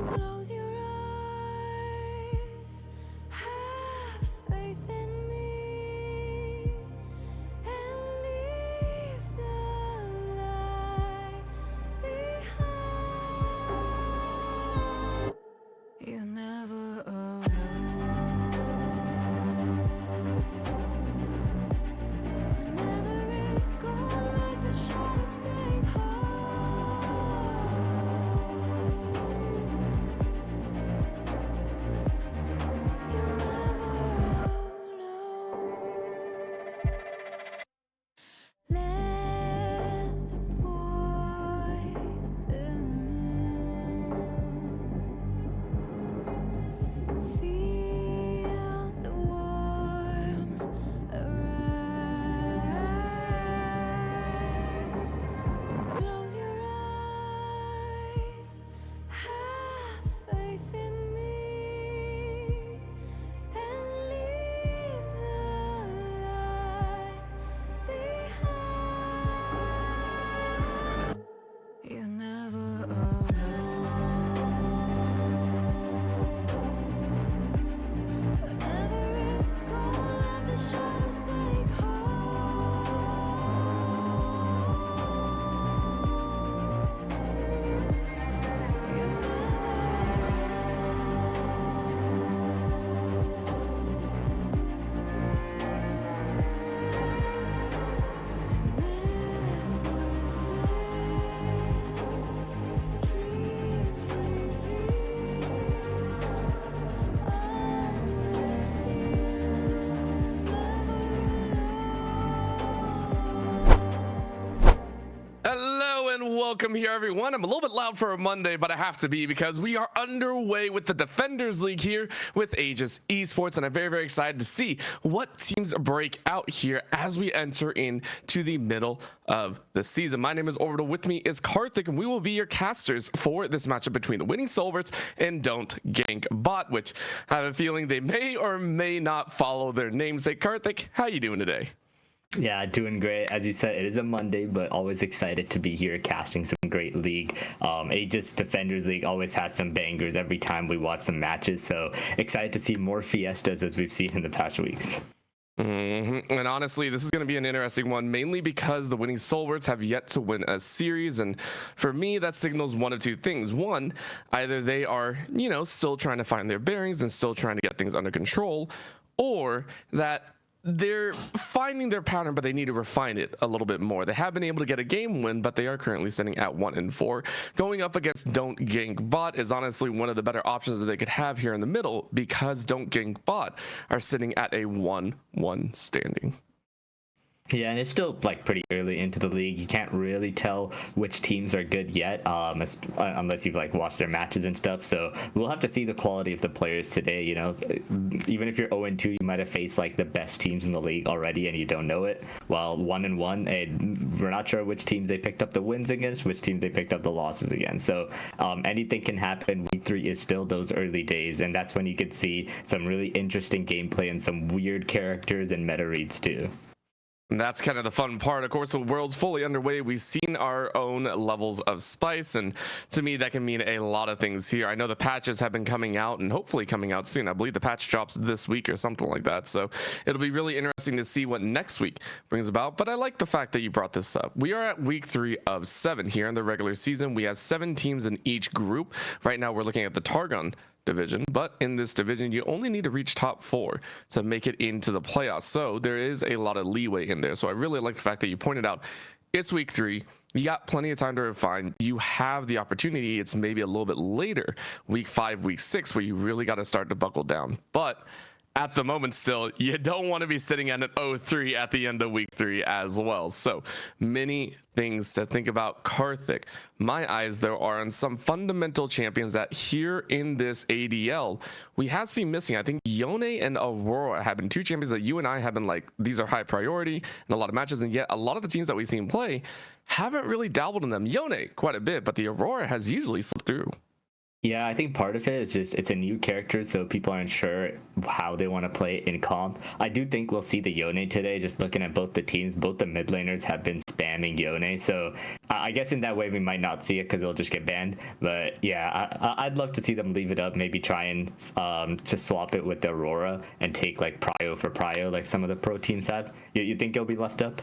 Close your eyes, have faith in me, and leave the light behind. You're never alone. Whenever it's gone, let the shadows take hold. You're never alone. Let the poison in. Feel the warmth arise. Close your eyes, have faith in me, and leave the light behind. You're never alone. Whenever it's gone, let the shadows take hold. You're never Hello and welcome here, everyone. I'm a little bit loud for a Monday, but I have to be because we are underway with the Defenders League here with Aegis Esports, and I'm very excited to see what teams break out here as we enter into the middle of the season. My name is Orbital. With me is Karthik, and we will be your casters for this matchup between the winning Soulberts and Don't Gank Bot, which I have a feeling they may or may not follow their namesake. Karthik, how you doing today? Yeah, doing great. As you said, it is a Monday, but always excited to be here casting some great league. Aegis Defenders League always has some bangers every time we watch some matches, so excited to see more fiestas as we've seen in the past weeks. And honestly, this is going to be an interesting one, mainly because the winning Soulberts have yet to win a series. And for me, that signals one of two things. One, either they are, still trying to find their bearings and still trying to get things under control, or that they're finding their pattern, but they need to refine it a little bit more. They have been able to get a game win, but they are currently sitting at 1-4. Going up against Don't Gank Bot is honestly one of the better options that they could have here in the middle, because Don't Gank Bot are sitting at a 1-1 standing. Yeah, and it's still like pretty early into the league. You can't really tell which teams are good yet, unless you've like watched their matches and stuff. So we'll have to see the quality of the players today. Even if you're 0-2, you might have faced like the best teams in the league already, and you don't know it. While 1-1, and we're not sure which teams they picked up the wins against, which teams they picked up the losses against. So anything can happen. Week 3 is still those early days, and that's when you could see some really interesting gameplay and some weird characters and meta reads too. And that's kind of the fun part. Of course, the world's fully underway. We've seen our own levels of spice, and to me, that can mean a lot of things here. I know the patches have been coming out and hopefully coming out soon. I believe the patch drops this week or something like that. So it'll be really interesting to see what next week brings about. But I like the fact that you brought this up. We are at week 3 of 7 here in the regular season. We have 7 teams in each group. Right now, we're looking at the Targon division, but in this division you only need to reach top 4 to make it into the playoffs, so there is a lot of leeway in there. So I really like the fact that you pointed out it's week 3, you got plenty of time to refine, you have the opportunity. It's maybe a little bit later, week 5, week 6, where you really got to start to buckle down, but at the moment still, you don't want to be sitting at an 0-3 at the end of week 3 as well. So many things to think about. Karthik, my eyes there are on some fundamental champions that here in this ADL we have seen missing. I think Yone and Aurora have been 2 champions that you and I have been like, these are high priority in a lot of matches, and yet a lot of the teams that we've seen play haven't really dabbled in them. Yone quite a bit, but the Aurora has usually slipped through. Yeah, I think part of it is just it's a new character, so people aren't sure how they want to play it in comp. I do think we'll see the Yone today. Just looking at both the teams, both the mid laners have been spamming Yone, so I guess in that way we might not see it because it'll just get banned. But yeah, I'd love to see them leave it up. Maybe try and just swap it with the Aurora and take like Prio for Prio, like some of the pro teams have. You think it'll be left up?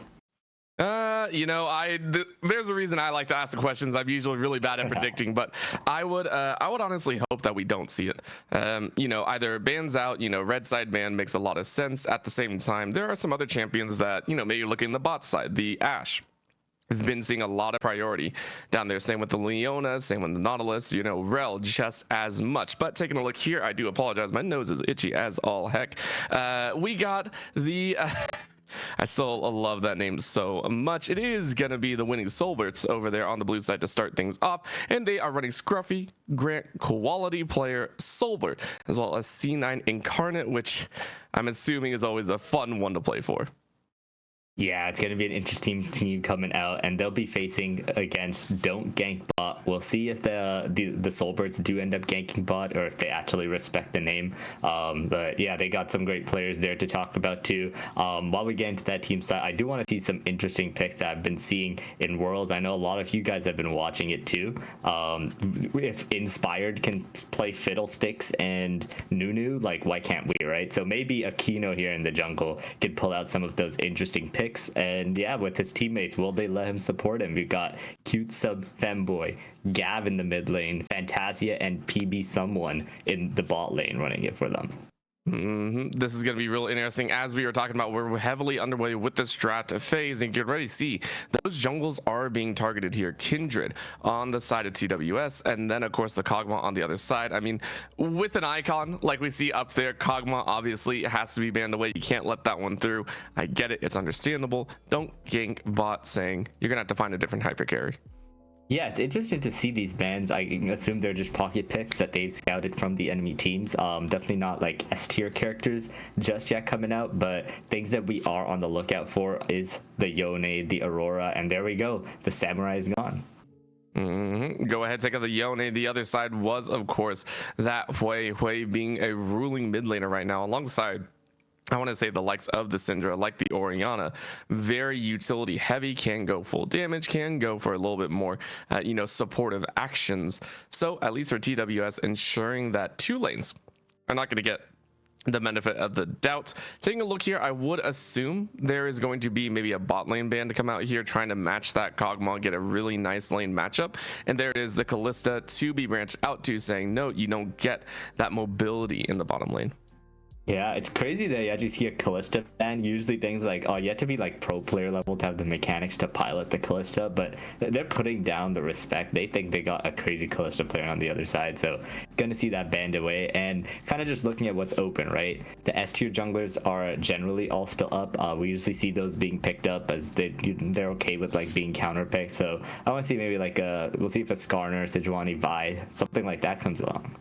There's a reason I like to ask the questions. I'm usually really bad at predicting, but I would honestly hope that we don't see it. Either bans out, red side ban makes a lot of sense. At the same time, there are some other champions that, maybe look in the bot side, the Ashe. I've been seeing a lot of priority down there. Same with the Leona, same with the Nautilus, Rel just as much. But taking a look here, I do apologize. My nose is itchy as all heck. We got the... I still love that name so much. It is going to be the winning Soulberts over there on the blue side to start things off. And they are running Scruffy, Grant, quality player Soulbert, as well as C9 Incarnate, which I'm assuming is always a fun one to play for. Yeah, it's going to be an interesting team coming out, and they'll be facing against Don't Gank Bot. We'll see if the Soulbirds do end up ganking Bot or if they actually respect the name. But yeah, they got some great players there to talk about too. While we get into that team side, I do want to see some interesting picks that I've been seeing in Worlds. I know a lot of you guys have been watching it too. If Inspired can play Fiddlesticks and Nunu, like why can't we, right? So maybe Aquino here in the jungle could pull out some of those interesting picks. And yeah, with his teammates, will they let him support him? We've got Cute Sub Femboy, Gav in the mid lane, Fantasia, and PB Someone in the bot lane running it for them. This is going to be real interesting. As we were talking about, we're heavily underway with this draft phase, and you can already see those jungles are being targeted here. Kindred on the side of TWS, and then of course the Kog'Maw on the other side. I mean, with an icon like we see up there, Kog'Maw obviously has to be banned away. You can't let that one through. I get it, it's understandable. Don't gank bot saying you're gonna have to find a different hyper carry. Yeah, it's interesting to see these bans. I assume they're just pocket picks that they've scouted from the enemy teams. Definitely not like S tier characters just yet coming out, but things that we are on the lookout for is the Yone, the Aurora, and there we go. The Samurai is gone. Go ahead, take out the Yone. The other side was, of course, that Hui being a ruling mid laner right now, alongside I want to say the likes of the Syndra, like the Orianna, very utility heavy, can go full damage, can go for a little bit more, supportive actions. So at least for TWS, ensuring that two lanes are not going to get the benefit of the doubt. Taking a look here, I would assume there is going to be maybe a bot lane ban to come out here, trying to match that Kog'Maw, get a really nice lane matchup. And there it is, the Kalista to be branched out to, saying, no, you don't get that mobility in the bottom lane. Yeah, it's crazy that you actually see a Kalista ban. Usually things like, oh, you have to be like pro player level to have the mechanics to pilot the Kalista, but they're putting down the respect. They think they got a crazy Kalista player on the other side, so gonna see that banned away. And kind of just looking at what's open, right? The S tier junglers are generally all still up. We usually see those being picked up as they're okay with like being counter picked. So I want to see maybe like we'll see if a Skarner, Sejuani, Vi, something like that comes along.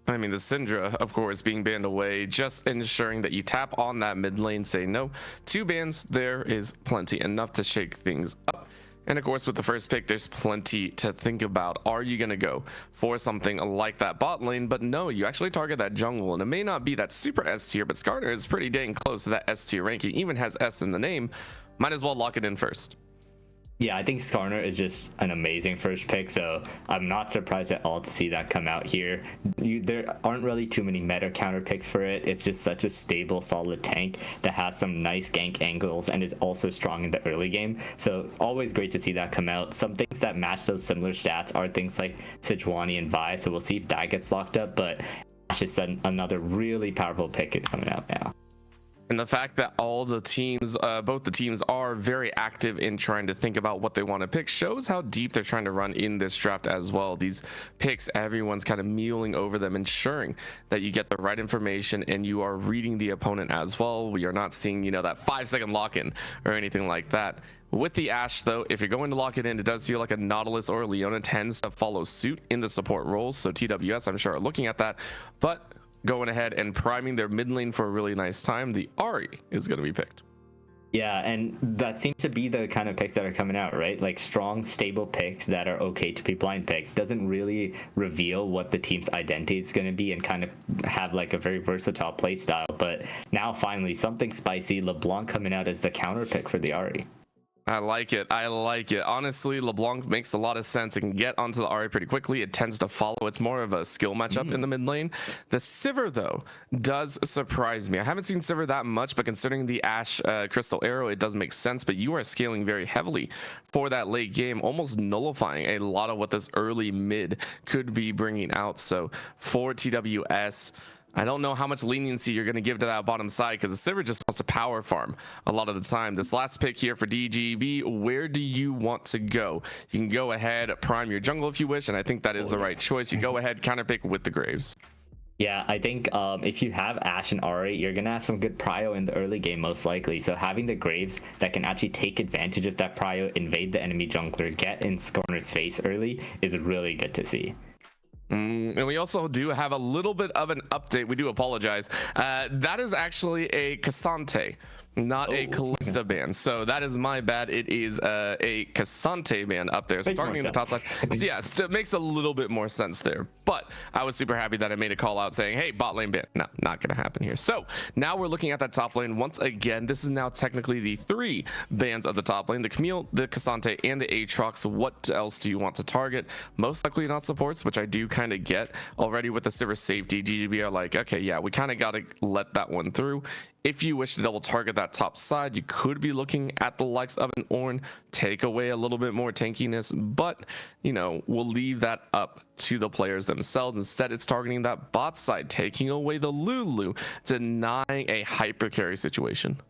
I mean, the Syndra, of course, being banned away, just ensuring that you tap on that mid lane, say no. Two bans, there is plenty, enough to shake things up. And of course, with the first pick, there's plenty to think about. Are you going to go for something like that bot lane? But no, you actually target that jungle, and it may not be that super S tier, but Skarner is pretty dang close to that S tier ranking, even has S in the name. Might as well lock it in first. Yeah, I think Skarner is just an amazing first pick, so I'm not surprised at all to see that come out here. There aren't really too many meta counter picks for it. It's just such a stable, solid tank that has some nice gank angles and is also strong in the early game. So always great to see that come out. Some things that match those similar stats are things like Sejuani and Vi, so we'll see if that gets locked up, but that's just another really powerful pick coming out now. And the fact that all the teams, both the teams are very active in trying to think about what they want to pick shows how deep they're trying to run in this draft as well. These picks, everyone's kind of mealing over them, ensuring that you get the right information and you are reading the opponent as well. We are not seeing, that 5-second lock-in or anything like that. With the Ashe, though, if you're going to lock it in, it does feel like a Nautilus or a Leona tends to follow suit in the support roles. So TWS, I'm sure, are looking at that. But going ahead and priming their mid lane for a really nice time, the Ahri is going to be picked. Yeah, and that seems to be the kind of picks that are coming out, right? Like strong, stable picks that are okay to be blind picked. Doesn't really reveal what the team's identity is going to be and kind of have like a very versatile play style. But now finally, something spicy. LeBlanc coming out as the counter pick for the Ari. I like it. I like it. Honestly, LeBlanc makes a lot of sense. It can get onto the Ari pretty quickly. It tends to follow. It's more of a skill matchup in the mid lane. The Sivir, though, does surprise me. I haven't seen Sivir that much, but considering the Ashe Crystal Arrow, it does make sense. But you are scaling very heavily for that late game, almost nullifying a lot of what this early mid could be bringing out. So for TWS, I don't know how much leniency you're going to give to that bottom side because the Sivir just wants to power farm a lot of the time. This last pick here for DGB, where do you want to go? You can go ahead, prime your jungle if you wish, and I think that is the right choice. You go ahead, counter pick with the Graves. Yeah, I think if you have Ashe and Ari, you're going to have some good prio in the early game, most likely. So having the Graves that can actually take advantage of that prio, invade the enemy jungler, get in Scorner's face early is really good to see. And we also do have a little bit of an update. We do apologize. That is actually a Cassante, not a Callista ban. So that is my bad. It is a Cassante ban up there. So Makes targeting more the top side. So yeah, it makes a little bit more sense there. But I was super happy that I made a call out saying, hey, bot lane ban. No, not going to happen here. So now we're looking at that top lane. Once again, this is now technically the 3 bans of the top lane. The Camille, the Cassante, and the Aatrox. What else do you want to target? Most likely not supports, which I do kind of get already with the Sivir safety. GGB are like, okay, yeah, we kind of got to let that one through. If you wish to double target that top side, you could be looking at the likes of an Ornn, take away a little bit more tankiness, but, you know, we'll leave that up to the players themselves. Instead, it's targeting that bot side, taking away the Lulu, denying a hyper carry situation.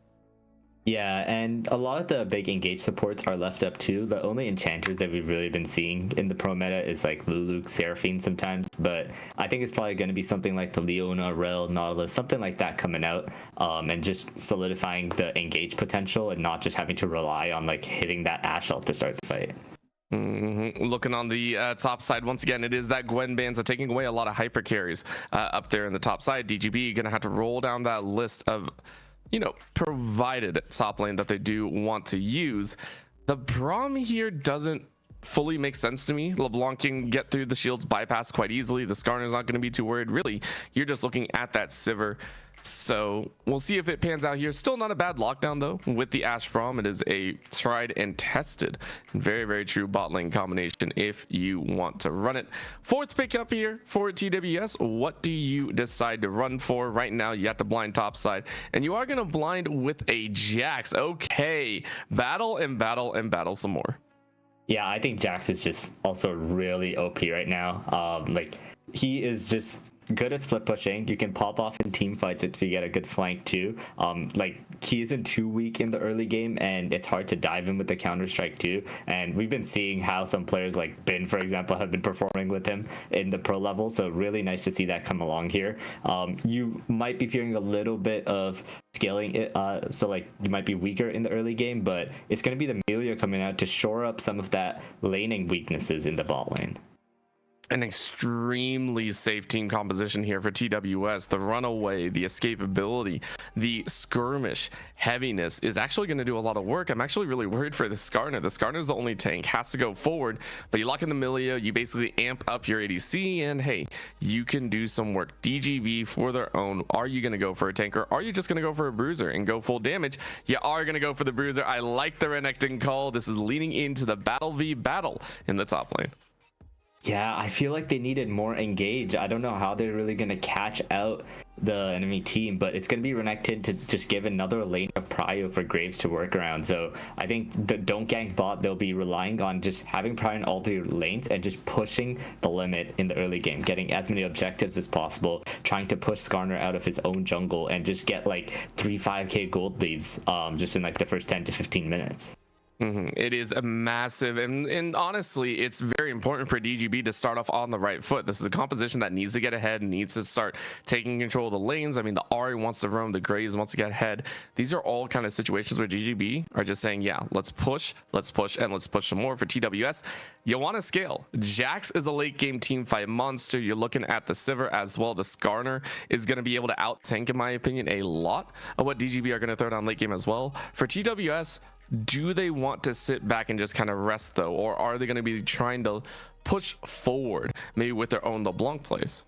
Yeah, and a lot of the big engage supports are left up too. The only enchanters that we've really been seeing in the pro meta is like Lulu, Seraphine sometimes, but I think it's probably going to be something like the Leona, Rel, Nautilus, something like that coming out, and just solidifying the engage potential and not just having to rely on like hitting that Ashe ult to start the fight. Looking on the top side once again, it is that Gwen ban, so taking away a lot of hyper carries up there in the top side. DGB gonna have to roll down that list of, you know, provided top lane that they do want to use. The Braum here doesn't fully make sense to me. LeBlanc can get through the shields bypass quite easily. The Skarner's not going to be too worried. Really, you're just looking at that Sivir. So we'll see if it pans out here. Still not a bad lockdown though with the Ashe Braum. It is a tried and tested, very, very true bot lane combination if you want to run it. 4th pick up here for TWS. What do you decide to run for? Right now you have to blind top side, and you are going to blind with a Jax. Okay, battle and battle and battle some more. Yeah, I think Jax is just also really OP right now. Like he is just good at split pushing. You can pop off in team fights if you get a good flank too. Like he isn't too weak in the early game, and it's hard to dive in with the counter strike too. And we've been seeing how some players like Bin, for example, have been performing with him in the pro level. So really nice to see that come along here. You might be fearing a little bit of scaling it, so like you might be weaker in the early game, but it's going to be the Melia coming out to shore up some of that laning weaknesses in the bot lane. An extremely safe team composition here for TWS. The runaway, the escapability, the skirmish heaviness is actually going to do a lot of work. I'm actually really worried for the Skarner. The Skarner is the only tank, has to go forward, but you lock in the Milia, you basically amp up your ADC, and hey, you can do some work. DGB for their own. Are you going to go for a tank, or are you just going to go for a bruiser and go full damage? You are going to go for the bruiser. I like the Renekton call. This is leaning into the battle v battle in the top lane. Yeah, I feel like they needed more engage. I don't know how they're really going to catch out the enemy team, but it's going to be Renekton to just give another lane of prio for Graves to work around. So I think the don't gank bot, they'll be relying on just having prio in all three lanes and just pushing the limit in the early game, getting as many objectives as possible, trying to push Skarner out of his own jungle and just get like 3-5k gold leads just in like the first 10 to 15 minutes. It is a massive, and honestly, it's very important for DGB to start off on the right foot. This is a composition that needs to get ahead and needs to start taking control of the lanes. I mean, the Ari wants to roam, the Graves wants to get ahead. These are all kind of situations where DGB are just saying, yeah, let's push, and let's push some more. For TWS, you want to scale. Jax is a late game team fight monster. You're looking at the Sivir as well. The Skarner is going to be able to out tank, in my opinion, a lot of what DGB are going to throw down late game as well. For TWS, do they want to sit back and just kind of rest though, or are they going to be trying to push forward maybe with their own LeBlanc plays?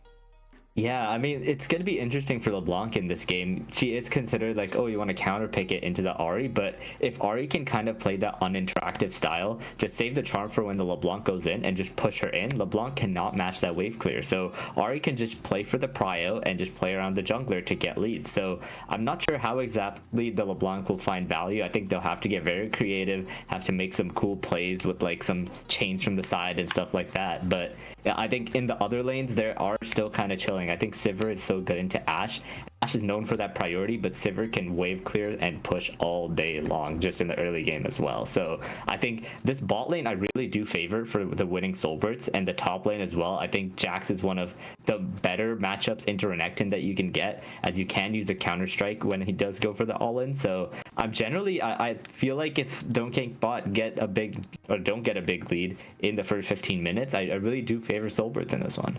Yeah, I mean, it's going to be interesting for LeBlanc in this game. She is considered like, oh, you want to counter pick it into the Ari, but if Ari can kind of play that uninteractive style, just save the charm for when the LeBlanc goes in and just push her in, LeBlanc cannot match that wave clear. So Ari can just play for the prio and just play around the jungler to get leads. So I'm not sure how exactly the LeBlanc will find value. I think they'll have to get very creative, have to make some cool plays with like some chains from the side and stuff like that. But I think in the other lanes, they are still kind of chilling. I think Sivir is so good into Ashe. Ashe is known for that priority, but Sivir can wave clear and push all day long just in the early game as well. So I think this bot lane I really do favor for the winning Soulberts, and the top lane as well. I think Jax is one of the better matchups into Renekton that you can get, as you can use a counter strike when he does go for the all-in. So I'm generally, I feel like if Don't Gank bot get a big or don't get a big lead in the first 15 minutes, I really do favor Soulberts in this one.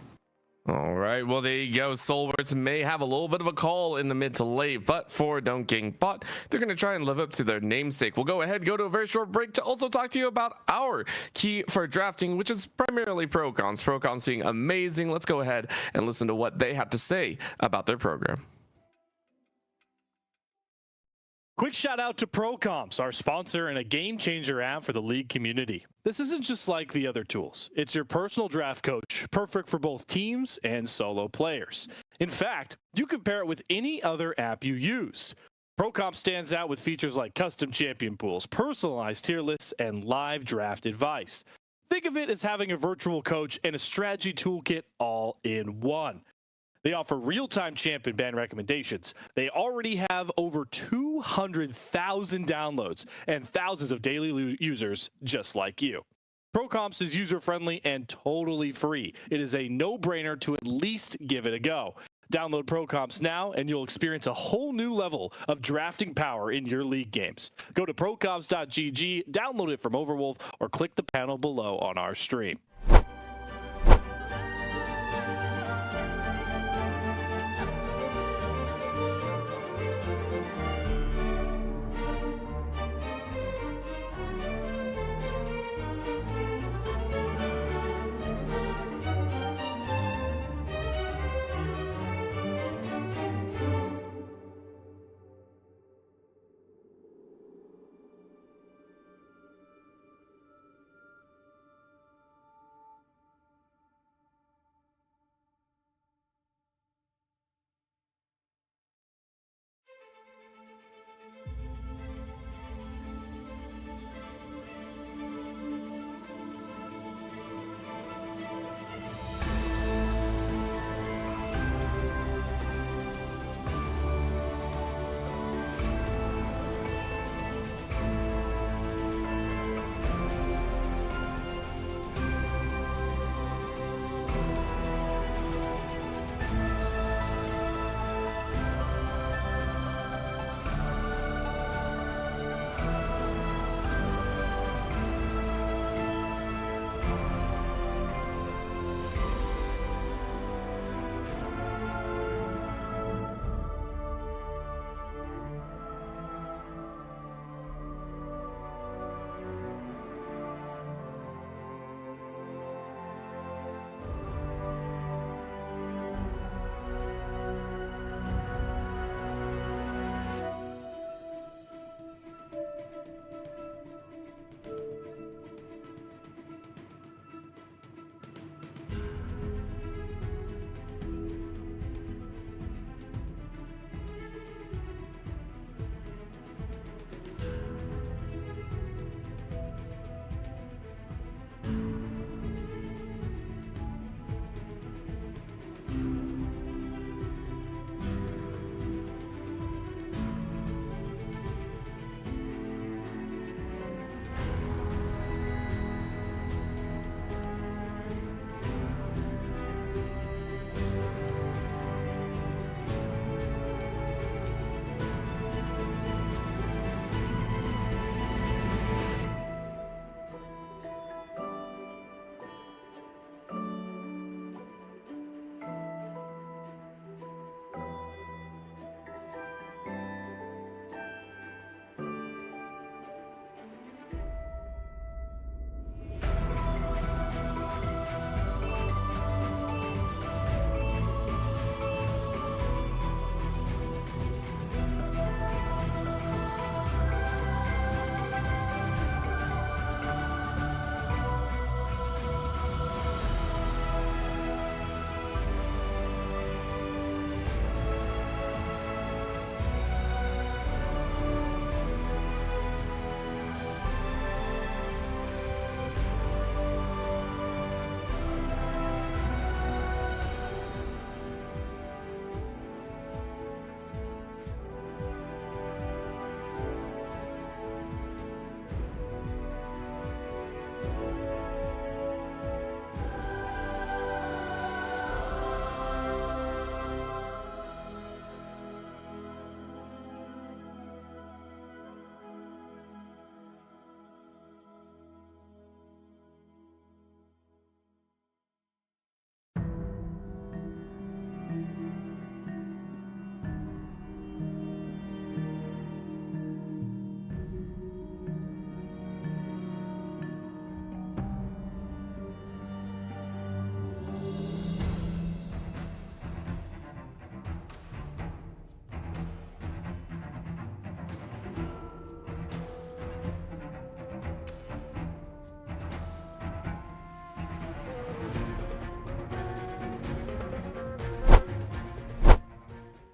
All right, well, there you go. Soulberts may have a little bit of a call in the mid to late, but for Don't Gank bot, they're going to try and live up to their namesake. We'll go ahead, go to a very short break to also talk to you about our key for drafting, which is primarily Procons. Procons being amazing. Let's go ahead and listen to what they have to say about their program. Quick shout out to Procomps, our sponsor and a game changer app for the League community. This isn't just like the other tools. It's your personal draft coach, perfect for both teams and solo players. In fact, you can pair it with any other app you use. Procomp stands out with features like custom champion pools, personalized tier lists, and live draft advice. Think of it as having a virtual coach and a strategy toolkit all in one. They offer real-time champion ban recommendations. They already have over 200,000 downloads and thousands of daily users just like you. Procomps is user-friendly and totally free. It is a no-brainer to at least give it a go. Download Procomps now and you'll experience a whole new level of drafting power in your league games. Go to procomps.gg, download it from Overwolf, or click the panel below on our stream.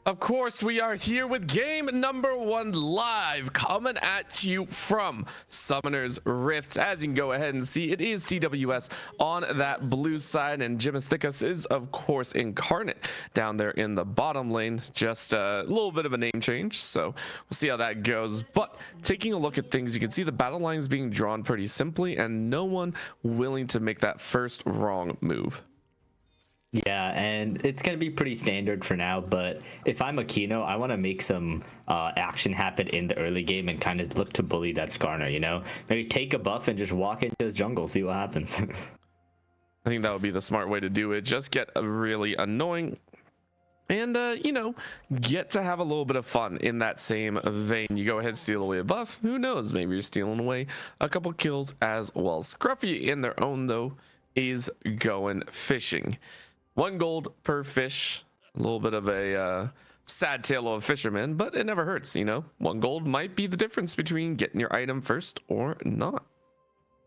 Of course, we are here with game number 1 live, coming at you from Summoner's Rift. As you can go ahead and see, it is TWS on that blue side, and Jimisticus is, of course, Incarnate down there in the bottom lane. Just a little bit of a name change, so we'll see how that goes. But taking a look at things, you can see the battle lines being drawn pretty simply, and no one willing to make that first wrong move. Yeah, and it's going to be pretty standard for now, but if I'm Aquino, I want to make some action happen in the early game and kind of look to bully that Skarner, you know? Maybe take a buff and just walk into his jungle, see what happens. I think that would be the smart way to do it. Just get really annoying and, you know, get to have a little bit of fun in that same vein. You go ahead, steal away a buff. Who knows? Maybe you're stealing away a couple kills as well. Scruffy in their own, though, is going fishing. 1 gold per fish. A little bit of a sad tale of a fisherman, but it never hurts, you know? 1 gold might be the difference between getting your item first or not.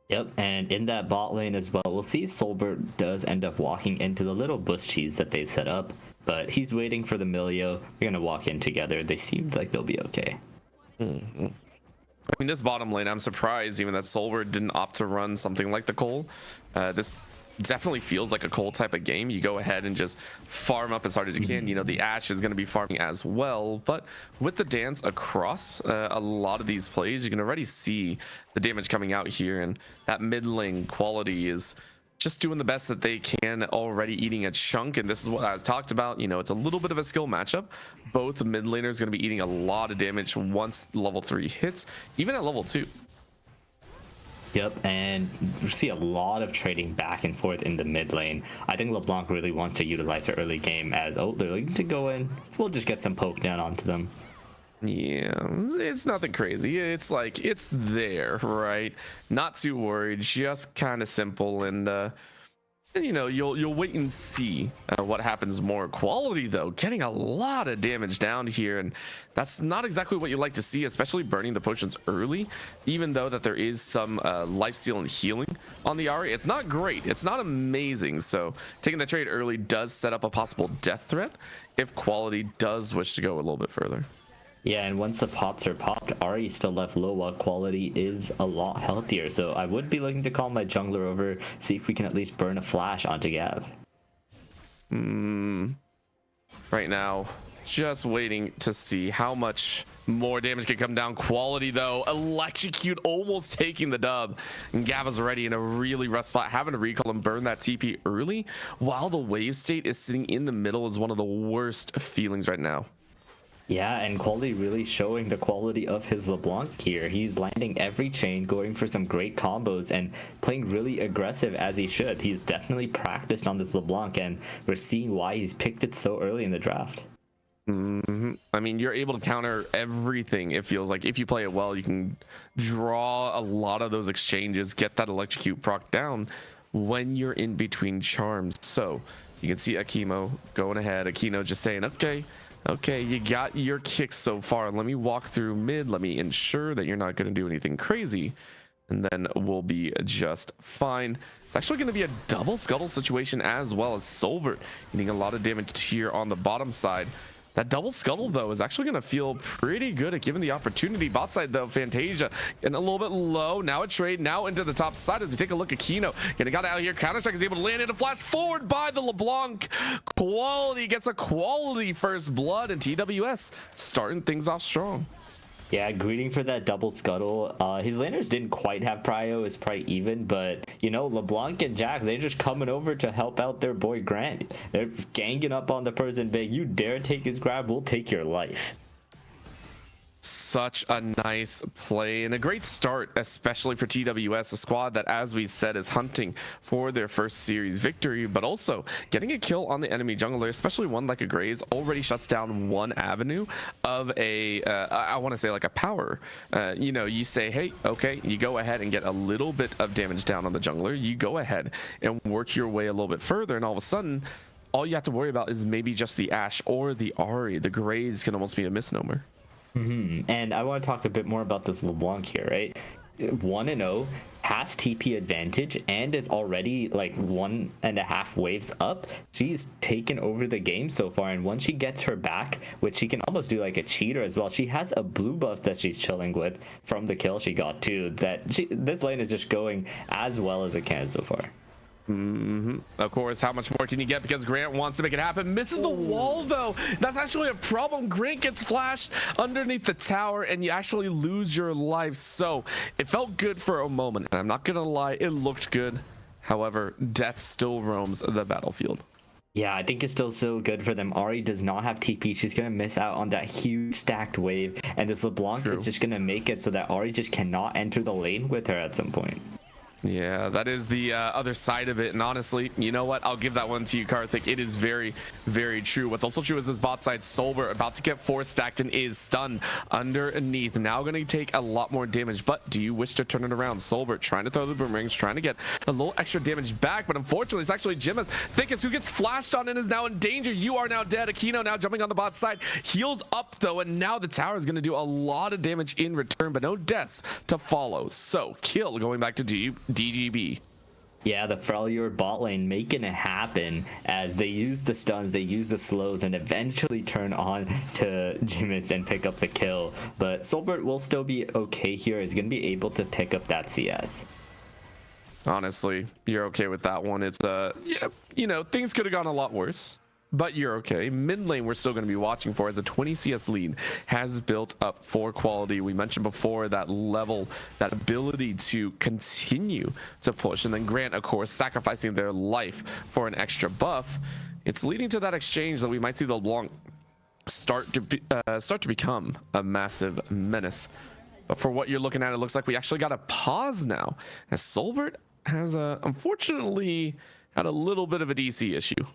Yep, and in that bot lane as well, we'll see if Soulbert does end up walking into the little bush cheese that they've set up, but he's waiting for the Milio. They're gonna walk in together. They seem like they'll be okay. I mean, this bottom lane, I'm surprised even that Soulbert didn't opt to run something like the Cole. This definitely feels like a Cole type of game. You go ahead and just farm up as hard as you can. You know, the Ashe is going to be farming as well, but with the dance across a lot of these plays, you can already see the damage coming out here, and that mid lane quality is just doing the best that they can, already eating a chunk. And this is what I talked about. You know, it's a little bit of a skill matchup. Both mid laners going to be eating a lot of damage once level 3 hits, even at level 2. Yep, and we see a lot of trading back and forth in the mid lane. I think LeBlanc really wants to utilize their early game as, oh, they're looking to go in. We'll just get some poke down onto them. Yeah, it's nothing crazy. It's like, it's there, right? Not too worried, just kind of simple. And you know, you'll wait and see what happens more. Quality, though, getting a lot of damage down here, and that's not exactly what you like to see, especially burning the potions early. Even though that there is some lifesteal and healing on the Ahri, it's not great, it's not amazing. So taking the trade early does set up a possible death threat if Quality does wish to go a little bit further. Yeah, and once the pots are popped, Ahri still left low while Quality is a lot healthier. So I would be looking to call my jungler over, see if we can at least burn a flash onto Gav. Right now, just waiting to see how much more damage can come down. Quality, though, electrocute, almost taking the dub. And Gav is already in a really rough spot, having to recall and burn that TP early, while the wave state is sitting in the middle is one of the worst feelings right now. Yeah, and Quality really showing the quality of his LeBlanc here. He's landing every chain, going for some great combos, and playing really aggressive as he should. He's definitely practiced on this LeBlanc, and we're seeing why he's picked it so early in the draft. I mean, you're able to counter everything. It feels like if you play it well, you can draw a lot of those exchanges, get that electrocute proc down when you're in between charms. So you can see Akimo going ahead. Aquino just saying, okay, you got your kicks so far. Let me walk through mid. Let me ensure that you're not going to do anything crazy, and then we'll be just fine. It's actually going to be a double scuttle situation as well, as Soulbert getting a lot of damage here on the bottom side. That double scuttle, though, is actually going to feel pretty good at given the opportunity. Bot side, though, Fantasia getting a little bit low. Now a trade, now into the top side as we take a look at Kino. Getting got out here. Counter-Strike is able to land in a flash forward by the LeBlanc. Quality gets a quality first blood, and TWS starting things off strong. Yeah, greeting for that double scuttle. His laners didn't quite have prio, it's probably even, but you know, LeBlanc and Jax, they're just coming over to help out their boy Grant. They're ganging up on the person big. You dare take his grab, we'll take your life. Such a nice play and a great start, especially for TWS, a squad that, as we said, is hunting for their first series victory, but also getting a kill on the enemy jungler, especially one like a Graves, already shuts down one avenue of a I want to say like a power. You know, you say, hey, okay, you go ahead and get a little bit of damage down on the jungler, you go ahead and work your way a little bit further, and all of a sudden all you have to worry about is maybe just the Ashe or the Ahri. The Graves can almost be a misnomer. And I want to talk a bit more about this LeBlanc here, right? 1-0, has TP advantage, and is already like 1.5 waves up. She's taken over the game so far, and once she gets her back, which she can almost do like a cheater as well, she has a blue buff that she's chilling with from the kill she got too. This lane is just going as well as it can so far. Of course, how much more can you get? Because Grant wants to make it happen. Misses the wall, though. That's actually a problem. Grant gets flashed underneath the tower, and you actually lose your life. So it felt good for a moment. And I'm not going to lie, it looked good. However, death still roams the battlefield. Yeah, I think it's still so good for them. Ahri does not have TP. She's going to miss out on that huge stacked wave. And this LeBlanc is just going to make it so that Ahri just cannot enter the lane with her at some point. Yeah, that is the other side of it. And honestly, you know what? I'll give that one to you, Karthik. It is very, very true. What's also true is this bot side Soulbert about to get 4 stacked and is stunned underneath. Now going to take a lot more damage. But do you wish to turn it around? Soulbert trying to throw the boomerangs, trying to get a little extra damage back. But unfortunately, it's actually Jimas Thickest who gets flashed on and is now in danger. You are now dead. Aquino now jumping on the bot side. Heals up, though. And now the tower is going to do a lot of damage in return, but no deaths to follow. So kill going back to DGB. Yeah, the Freljord bot lane making it happen as they use the stuns, they use the slows, and eventually turn on to Jimis and pick up the kill. But Soulbert will still be okay here. He's going to be able to pick up that CS. Honestly, you're okay with that one. It's yeah, you know, things could have gone a lot worse, but you're okay. Mid lane we're still going to be watching for as a 20 CS lead has built up for quality. We mentioned before that level, that ability to continue to push, and then Grant, of course, sacrificing their life for an extra buff. It's leading to that exchange that we might see the LeBlanc start to become a massive menace. But for what you're looking at, it looks like we actually got a pause now, as Soulbert has unfortunately had a little bit of a DC issue.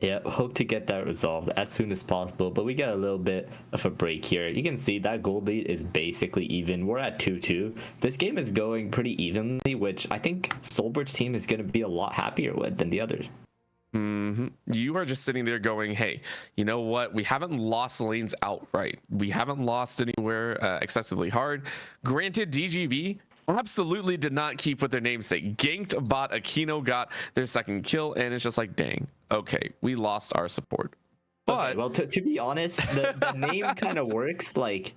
Yeah, hope to get that resolved as soon as possible, but we got a little bit of a break here. You can see that gold lead is basically even. We're at 2-2. This game is going pretty evenly, which I think Soulbert's team is going to be a lot happier with than the others. You are just sitting there going, hey, you know what? We haven't lost lanes outright. We haven't lost anywhere excessively hard. Granted, DGB absolutely did not keep with their namesake. Ganked bot, Aquino got their second kill, and it's just like, dang, okay, we lost our support. But okay, well, to be honest, the name kind of works like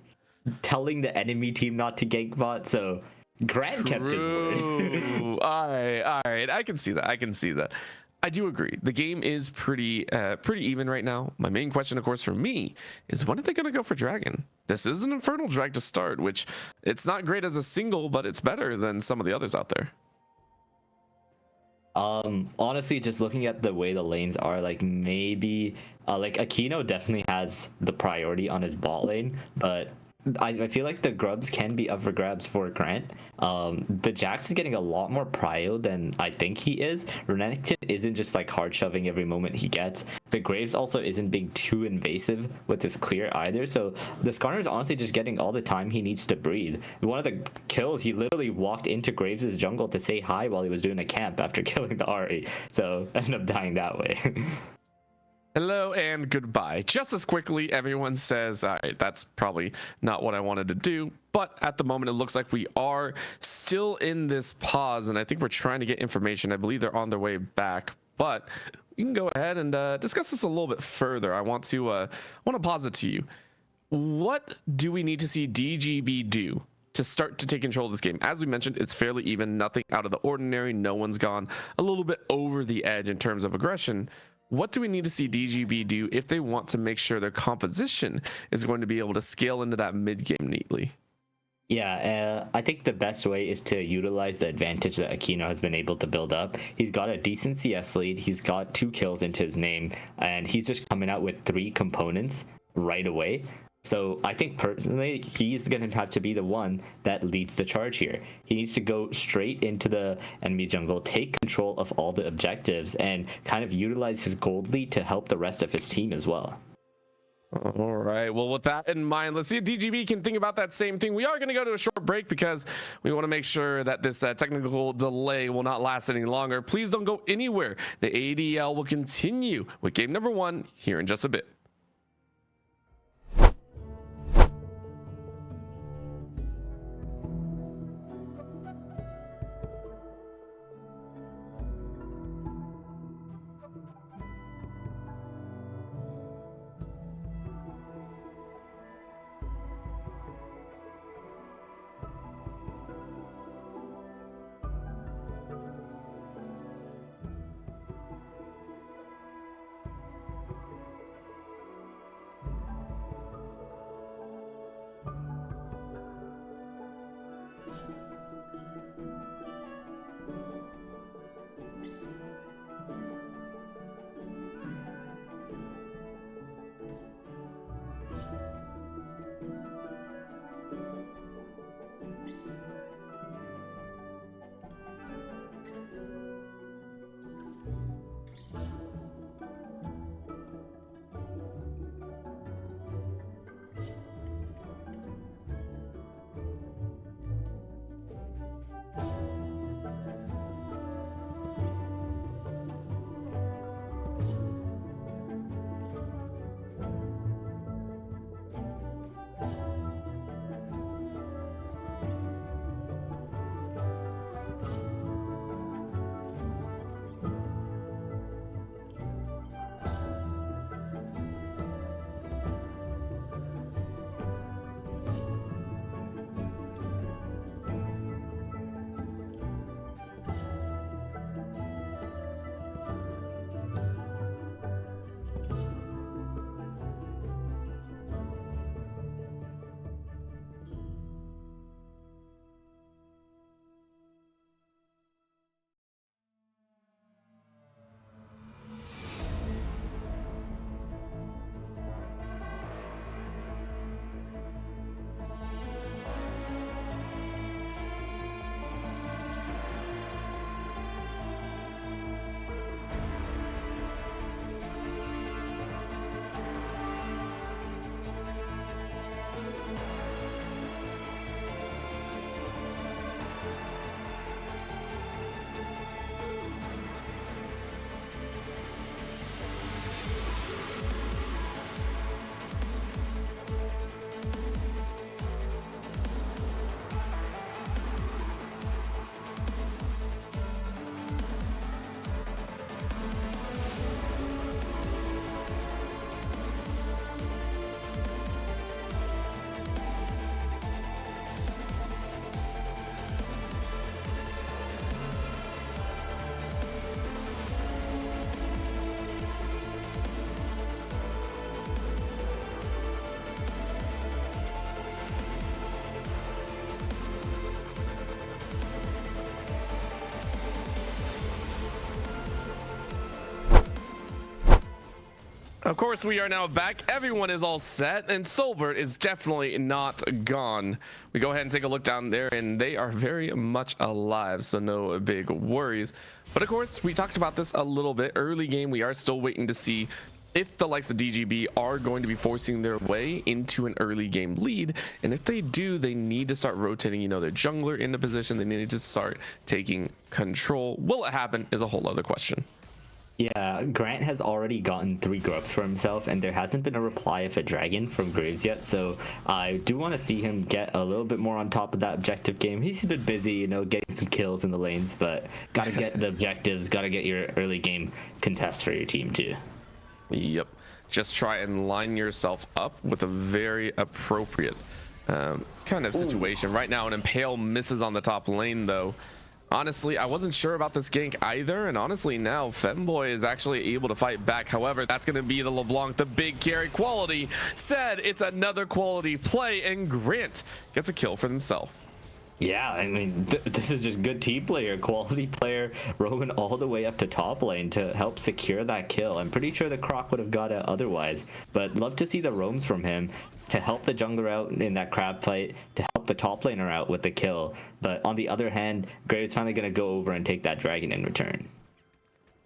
telling the enemy team not to gank bot, so Grant kept his word. all right, I can see that. I do agree. The game is pretty even right now. My main question, of course, for me is when are they going to go for Dragon? This is an Infernal Drag to start, which it's not great as a single, but it's better than some of the others out there. Honestly, just looking at the way the lanes are, like maybe like Aquino definitely has the priority on his bot lane, but I feel like the grubs can be up for grabs for Grant. The Jax is getting a lot more prio than I think he is. Renekton isn't just like hard shoving every moment he gets. The Graves also isn't being too invasive with his clear either. So the Skarner is honestly just getting all the time he needs to breathe. One of the kills, he literally walked into Graves' jungle to say hi while he was doing a camp after killing the Ahri. So ended up dying that way. Hello and goodbye. Just as quickly, everyone says, all right, that's probably not what I wanted to do. But at the moment, it looks like we are still in this pause, and I think we're trying to get information. I believe they're on their way back, but we can go ahead and discuss this a little bit further. I want to pause it to you. What do we need to see DGB do to start to take control of this game? As we mentioned, it's fairly even, nothing out of the ordinary. No one's gone a little bit over the edge in terms of aggression. What do we need to see DGB do if they want to make sure their composition is going to be able to scale into that mid game neatly? Yeah, I think the best way is to utilize the advantage that Aquino has been able to build up. He's got a decent CS lead, he's got 2 kills into his name, and he's just coming out with 3 components right away. So I think personally, he's going to have to be the one that leads the charge here. He needs to go straight into the enemy jungle, take control of all the objectives, and kind of utilize his gold lead to help the rest of his team as well. All right. Well, with that in mind, let's see if DGB can think about that same thing. We are going to go to a short break because we want to make sure that this technical delay will not last any longer. Please don't go anywhere. The ADL will continue with game number 1 here in just a bit. Of course, we are now back. Everyone is all set, and Soulbert is definitely not gone. We go ahead and take a look down there, and they are very much alive, so no big worries. But of course, we talked about this a little bit. Early game, we are still waiting to see if the likes of DGB are going to be forcing their way into an early game lead. And if they do, they need to start rotating, their jungler into position. They need to start taking control. Will it happen is a whole other question. Yeah, Grant has already gotten 3 grubs for himself, and there hasn't been a reply of a dragon from Graves yet, so I do want to see him get a little bit more on top of that objective game. He's been busy, getting some kills in the lanes, but gotta get the objectives, gotta get your early game contest for your team too. Yep, just try and line yourself up with a very appropriate kind of situation. Right now, an Impale misses on the top lane, though. Honestly, I wasn't sure about this gank either, and honestly now Femboy is actually able to fight back. However, that's going to be the LeBlanc, the big carry. Quality said it's another quality play, and Grant gets a kill for himself. Yeah, I mean, this is just good team player, quality player, roaming all the way up to top lane to help secure that kill. I'm pretty sure the Croc would have got it otherwise, but love to see the roams from him to help the jungler out in that crab fight, to help the top laner out with the kill. But on the other hand, Graves finally going to go over and take that dragon in return.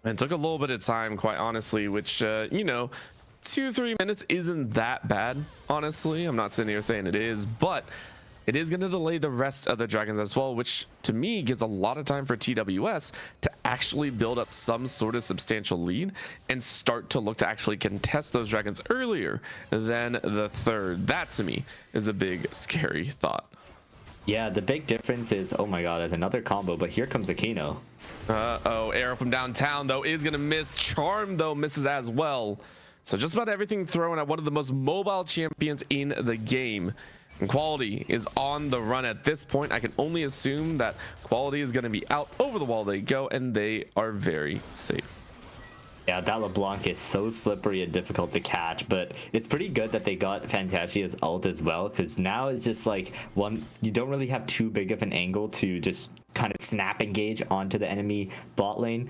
It took a little bit of time, quite honestly, which, 2-3 minutes isn't that bad, honestly. I'm not sitting here saying it is, but it is going to delay the rest of the dragons as well, which to me gives a lot of time for TWS to actually build up some sort of substantial lead and start to look to actually contest those dragons earlier than the third. That to me is a big scary thought. Yeah, the big difference is, oh my god, there's another combo, but here comes Aquino. Uh-oh, arrow from downtown though is going to miss. Charm though misses as well. So just about everything thrown at one of the most mobile champions in the game. And Quality is on the run at this point. I can only assume that Quality is going to be out. Over the wall they go, and they are very safe. Yeah, that LeBlanc is so slippery and difficult to catch, but it's pretty good that they got Fantasia's ult as well, because now it's just like you don't really have too big of an angle to just kind of snap engage onto the enemy bot lane.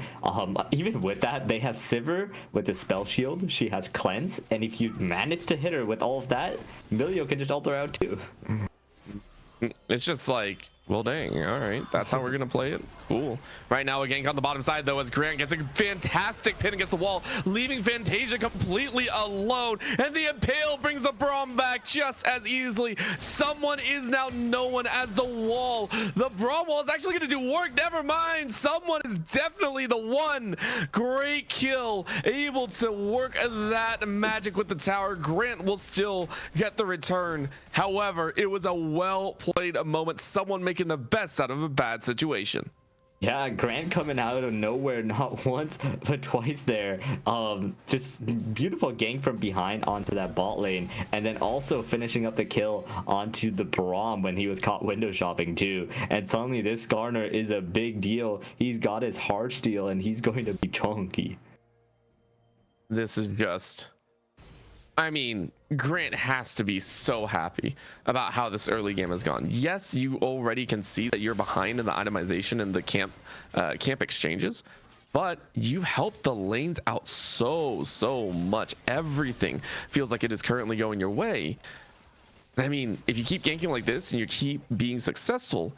Even with that, they have Sivir with the spell shield. She has cleanse, and if you manage to hit her with all of that, Milio can just ult her out too. It's just like, well, dang, all right, that's how we're gonna play it. Cool. Right now a gank on the bottom side though, as Grant gets a fantastic pin against the wall, leaving Fantasia completely alone, and the Impale brings the Braum back just as easily. Someone is now known as the wall. The Braum wall is actually gonna do work. Never mind, someone is definitely the one. Great kill, able to work that magic with the tower. Grant will still get the return. However, it was a well played moment, someone making the best out of a bad situation. Yeah, Grant coming out of nowhere, not once but twice there. Just beautiful gank from behind onto that bot lane, and then also finishing up the kill onto the Braum when he was caught window shopping too. And suddenly this Skarner is a big deal. He's got his heart steal, and he's going to be chunky. This is just, I mean, Grant has to be so happy about how this early game has gone. Yes, you already can see that you're behind in the itemization and the camp exchanges, but you've helped the lanes out so much. Everything feels like it is currently going your way. I mean, if you keep ganking like this and you keep being successful,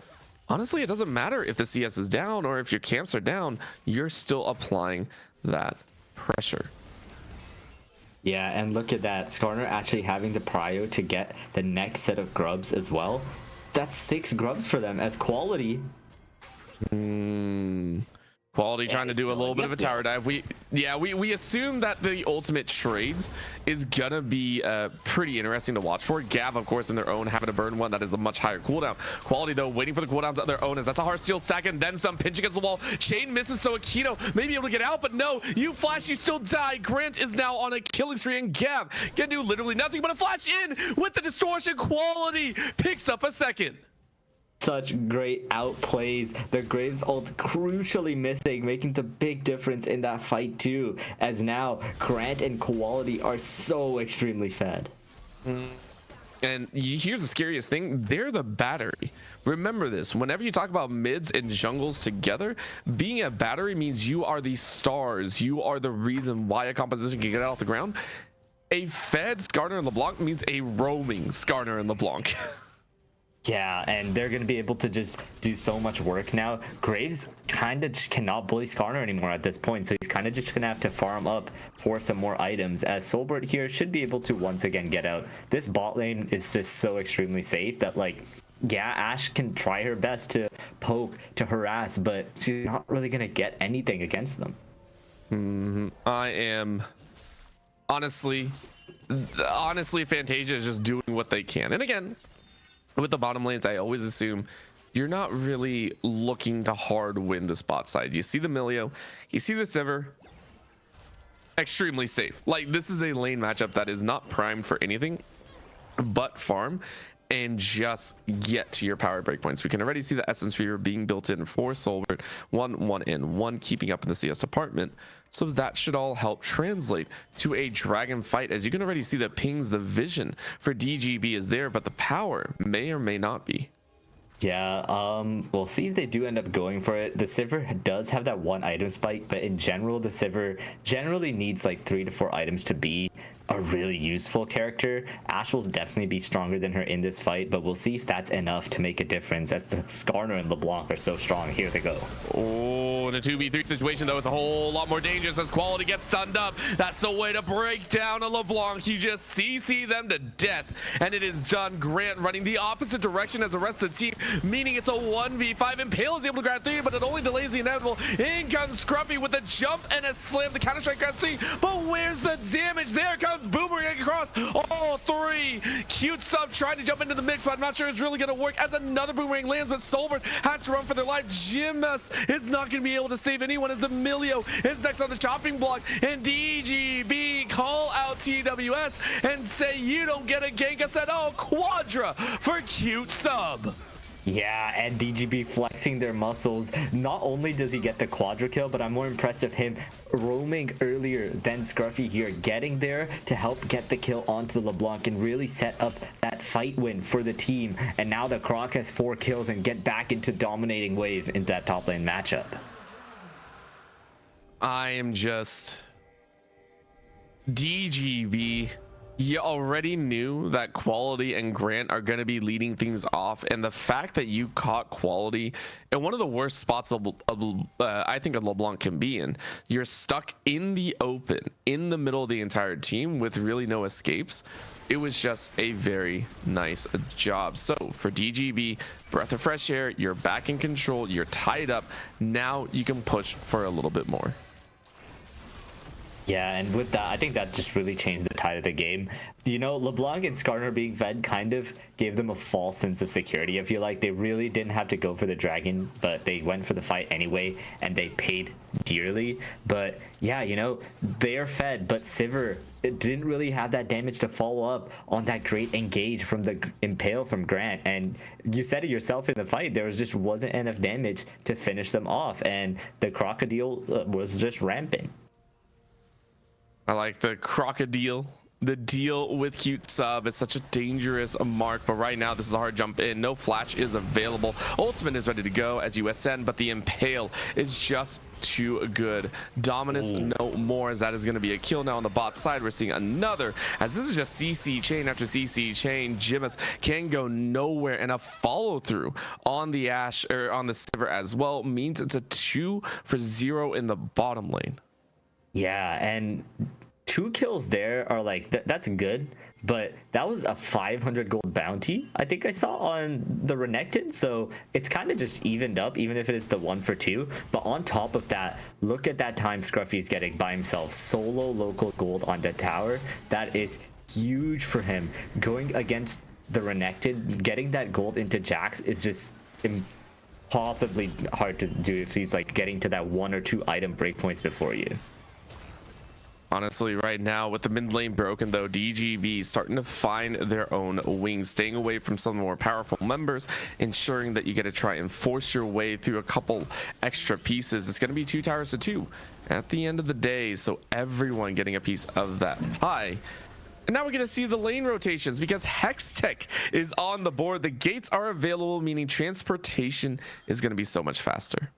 honestly, it doesn't matter if the CS is down or if your camps are down, you're still applying that pressure. Yeah, and look at that. Skarner actually having the prio to get the next set of grubs as well. That's 6 grubs for them as Quality. Quality trying to do a little bit of a tower dive. We assume that the ultimate trades is gonna be pretty interesting to watch for. Gav, of course, in their own having to burn one that is a much higher cooldown. Quality though waiting for the cooldowns of their own, as that's a hard steal stack and then some. Pinch against the wall. Chain misses, so Aquino may be able to get out, but no, you flash, you still die. Grant is now on a killing spree, and Gav can do literally nothing but a flash in with the distortion. Quality picks up a second. Such great outplays. The Graves ult crucially missing, making the big difference in that fight too, as now Grant and Quality are so extremely fed. And here's the scariest thing, they're the battery. Remember this, whenever you talk about mids and jungles together, being a battery means you are the stars. You are the reason why a composition can get off the ground. A fed Skarner and LeBlanc means a roaming Skarner and LeBlanc. Yeah, and they're going to be able to just do so much work now. Graves kind of cannot bully Skarner anymore at this point, so he's kind of just going to have to farm up for some more items, as Soulbert here should be able to once again get out. This bot lane is just so extremely safe that, like, yeah, Ashe can try her best to poke, to harass, but she's not really going to get anything against them. I am honestly, Fantasia is just doing what they can. And again, with the bottom lanes, I always assume you're not really looking to hard win the spot side. You see the Milio, you see the Sivir, extremely safe. Like, this is a lane matchup that is not primed for anything but farm and just get to your power breakpoints. We can already see the Essence Reaver being built in for Soulbert, 1-1-1, keeping up in the CS department. So that should all help translate to a dragon fight, as you can already see the pings, the vision for DGB is there, but the power may or may not be. Yeah, we'll see if they do end up going for it. The Sivir does have that one item spike, but in general, the Sivir generally needs like 3 to 4 items to be a really useful character. Ashe will definitely be stronger than her in this fight, but we'll see if that's enough to make a difference, as the Skarner and LeBlanc are so strong. Here they go. Oh, in a 2v3 situation, though, it's a whole lot more dangerous as Quality gets stunned up. That's the way to break down a LeBlanc. You just CC them to death, and it is done. Grant running the opposite direction as the rest of the team, meaning it's a 1v5. Impale is able to grab 3, but it only delays the inevitable. In comes Scruffy with a jump and a slam. The counter-strike grabs 3, but where's the damage? There comes Boomerang across all 3. Cute Sub trying to jump into the mix, but I'm not sure it's really going to work, as another Boomerang lands, but Soulbert has to run for their life. Jimus is not going to be able to save anyone, as the Milio is next on the chopping block, and DGB call out TWS and say, you don't get a gank. I said, oh, Quadra for Cute Sub. Yeah, and DGB flexing their muscles. Not only does he get the quadra kill, but I'm more impressed of him roaming earlier than Scruffy here, getting there to help get the kill onto the LeBlanc and really set up that fight win for the team. And now the Croc has 4 kills and get back into dominating ways into that top lane matchup. I am just DGB. You already knew that Quality and Grant are going to be leading things off, and the fact that you caught Quality in one of the worst spots I think a LeBlanc can be in. You're stuck in the open, in the middle of the entire team with really no escapes. It was just a very nice job. So for DGB, breath of fresh air, you're back in control, you're tied up. Now you can push for a little bit more. Yeah, and with that, I think that just really changed the tide of the game. You know, LeBlanc and Skarner being fed kind of gave them a false sense of security. I feel like they really didn't have to go for the dragon, but they went for the fight anyway, and they paid dearly. But yeah, you know, they are fed, but Sivir, it didn't really have that damage to follow up on that great engage from the Impale from Grant. And you said it yourself in the fight, there just wasn't enough damage to finish them off, and the Crocodile was just rampant. I like the Crocodile. The deal with Cute Sub is such a dangerous mark, but right now this is a hard jump in. No flash is available. Ultimate is ready to go as you ascend, but the Impale is just too good. Dominus no more, as that is going to be a kill. Now on the bot side, we're seeing another, as this is just CC chain after CC chain. Jimus can go nowhere, and a follow through on the Ashe, or on the Sivir as well, means it's a 2-for-0 in the bottom lane. Yeah, and 2 kills there are like, that's good, but that was a 500 gold bounty I think I saw on the Renekton, so it's kind of just evened up, even if it is the 1-for-2. But on top of that, look at that time Scruffy's getting by himself, solo local gold on the tower. That is huge for him. Going against the Renekton, getting that gold into Jax is just impossibly hard to do if he's like getting to that 1 or 2 item breakpoints before you. Honestly, right now with the mid lane broken though, DGB starting to find their own wings, staying away from some more powerful members, ensuring that you get to try and force your way through a couple extra pieces. It's going to be 2 towers to 2 at the end of the day, so everyone getting a piece of that pie. And now we're going to see the lane rotations because Hextech is on the board. The gates are available, meaning transportation is going to be so much faster.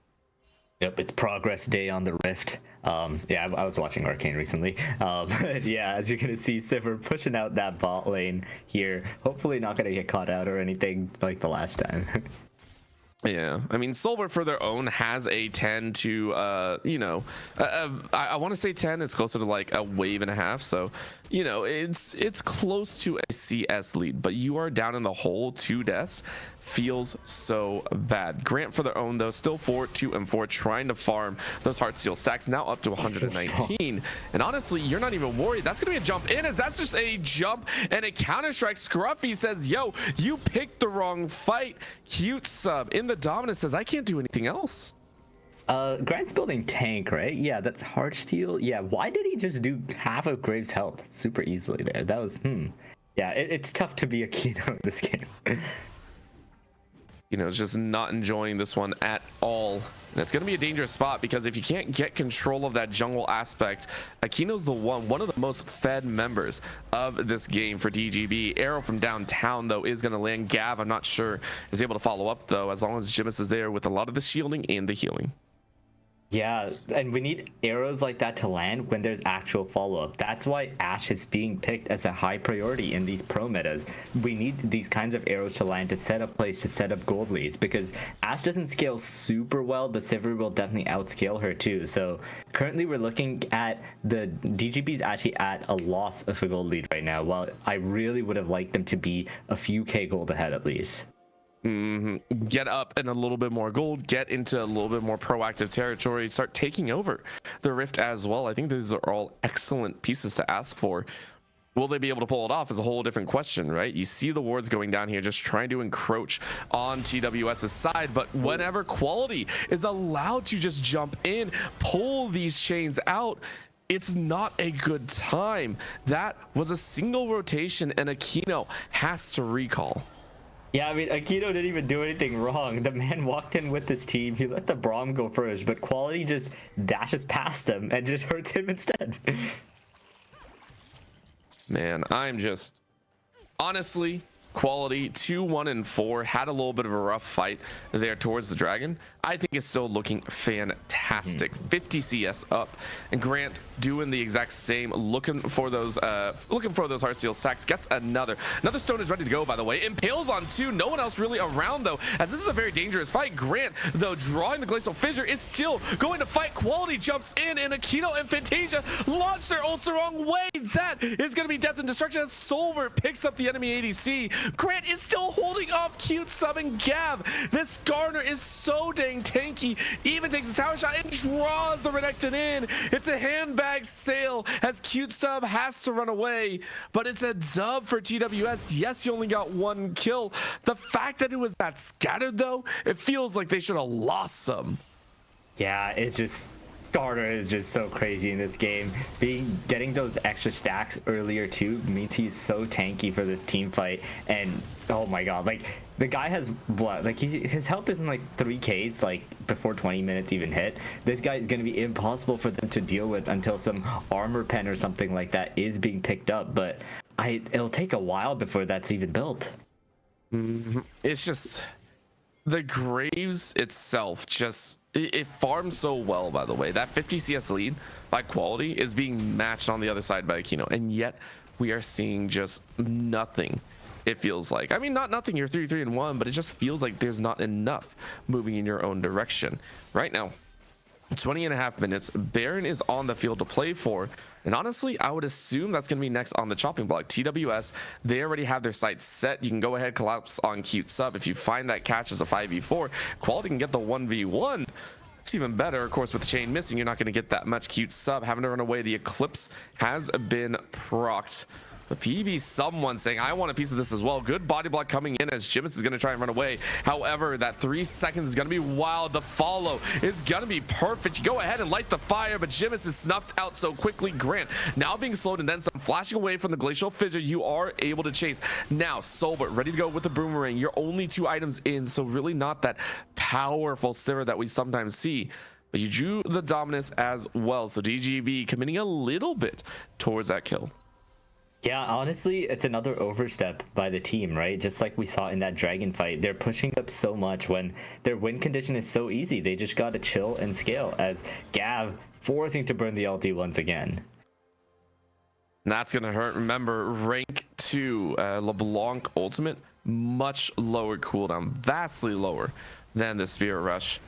Yep, it's progress day on the Rift. Yeah, I was watching Arcane recently. Yeah, as you're gonna see, Sivir pushing out that bot lane here. Hopefully not gonna get caught out or anything like the last time. Yeah, I mean, Soulbert for their own has a 10 to, you know, I want to say 10. It's closer to like a wave and a half. So, you know, it's close to a CS lead, but you are down in the hole. 2 deaths feels so bad. Grant for their own, though, still 4-2 and 4, trying to farm those Heartsteel stacks, now up to 119. And honestly, you're not even worried. That's going to be a jump in, as that's just a jump and a counter-strike. Scruffy says, yo, you picked the wrong fight. Cute sub in the dominant says, I can't do anything else. Grant's building tank, right? Yeah, that's Heartsteel. Yeah, why did he just do half of Graves' health super easily there? That was, Yeah, it's tough to be a Kino in this game. You know, just not enjoying this one at all. And it's going to be a dangerous spot because if you can't get control of that jungle aspect, Aquino's the one of the most fed members of this game for DGB. Arrow from downtown, though, is going to land. Gav, I'm not sure, is able to follow up, though, as long as Jimis is there with a lot of the shielding and the healing. Yeah, and we need arrows like that to land when there's actual follow-up. That's why Ashe is being picked as a high priority in these pro metas. We need these kinds of arrows to land to set up plays, to set up gold leads, because Ashe doesn't scale super well, but Sivir will definitely outscale her too. So currently we're looking at the DGB's actually at a loss of a gold lead right now, while I really would have liked them to be a few K gold ahead at least. Get up in a little bit more gold, get into a little bit more proactive territory, start taking over the Rift as well. I think these are all excellent pieces to ask for. Will they be able to pull it off is a whole different question, right? You see the wards going down here, just trying to encroach on TWS's side, but whenever quality is allowed to just jump in, pull these chains out, it's not a good time. That was a single rotation and Aquino has to recall. Yeah, I mean, Aquino didn't even do anything wrong. The man walked in with his team. He let the Braum go first, but Quality just dashes past him and just hurts him instead. Man, I'm just... Honestly, Quality 2-1 and 4 had a little bit of a rough fight there towards the Dragon. I think it's still looking fantastic. 50 CS up, and Grant doing the exact same, looking for those Heartsteel stacks. Gets another stone is ready to go, by the way. Impales on 2, no one else really around, though, as this is a very dangerous fight. Grant, though, drawing the glacial fissure, is still going to fight. Quality jumps in, and Aquino and Fantasia launch their ults the wrong way. That is going to be death and destruction as Soulbert picks up the enemy ADC. Grant is still holding off Cute Sub and Gav. This Garner is so dang tanky, even takes a tower shot and draws the Renekton in. It's a handbag sale as Cute Sub has to run away, but it's a dub for TWS. Yes, he only got 1 kill. The fact that it was that scattered, though, it feels like they should have lost some. Yeah, it's just... Garner is just so crazy in this game. Getting those extra stacks earlier too means he's so tanky for this team fight. And oh my god, like the guy has what? Like his health isn't like 3Ks like before 20 minutes even hit. This guy is gonna be impossible for them to deal with until some armor pen or something like that is being picked up. But it'll take a while before that's even built. It's just the Graves itself just. It farms so well, by the way. That 50 CS lead by Quality is being matched on the other side by Aquino, and yet we are seeing just nothing. It feels like, I mean, not nothing. You're 3-3-1, but it just feels like there's not enough moving in your own direction right now. 20.5 minutes. Baron is on the field to play for, and honestly, I would assume that's going to be next on the chopping block. TWS, they already have their sights set. You can go ahead, collapse on Cute Sub. If you find that catch as a 5v4, Quality can get the 1v1. It's even better, of course, with the chain missing. You're not going to get that much. Cute Sub having to run away. The Eclipse has been procced. The PB, someone saying, I want a piece of this as well. Good body block coming in as Jimis is going to try and run away. However, that 3 seconds is going to be wild. The follow is going to be perfect. You go ahead and light the fire, but Jimis is snuffed out so quickly. Grant now being slowed and then some, flashing away from the glacial fissure. You are able to chase. Now, Soulbert ready to go with the boomerang. You're only 2 items in, so really not that powerful Sivir that we sometimes see. But you drew the dominance as well. So DGB committing a little bit towards that kill. Yeah, honestly, it's another overstep by the team, right? Just like we saw in that dragon fight, they're pushing up so much when their win condition is so easy. They just gotta chill and scale as Gav forcing to burn the ulti once again. And that's gonna hurt. Remember, rank 2 LeBlanc ultimate, much lower cooldown, vastly lower than the Spirit Rush.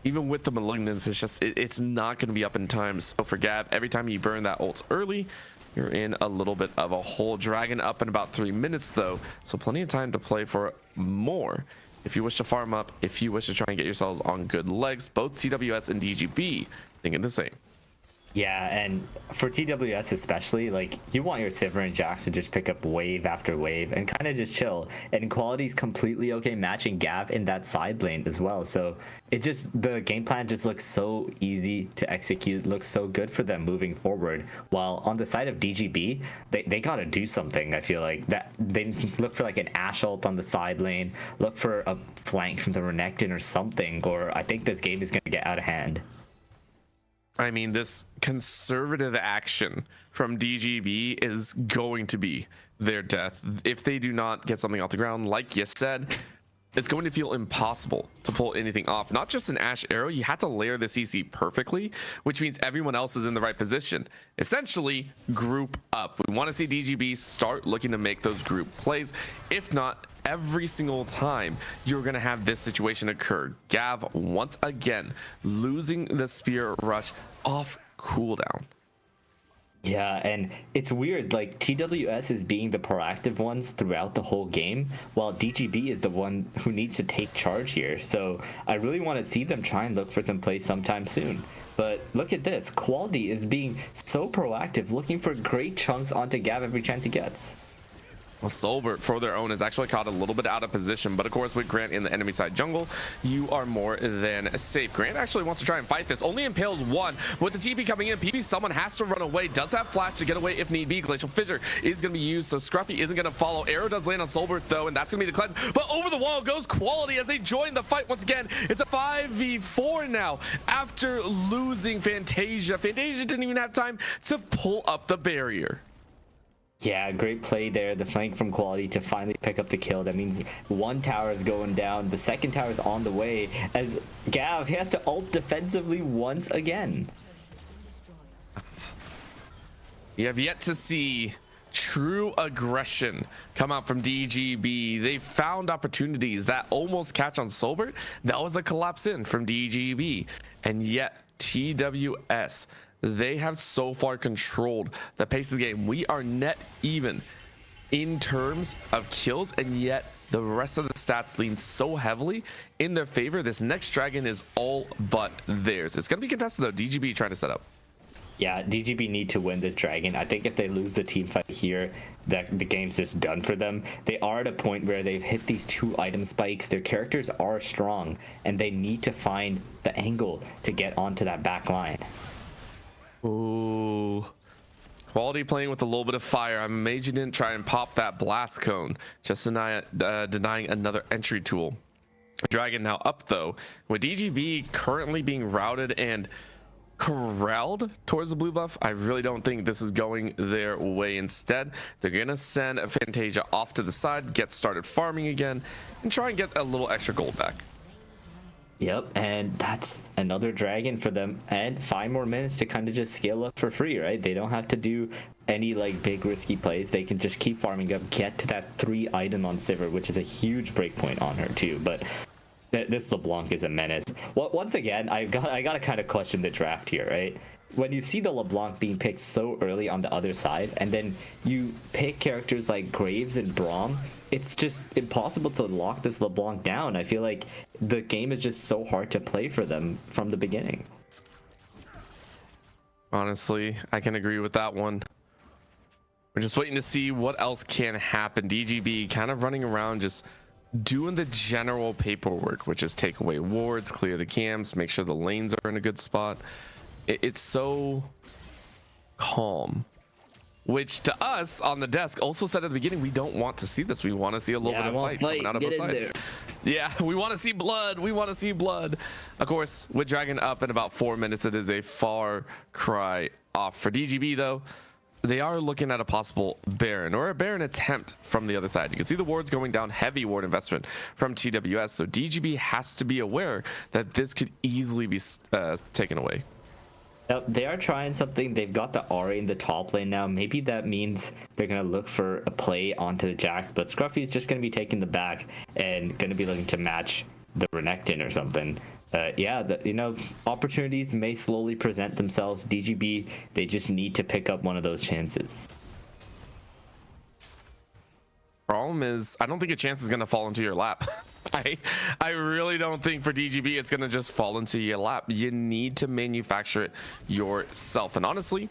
Even with the Malignance, it's just it's not gonna be up in time. So for Gav, every time you burn that ult early, you're in a little bit of a hole. Dragon up in about 3 minutes though, so plenty of time to play for more. If you wish to farm up, if you wish to try and get yourselves on good legs, both TWS and DGB thinking the same. Yeah, and for TWS especially, like you want your Sivir and Jax to just pick up wave after wave and kind of just chill. And Quality's completely okay matching Gav in that side lane as well. So it just, the game plan just looks so easy to execute, looks so good for them moving forward. While on the side of DGB, they gotta do something. I feel like that they look for like an Ashe ult on the side lane, look for a flank from the Renekton or something, or I think this game is gonna get out of hand. I mean, this conservative action from DGB is going to be their death. If they do not get something off the ground, like you said, it's going to feel impossible to pull anything off. Not just an Ashe arrow, you have to layer the CC perfectly, which means everyone else is in the right position. Essentially, group up. We want to see DGB start looking to make those group plays. If not, every single time you're going to have this situation occur. Gav, once again, losing the Spirit Rush off cooldown. Yeah, and it's weird, like TWS is being the proactive ones throughout the whole game, while DGB is the one who needs to take charge here. So I really want to see them try and look for some plays sometime soon. But look at this, Quality is being so proactive, looking for great chunks onto Gav every chance he gets. Well, Soulbert, for their own, is actually caught a little bit out of position, but of course with Grant in the enemy side jungle, you are more than safe. Grant actually wants to try and fight this, only impales one. With the TP coming in, PP, someone has to run away, does have flash to get away if need be. Glacial Fissure is going to be used, so Scruffy isn't going to follow. Arrow does land on Soulbert though, and that's going to be the cleanse, but over the wall goes Quality as they join the fight once again. It's a 5v4 now after losing Fantasia. Fantasia didn't even have time to pull up the barrier. Yeah, great play there. The flank from Quality to finally pick up the kill. That means one tower is going down. The second tower is on the way as Gav has to ult defensively once again. You have yet to see true aggression come out from DGB. They found opportunities that almost catch on Soulbert. That was a collapse in from DGB. And yet TWS, they have so far controlled the pace of the game. We are net even in terms of kills, and yet the rest of the stats lean so heavily in their favor. This next dragon is all but theirs. It's going to be contested though. DGB trying to set up. Yeah, DGB need to win this dragon. I think if they lose the team fight here, that the game's just done for them. They are at a point where they've hit these 2 item spikes. Their characters are strong, and they need to find the angle to get onto that back line. Ooh. Quality playing with a little bit of fire. I'm amazed you didn't try and pop that blast cone, just denying another entry tool. Dragon now up though, with DGB currently being routed and corralled towards the blue buff. I really don't think this is going their way. Instead, they're gonna send Fantasia off to the side, get started farming again, and try and get a little extra gold back. Yep, and that's another dragon for them, and 5 more minutes to kind of just scale up for free, right? They don't have to do any like big risky plays. They can just keep farming up, get to that 3 item on Sivir, which is a huge breakpoint on her too. But this LeBlanc is a menace. Well, once again, I gotta kind of question the draft here, right? When you see the LeBlanc being picked so early on the other side, and then you pick characters like Graves and Braum, it's just impossible to lock this LeBlanc down. I feel like the game is just so hard to play for them from the beginning. Honestly, I can agree with that one. We're just waiting to see what else can happen. DGB kind of running around just doing the general paperwork, which is take away wards, clear the camps, make sure the lanes are in a good spot. It's so calm, which to us on the desk also said at the beginning, we don't want to see this. We want to see a little bit of fight coming out of both sides. Yeah, we want to see blood. We want to see blood. Of course, with Dragon up in about 4 minutes, it is a far cry off. For DGB though, they are looking at a possible Baron or a Baron attempt from the other side. You can see the wards going down, heavy ward investment from TWS. So DGB has to be aware that this could easily be taken away. They are trying something. They've got the Ahri in the top lane now. Maybe that means they're going to look for a play onto the Jax, but Scruffy is just going to be taking the back and going to be looking to match the Renekton or something. Yeah, opportunities may slowly present themselves. DGB, they just need to pick up one of those chances. Problem is, I don't think a chance is going to fall into your lap. I really don't think for DGB it's going to just fall into your lap. You need to manufacture it yourself. And honestly,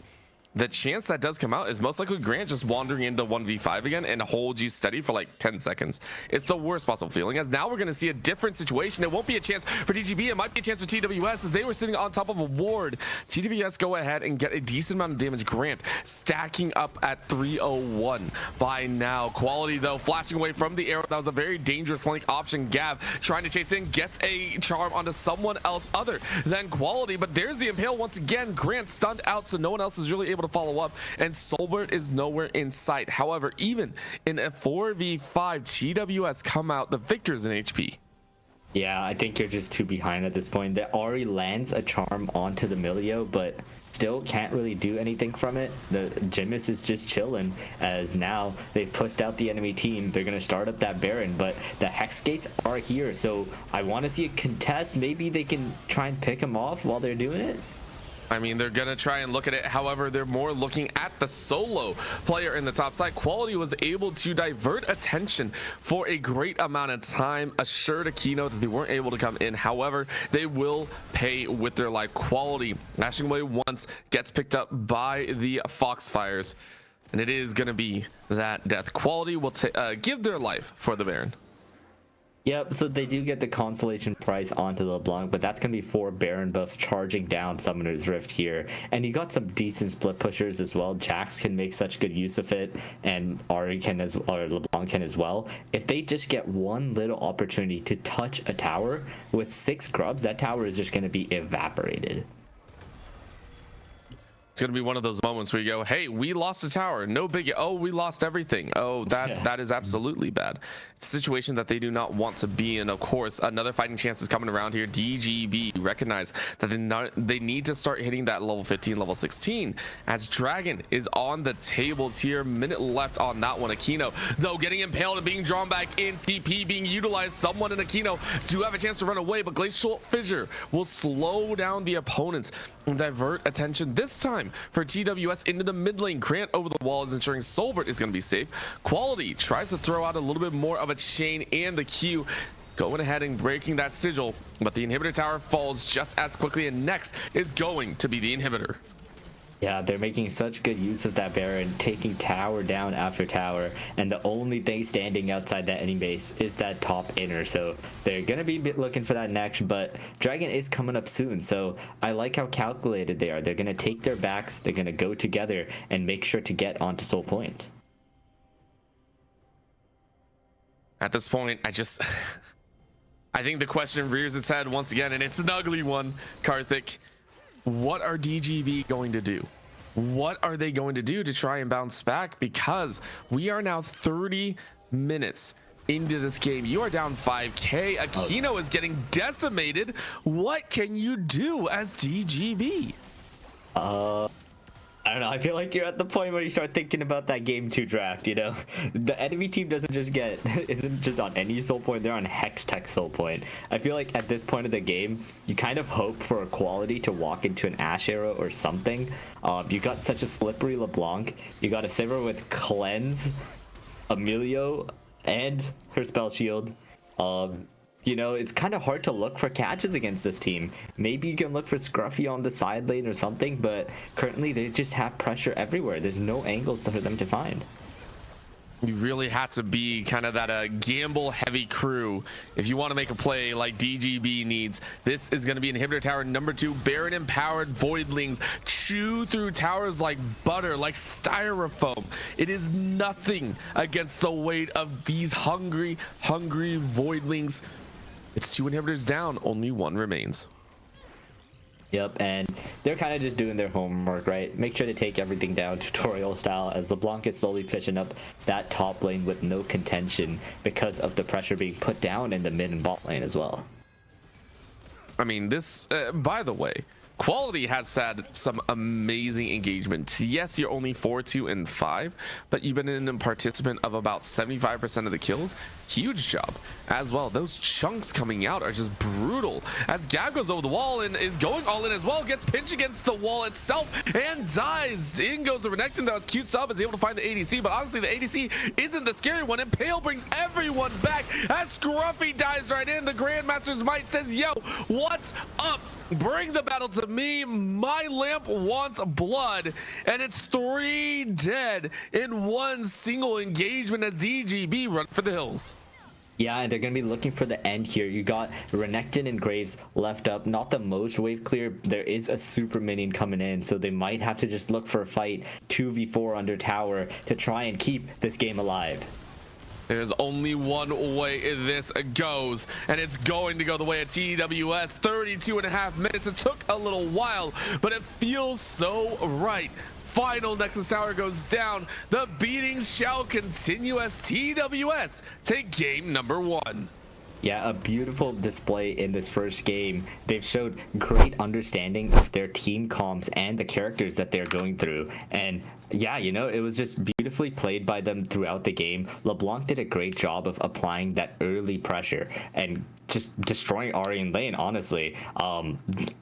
the chance that does come out is most likely Grant just wandering into 1v5 again and hold you steady for like 10 seconds. It's the worst possible feeling, as now we're going to see a different situation. It won't be a chance for DGB. It might be a chance for TWS, as they were sitting on top of a ward. TWS go ahead and get a decent amount of damage. Grant stacking up at 301 by now. Quality, though, flashing away from the arrow. That was a very dangerous flank option. Gav trying to chase in, gets a charm onto someone else other than Quality, but there's the impale once again. Grant stunned out, so no one else is really able to follow up, and Soulbert is nowhere in sight. However, even in a 4v5, TWS come out the victors in HP. Yeah, I think you're just too behind at this point. The Ahri lands a charm onto the Milio, but still can't really do anything from it. The Jimis is just chilling, as now they've pushed out the enemy team. They're going to start up that Baron, but the Hex Gates are here, so I want to see a contest. Maybe they can try and pick them off while they're doing it. I mean, they're going to try and look at it. However, they're more looking at the solo player in the top side. Quality was able to divert attention for a great amount of time, assured Aquino that they weren't able to come in. However, they will pay with their life. Quality lashing away once, gets picked up by the Foxfires, and it is going to be that death. Quality will give their life for the Baron. Yep, so they do get the consolation prize onto LeBlanc, but that's going to be 4 Baron buffs charging down Summoner's Rift here. And you got some decent split pushers as well. Jax can make such good use of it, and Ahri can or LeBlanc can as well. If they just get one little opportunity to touch a tower with 6 grubs, that tower is just going to be evaporated. It's going to be one of those moments where you go, hey, we lost a tower. No big. Oh, we lost everything. Oh, that is absolutely bad. It's a situation that they do not want to be in. Of course, another fighting chance is coming around here. DGB recognize that they need to start hitting that level 15, level 16, as Dragon is on the tables here. Minute left on that one. Aquino, though, getting impaled and being drawn back in. TP being utilized. Someone in Aquino do have a chance to run away, but Glacial Fissure will slow down the opponents and divert attention this time for TWS into the mid lane. Grant over the wall is ensuring Soulbert is going to be safe. Quality tries to throw out a little bit more of a chain, and the Q going ahead and breaking that sigil, but the inhibitor tower falls just as quickly, and next is going to be the inhibitor. Yeah, they're making such good use of that Baron, taking tower down after tower, and the only thing standing outside that enemy base is that top inner, so they're gonna be looking for that next, but Dragon is coming up soon, so I like how calculated they are. They're gonna take their backs, they're gonna go together and make sure to get onto Soul Point. At this point, I think the question rears its head once again, and it's an ugly one, Karthik. What are DGB going to do? What are they going to do to try and bounce back? Because we are now 30 minutes into this game. You are down 5k. Aquino is getting decimated. What can you do as DGB? I don't know. I feel like you're at the point where you start thinking about that game 2 draft, you know? The enemy team isn't just on any soul point, they're on Hex Tech soul point. I feel like at this point of the game, you kind of hope for a Quality to walk into an Ash Arrow or something. You got such a slippery LeBlanc. You got a Sivir with Cleanse, Emilio, and her spell shield. You know, it's kind of hard to look for catches against this team. Maybe you can look for Scruffy on the side lane or something, but currently they just have pressure everywhere. There's no angles for them to find. You really have to be kind of that gamble heavy crew if you want to make a play like DGB needs. This is going to be inhibitor tower number 2. Baron empowered Voidlings chew through towers like butter, like styrofoam. It is nothing against the weight of these hungry Voidlings. It's 2 inhibitors down, only 1 remains. Yep, and they're kind of just doing their homework, right? Make sure to take everything down tutorial style as LeBlanc is slowly fishing up that top lane with no contention because of the pressure being put down in the mid and bot lane as well. I mean, this, by the way, Quality has had some amazing engagements. Yes, you're only 4-2 and 5, but you've been in a participant of about 75% of the kills. Huge job as well. Those chunks coming out are just brutal as Gab goes over the wall and is going all in as well, gets pinched against the wall itself and dies. In goes the Renekton. That was cute sub, is able to find the ADC, but honestly the ADC isn't the scary one, and Pale brings everyone back as Scruffy dives right in. The Grandmaster's Might says, yo, what's up? Bring the battle to me. My lamp wants blood, and it's 3 dead in one single engagement as DGB run for the hills. Yeah, and they're going to be looking for the end here. You got Renekton and Graves left up. Not the most wave clear. There is a super minion coming in, so they might have to just look for a fight 2v4 under tower to try and keep this game alive. There's only one way this goes, and it's going to go the way of TWS. 32.5 minutes. It took a little while, but it feels so right. Final Nexus Tower goes down. The beatings shall continue as TWS take game number 1. Yeah, a beautiful display in this first game. They've showed great understanding of their team comps and the characters that they're going through. And yeah, you know, it was just beautifully played by them throughout the game. LeBlanc did a great job of applying that early pressure and just destroying Ari in lane, honestly.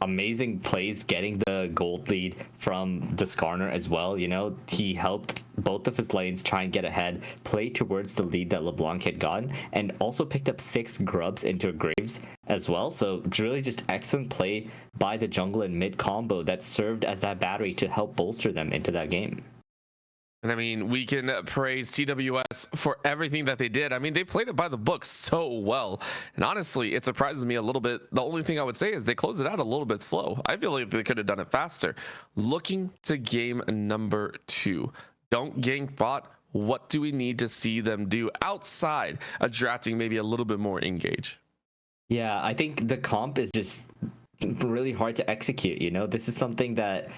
Amazing plays getting the gold lead from the Skarner as well. You know, he helped both of his lanes try and get ahead, play towards the lead that LeBlanc had gotten, and also picked up 6 grubs into Graves as well. So it's really just excellent play by the jungle and mid combo that served as that battery to help bolster them into that game. And I mean, we can praise TWS for everything that they did. I mean, they played it by the book so well. And honestly, it surprises me a little bit. The only thing I would say is they closed it out a little bit slow. I feel like they could have done it faster. Looking to game number 2. Don't gank bot. What do we need to see them do outside of drafting maybe a little bit more engage? Yeah, I think the comp is just really hard to execute. You know, this is something that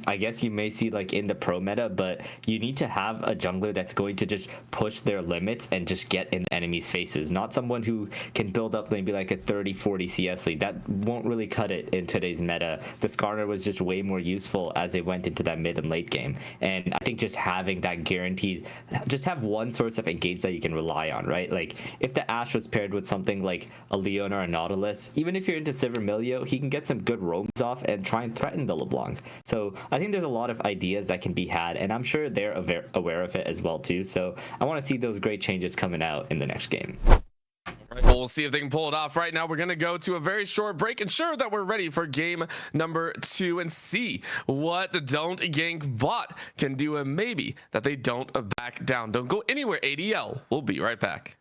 I guess you may see like in the pro meta, but you need to have a jungler that's going to just push their limits and just get in enemies' faces, not someone who can build up maybe like a 30-40 CS lead. That won't really cut it in today's meta. The Skarner was just way more useful as they went into that mid and late game, and I think just having that guaranteed, just have one source of engage that you can rely on, right? Like if the Ashe was paired with something like a Leon or a Nautilus, even if you're into Silvermilio, he can get some good roams off and try and threaten the LeBlanc. So I think there's a lot of ideas that can be had, and I'm sure they're aware of it as well too. So I want to see those great changes coming out in the next game. Right, well, we'll see if they can pull it off. Right now, we're going to go to a very short break, ensure that we're ready for game number 2 and see what Don't Gank Bot can do, and maybe that they don't back down. Don't go anywhere, ADL. We'll be right back.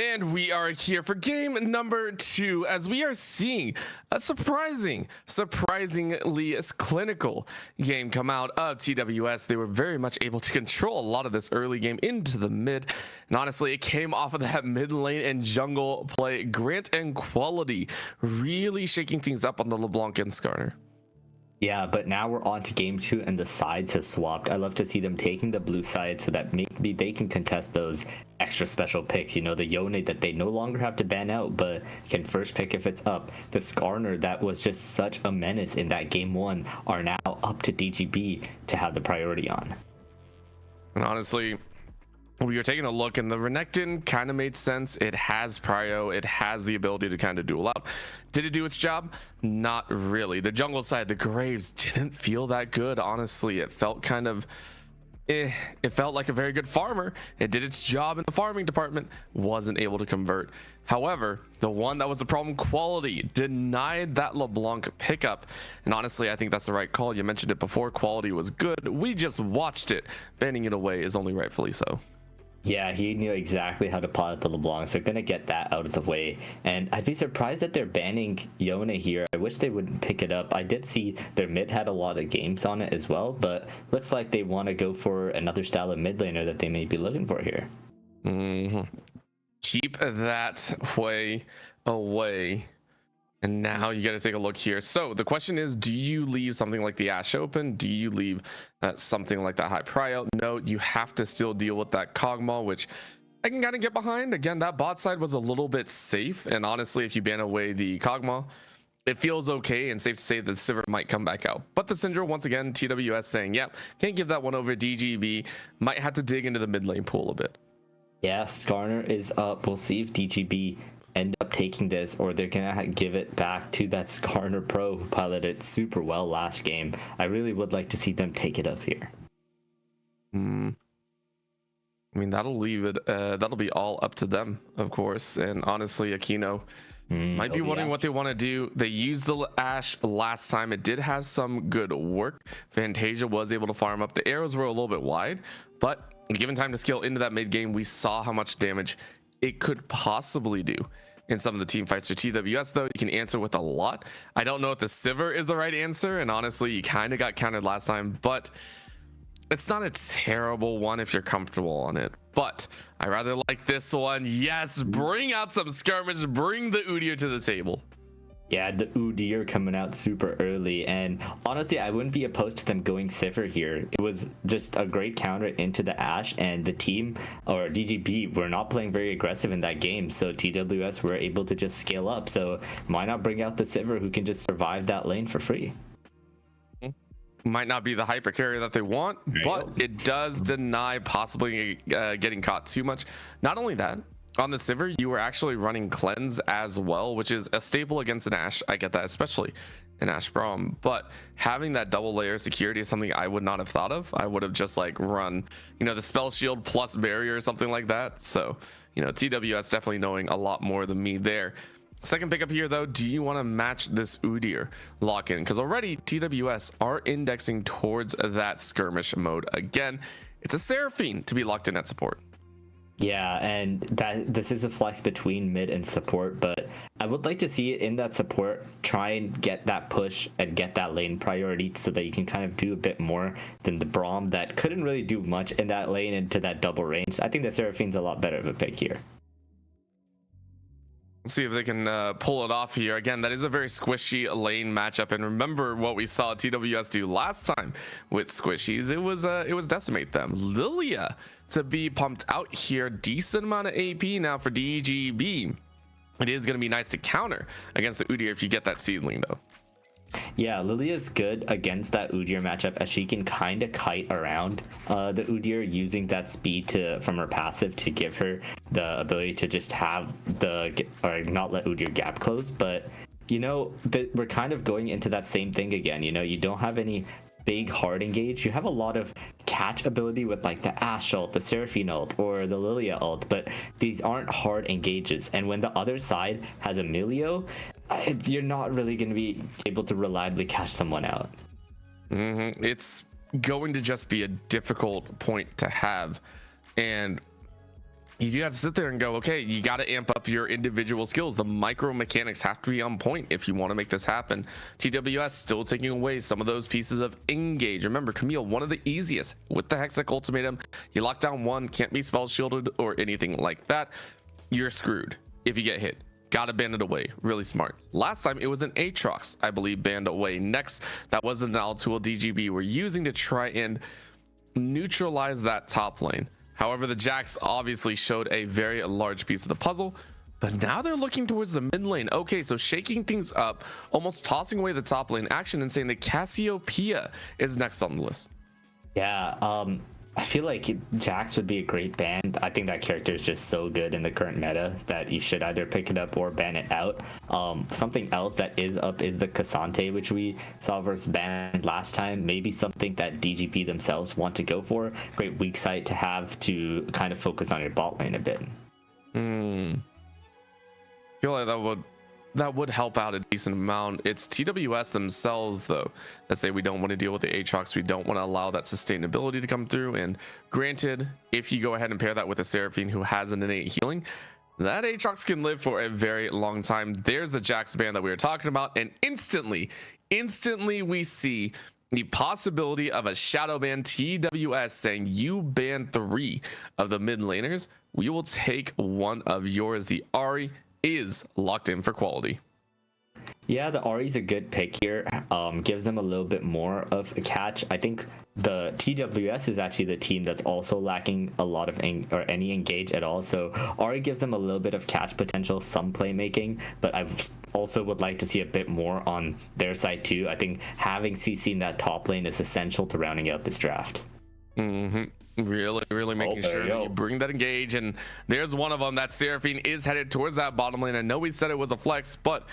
And we are here for game number 2 as we are seeing a surprisingly clinical game come out of TWS. They were very much able to control a lot of this early game into the mid. And honestly, it came off of that mid lane and jungle play. Grant and Quality really shaking things up on the LeBlanc and Skarner. Yeah, but now we're on to game 2 and the sides have swapped. I love to see them taking the blue side so that maybe they can contest those extra special picks. You know, the Yone that they no longer have to ban out, but can first pick if it's up. The Skarner that was just such a menace in that game 1 are now up to DGB to have the priority on. And honestly, we were taking a look and the Renekton kind of made sense. It has prio, it has the ability to kind of duel out. Did it do its job? Not really. The jungle side, the Graves didn't feel that good, honestly. It felt kind of it felt like a very good farmer. It did its job in the farming department, wasn't able to convert. However, the one that was the problem, Quality, denied that LeBlanc pickup. And honestly, I think that's the right call. You mentioned it before, Quality was good. We just watched it. Banning it away is only rightfully so. Yeah, he knew exactly how to plot out the LeBlanc, so they're going to get that out of the way. And I'd be surprised that they're banning Yone here. I wish they wouldn't pick it up. I did see their mid had a lot of games on it as well, but looks like they want to go for another style of mid laner that they may be looking for here. Keep that way away. And now you got to take a look here. So the question is, do you leave something like the Ashe open? Do you leave something like that high prio? No, you have to still deal with that Kog'Maw, which I can kind of get behind. Again, that bot side was a little bit safe. And honestly, if you ban away the Kog'Maw, it feels okay and safe to say that Sivir might come back out. But the Syndra, once again, TWS saying, yep, can't give that one over. DGB might have to dig into the mid lane pool a bit. Yeah, Skarner is up. We'll see if DGB end up taking this or they're gonna give it back to that Skarner pro who piloted super well last game. I really would like to see them take it up here. I mean, that'll leave it that'll be all up to them, of course. And honestly, Aquino might be wondering what they want to do. They used the Ashe last time. It did have some good work. Fantasia was able to farm up. The arrows were a little bit wide, but given time to scale into that mid game, we saw how much damage it could possibly do in some of the team fights. For TWS though, you can answer with a lot. I don't know if the Sivir is the right answer, and honestly, you kind of got counted last time, but it's not a terrible one if you're comfortable on it. But I rather like this one. Yes, bring out some skirmish, bring the Udyr to the table. Yeah, the Udyr coming out super early, and honestly, I wouldn't be opposed to them going Sivir here. It was just a great counter into the Ashe, and the team, or DGB, were not playing very aggressive in that game, so TWS were able to just scale up. So why not bring out the Sivir who can just survive that lane for free? Might not be the hyper carry that they want, but it does deny possibly getting caught too much. Not only that, on the Sivir, you were actually running cleanse as well, which is a staple against an Ashe. I get that, especially in Ashe Braum, but having that double layer security is something I would not have thought of. I would have just like run, you know, the spell shield plus barrier or something like that. So, you know, TWS definitely knowing a lot more than me there. Second pickup here though, do you want to match this Udyr lock in? Because already TWS are indexing towards that skirmish mode again. It's a Seraphine to be locked in at support. Yeah, and that this is a flex between mid and support, but I would like to see it in that support, try and get that push and get that lane priority so that you can kind of do a bit more than the Braum that couldn't really do much in that lane into that double range. I think the Seraphine's a lot better of a pick here. Let's see if they can pull it off here. Again, that is a very squishy lane matchup, and remember what we saw TWS do last time with squishies. It was decimate them. Lilia to be pumped out here, decent amount of AP now for DGB. It is going to be nice to counter against the Udyr if you get that seedling though. Yeah, Lilia's good against that Udyr matchup as she can kind of kite around the Udyr using that speed from her passive to give her the ability to just have or not let Udyr gap close. But you know, we're kind of going into that same thing again. You know, you don't have any big hard engage. You have a lot of catch ability with like the Ashe ult, the Seraphine ult, or the Lilia ult, but these aren't hard engages. And when the other side has a Milio, you're not really going to be able to reliably catch someone out. It's going to just be a difficult point to have. And you do have to sit there and go, okay, you got to amp up your individual skills. The micro mechanics have to be on point if you want to make this happen. TWS still taking away some of those pieces of engage. Remember, Camille, one of the easiest with the Hextech Ultimatum. You lock down one, can't be spell shielded or anything like that. You're screwed if you get hit. Gotta ban it away. Really smart. Last time it was an Aatrox, I believe, banned away. Next, that was an tool DGB we're using to try and neutralize that top lane. However, the Jax obviously showed a very large piece of the puzzle, but now they're looking towards the mid lane. Okay, so shaking things up, almost tossing away the top lane action and saying that Cassiopeia is next on the list. Yeah, I feel like Jax would be a great ban. I think that character is just so good in the current meta that you should either pick it up or ban it out. Something else that is up is the Cassante, which we saw versus banned last time. Maybe something that DGB themselves want to go for. Great weak site to have to kind of focus on your bot lane a bit. I feel like that would help out a decent amount. It's TWS themselves though that say we don't want to deal with the Aatrox. We don't want to allow that sustainability to come through. And granted, if you go ahead and pair that with a Seraphine who has an innate healing, that Aatrox can live for a very long time. There's the Jax ban that we were talking about, and instantly we see the possibility of a shadow ban. TWS saying you ban 3 of the mid laners. We will take one of yours. The Ahri is locked in for quality. Yeah, the Ahri's a good pick here. Gives them a little bit more of a catch. I think the TWS is actually the team that's also lacking a lot of any engage at all. So Ahri gives them a little bit of catch potential, some playmaking, but I also would like to see a bit more on their side too. I think having CC in that top lane is essential to rounding out this draft. Really making sure that you bring that engage, and there's one of them. That Seraphine is headed towards that bottom lane. I know we said it was a flex, but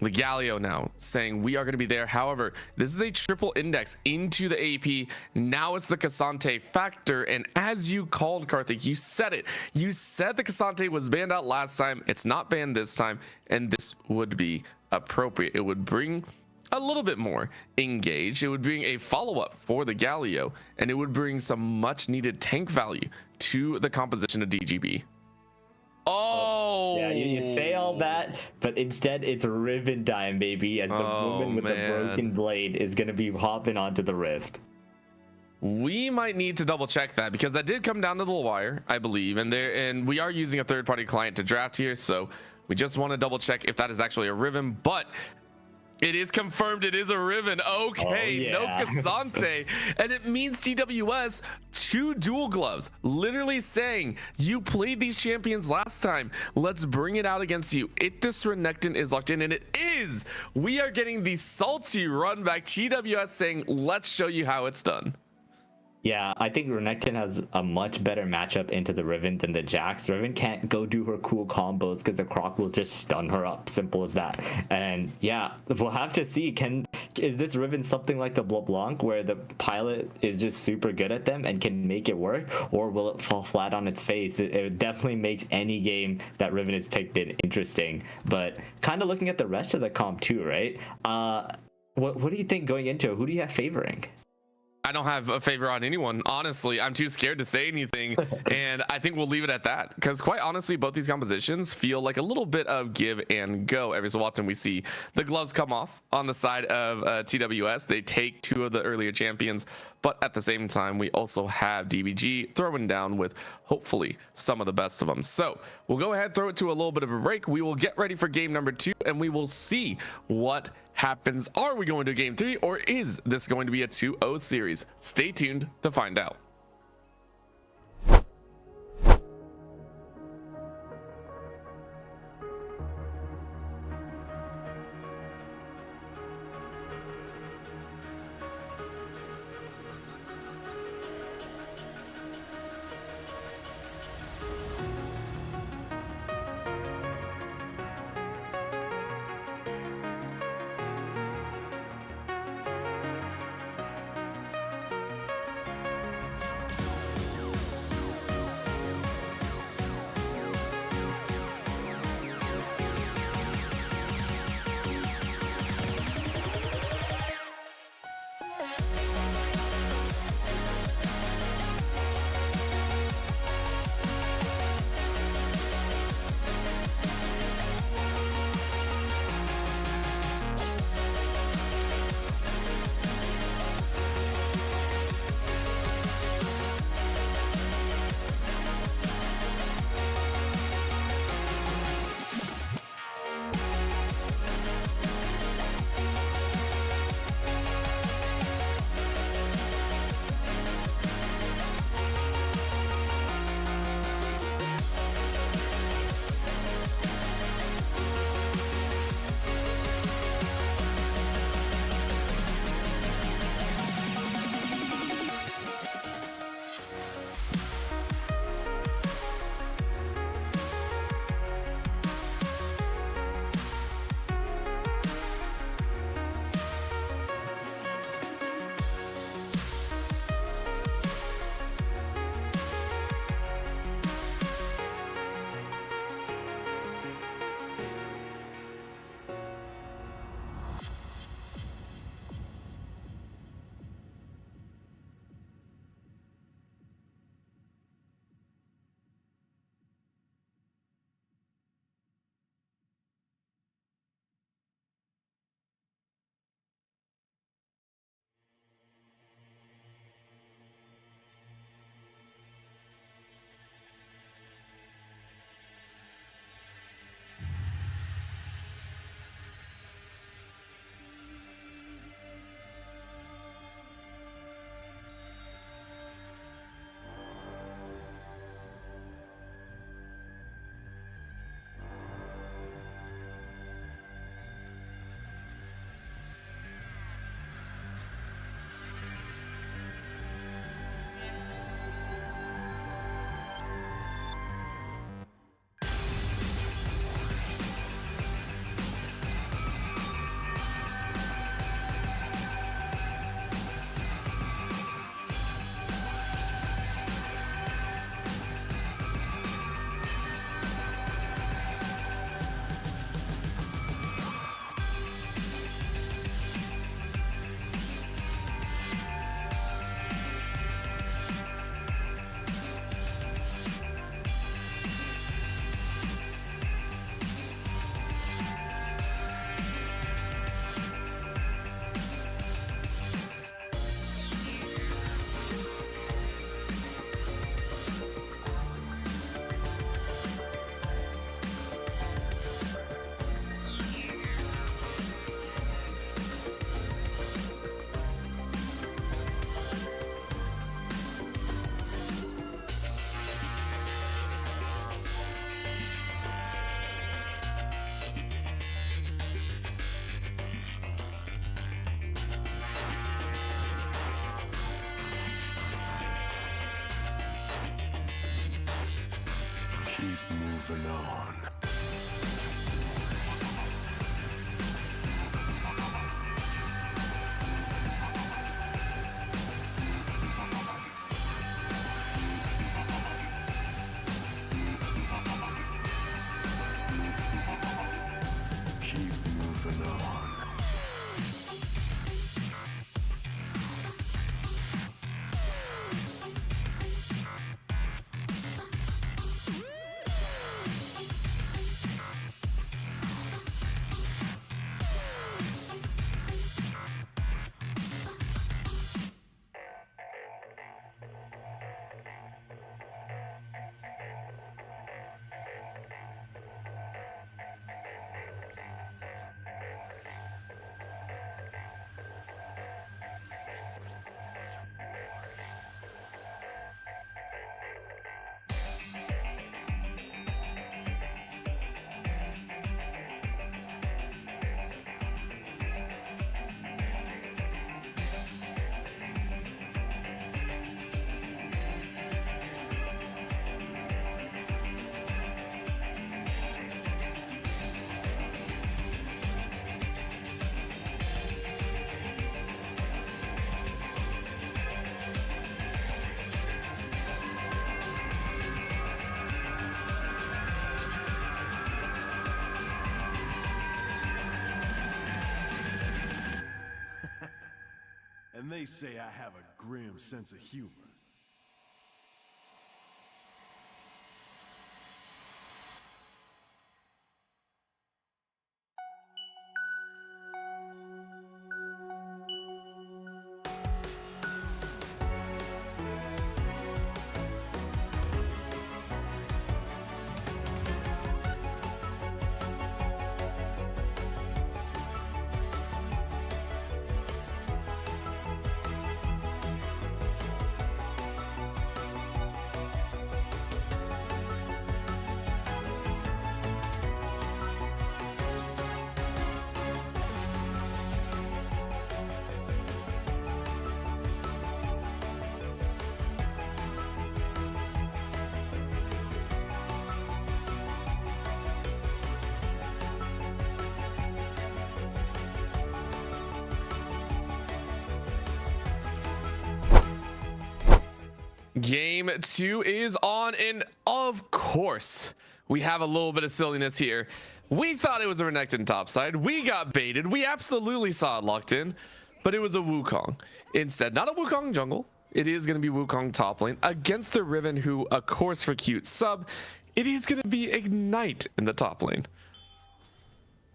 the Galio now saying we are going to be there. However, this is a triple index into the AP. Now it's the Cassante factor, and as you called, Karthik, you said it. You said the Cassante was banned out last time. It's not banned this time, and this would be appropriate. It would bring a little bit more engage. It would bring a follow-up for the Galio, and it would bring some much needed tank value to the composition of DGB. Yeah, you say all that, but instead it's Riven time, baby, as the woman with the broken blade is going to be hopping onto the Rift. We might need to double check that, because that did come down to the wire, I believe, and we are using a third-party client to draft here, so we just want to double check if that is actually a Riven. But it is confirmed it is a Riven. Okay, no Cassante. And it means TWS 2 dual gloves, literally saying you played these champions last time, let's bring it out against you. This Renekton is locked in, and it is. We are getting the salty run back. TWS saying let's show you how it's done. Yeah, I think Renekton has a much better matchup into the Riven than the Jax. Riven can't go do her cool combos because the Croc will just stun her up. Simple as that. And yeah, we'll have to see. Is this Riven something like the LeBlanc where the pilot is just super good at them and can make it work? Or will it fall flat on its face? It definitely makes any game that Riven is picked in interesting. But kind of looking at the rest of the comp too, right? What do you think going into it? Who do you have favoring? I don't have a favor on anyone. Honestly, I'm too scared to say anything. And I think we'll leave it at that. Because quite honestly, both these compositions feel like a little bit of give and go. Every so often we see the gloves come off on the side of TWS. They take 2 of the earlier champions. But at the same time, we also have DBG throwing down with hopefully some of the best of them. So we'll go ahead, throw it to a little bit of a break. We will get ready for game number 2, and we will see what happens. Are we going to game 3, or is this going to be a 2-0 series? Stay tuned to find out. moving on. Keep moving on. And they say I have a grim sense of humor. Game 2 is on, and of course, we have a little bit of silliness here. We thought it was a Renekton topside. We got baited. We absolutely saw it locked in, but it was a Wukong. Instead, not a Wukong jungle. It is going to be Wukong top lane against the Riven, who, of course, for cute sub, it is going to be Ignite in the top lane.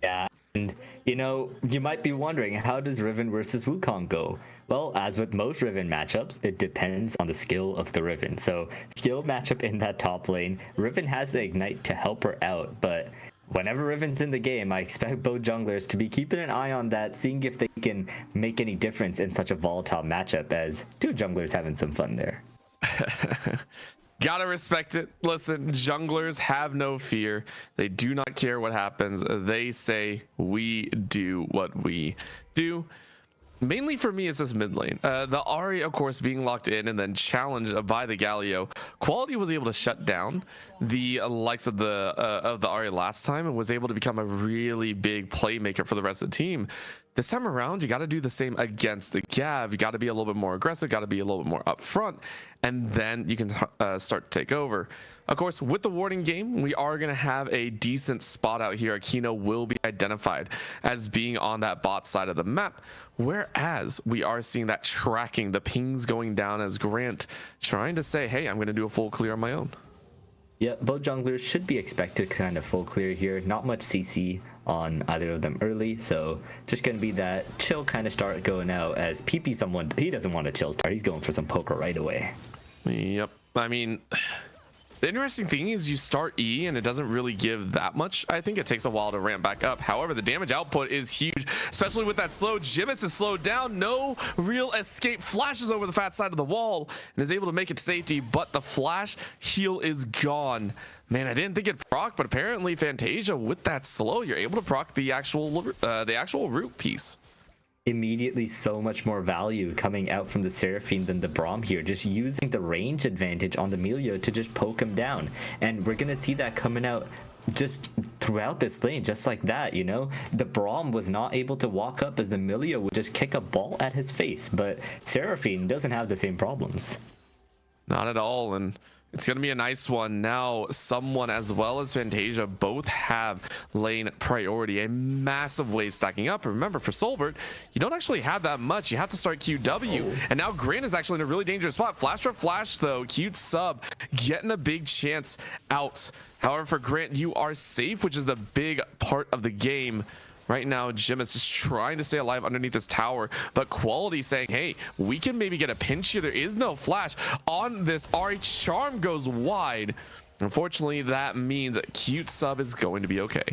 Yeah, and you know, you might be wondering, how does Riven versus Wukong go? Well, as with most Riven matchups, it depends on the skill of the Riven. So, skill matchup in that top lane, Riven has the Ignite to help her out, but whenever Riven's in the game, I expect both junglers to be keeping an eye on that, seeing if they can make any difference in such a volatile matchup, as two junglers having some fun there. Gotta respect it. Listen, junglers have no fear. They do not care what happens. They say, we do what we do. Mainly for me, it's this mid lane. The Ahri, of course, being locked in and then challenged by the Galio. Quality was able to shut down the likes of the Ahri last time and was able to become a really big playmaker for the rest of the team. This time around, you got to do the same against the Gav. You got to be a little bit more aggressive, got to be a little bit more upfront, and then you can start to take over. Of course, with the warding game, we are going to have a decent spot out here. Aquino will be identified as being on that bot side of the map, whereas we are seeing that tracking, the pings going down as Grant trying to say, hey, I'm going to do a full clear on my own. Yeah, both junglers should be expected kind of full clear here. Not much CC on either of them early, so just gonna be that chill kind of start going out, as PP someone, he doesn't want a chill start, he's going for some poker right away. Yep. I mean, the interesting thing is you start E and it doesn't really give that much. I think it takes a while to ramp back up. However, the damage output is huge, especially with that slow. Jimis is slowed down. No real escape. Flashes over the fat side of the wall and is able to make it safety, but the flash heal is gone. Man, I didn't think it'd proc, but apparently Fantasia with that slow, you're able to proc the actual root piece. immediately so much more value coming out from the Seraphine than the Braum here, just using the range advantage on the Milio to just poke him down. And we're gonna see that coming out just throughout this lane, just like that, you know? The Braum was not able to walk up as the Milio would just kick a ball at his face, but Seraphine doesn't have the same problems. Not at all, and it's going to be a nice one. Now, someone as well as Fantasia both have lane priority. A massive wave stacking up. Remember, for Soulbert, you don't actually have that much. You have to start QW. And now Grant is actually in a really dangerous spot. Flash for Flash, though. Cute sub getting a big chance out. However, for Grant, you are safe, which is the big part of the game. Right now, Jim is just trying to stay alive underneath this tower, but Quality saying, hey, we can maybe get a pinch here. There is no flash on this. RH Charm goes wide. Unfortunately, that means that Cute Sub is going to be okay.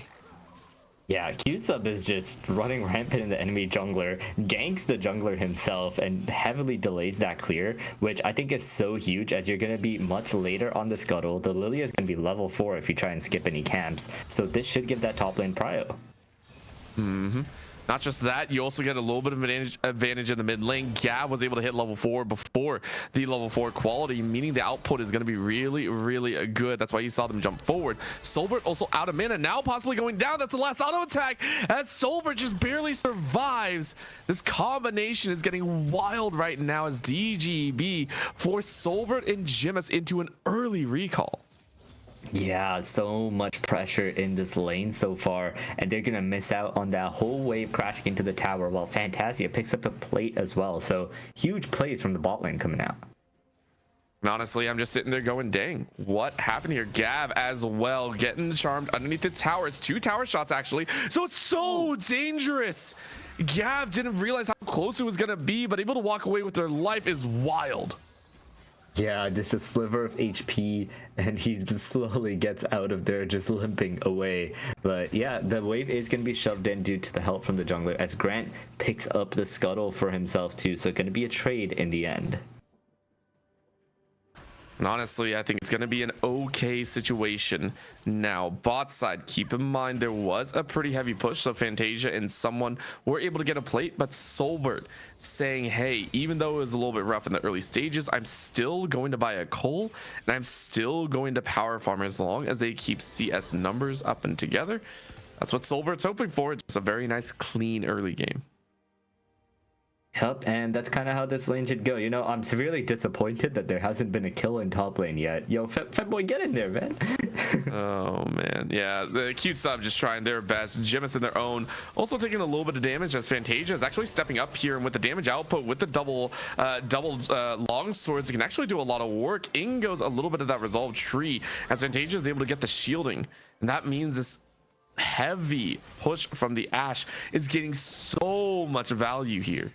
Yeah, Cute Sub is just running rampant in the enemy jungler, ganks the jungler himself, and heavily delays that clear, which I think is so huge as you're going to be much later on the scuttle. The Lilia is going to be level 4 if you try and skip any camps, so this should give that top lane prio. Not just that, you also get a little bit of advantage in the mid lane. Gav was able to hit level 4 before the level 4 Quality, meaning the output is going to be really, really good. That's why you saw them jump forward. Soulbert also out of mana, now possibly going down. That's the last auto attack as Soulbert just barely survives. This combination is getting wild right now as DGB forced Soulbert and Jimus into an early recall. Yeah, so much pressure in this lane so far, and they're gonna miss out on that whole wave crashing into the tower while Fantasia picks up a plate as well. So huge plays from the bot lane coming out. And honestly, I'm just sitting there going, dang, what happened here? Gav as well, getting charmed underneath the tower. It's 2 tower shots, actually. So it's so dangerous. Gav didn't realize how close it was going to be, but able to walk away with their life is wild. Yeah, just a sliver of HP, and he just slowly gets out of there, just limping away. But yeah, the wave is going to be shoved in due to the help from the jungler, as Grant picks up the scuttle for himself too. So going to be a trade in the end. And honestly, I think it's going to be an okay situation. Now, bot side, keep in mind there was a pretty heavy push, so Fantasia and someone were able to get a plate, but Soulbert saying, hey, even though it was a little bit rough in the early stages, I'm still going to buy a coal, and I'm still going to power farm as long as they keep CS numbers up and together. That's what Soulbert's hoping for. Just a very nice, clean early game. Yep, and that's kind of how this lane should go. You know, I'm severely disappointed that there hasn't been a kill in top lane yet. Yo, Fat Boy, get in there, man. Oh, man. Yeah, the Cute Sub just trying their best. Jimus in their own. Also taking a little bit of damage as Fantasia is actually stepping up here. And with the damage output, with the double long swords, it can actually do a lot of work. In goes a little bit of that resolve tree as Fantasia is able to get the shielding. And that means this heavy push from the Ashe is getting so much value here.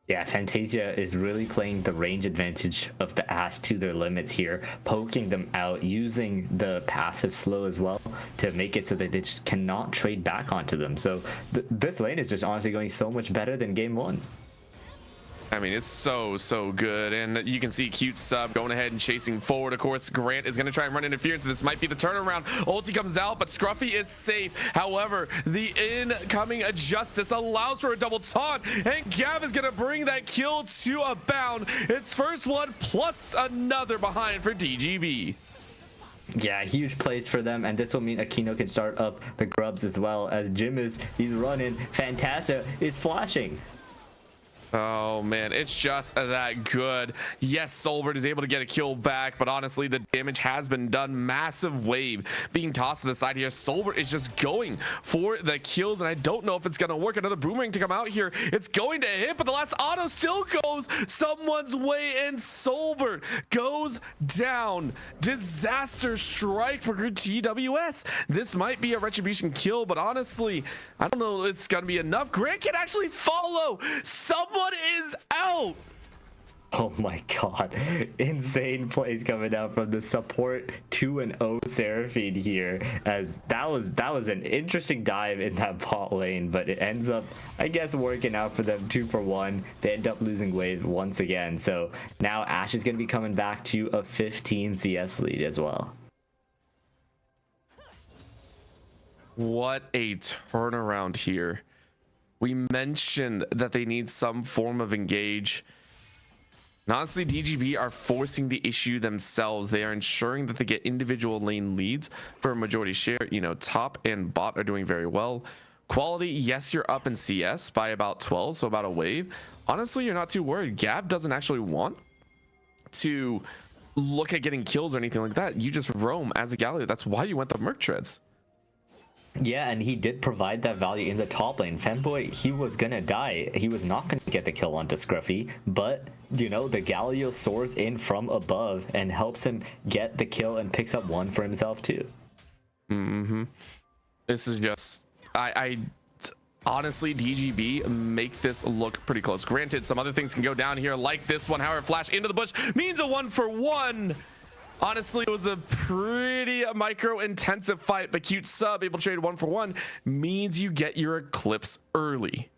Yeah, Fantasia is really playing the range advantage of the Ashe to their limits here, poking them out, using the passive slow as well to make it so that they just cannot trade back onto them. So this lane is just honestly going so much better than game 1. I mean, it's so good. And you can see Cute Sub going ahead and chasing forward. Of course, Grant is going to try and run interference. This might be the turnaround. Ulti comes out, but Scruffy is safe. However, the incoming Justice allows for a double taunt, and Gav is going to bring that kill to a bound. It's first one plus another behind for DGB. Yeah, huge plays for them, and this will mean Aquino can start up the grubs as well, as he's running. Fantasia is flashing. Oh man, it's just that good. Yes, Soulbert is able to get a kill back, but honestly, the damage has been done. Massive wave being tossed to the side here. Soulbert is just going for the kills, and I don't know if it's going to work. Another boomerang to come out here. It's going to hit, but the last auto still goes someone's way, and Soulbert goes down. Disaster strike for TWS. This might be a retribution kill, but honestly, I don't know if it's going to be enough. Grant can actually follow. Someone is out. Oh my god, insane plays coming out from the support 2-0 Seraphine here, as that was an interesting dive in that bot lane, but it ends up, I guess, working out for them. 2 for 1. They end up losing wave once again, so now Ashe is going to be coming back to a 15 CS lead as well. What a turnaround here. We mentioned that they need some form of engage. And honestly, DGB are forcing the issue themselves. They are ensuring that they get individual lane leads for a majority share. You know, top and bot are doing very well. Quality, yes, you're up in CS by about 12, so about a wave. Honestly, you're not too worried. Gav doesn't actually want to look at getting kills or anything like that. You just roam as a Galio. That's why you went the Merc Treads. Yeah, and he did provide that value in the top lane. Femboy, he was gonna die. He was not gonna get the kill onto Scruffy, but you know, the Galio soars in from above and helps him get the kill and picks up one for himself too. This is just, I honestly, DGB make this look pretty close. Granted, some other things can go down here like this one. However, flash into the bush means a 1-for-1. Honestly, it was a pretty micro intensive fight, but cute sub able to trade 1-for-1 means you get your Eclipse early.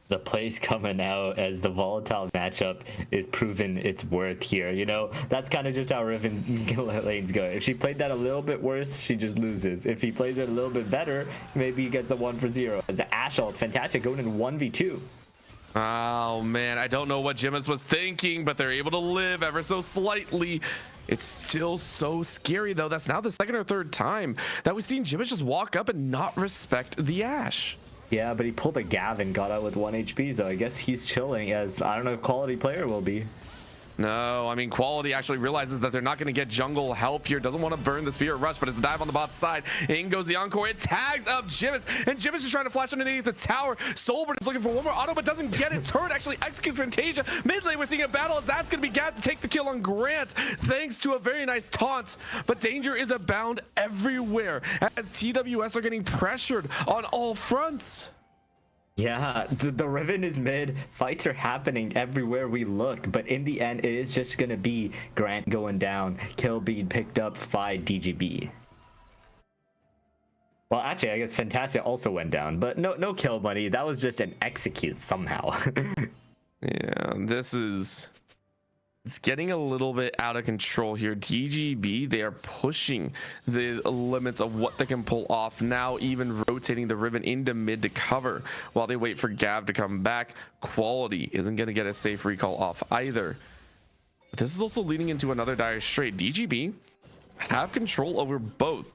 The plays coming out as the volatile matchup is proven its worth here. You know, that's kind of just how Riven lanes go. If she played that a little bit worse, she just loses. If he plays it a little bit better, maybe he gets a 1-for-0. As the Ashe ult, fantastic, going in 1v2. Oh man, I don't know what Jimmy's was thinking, but they're able to live ever so slightly. It's still so scary though. That's now the second or third time that we've seen Jimmy just walk up and not respect the Ashe. Yeah, but he pulled a Gav and got out with 1 HP, so I guess he's chilling, as I don't know if quality player will be. No, I mean, Quality actually realizes that they're not going to get jungle help here. Doesn't want to burn the Spirit Rush, but it's a dive on the bot side. In goes the Encore. It tags up Jimmy's, and Jimmy's is trying to flash underneath the tower. Soulbert is looking for one more auto, but doesn't get it. Turret actually executes Fantasia. Mid lane, we're seeing a battle, as that's going to be Gav to take the kill on Grant, thanks to a very nice taunt. But danger is abound everywhere, as TWS are getting pressured on all fronts. Yeah, the Riven is mid. Fights are happening everywhere we look, but in the end, it is just gonna be Grant going down, kill being picked up by DGB. Well, actually, I guess Fantastic also went down, but no kill money. That was just an execute somehow. Yeah, this is... It's getting a little bit out of control here. DGB, they are pushing the limits of what they can pull off now, even rotating the Riven into mid to cover while they wait for Gav to come back. Quality isn't going to get a safe recall off either. But this is also leading into another dire straight. DGB have control over both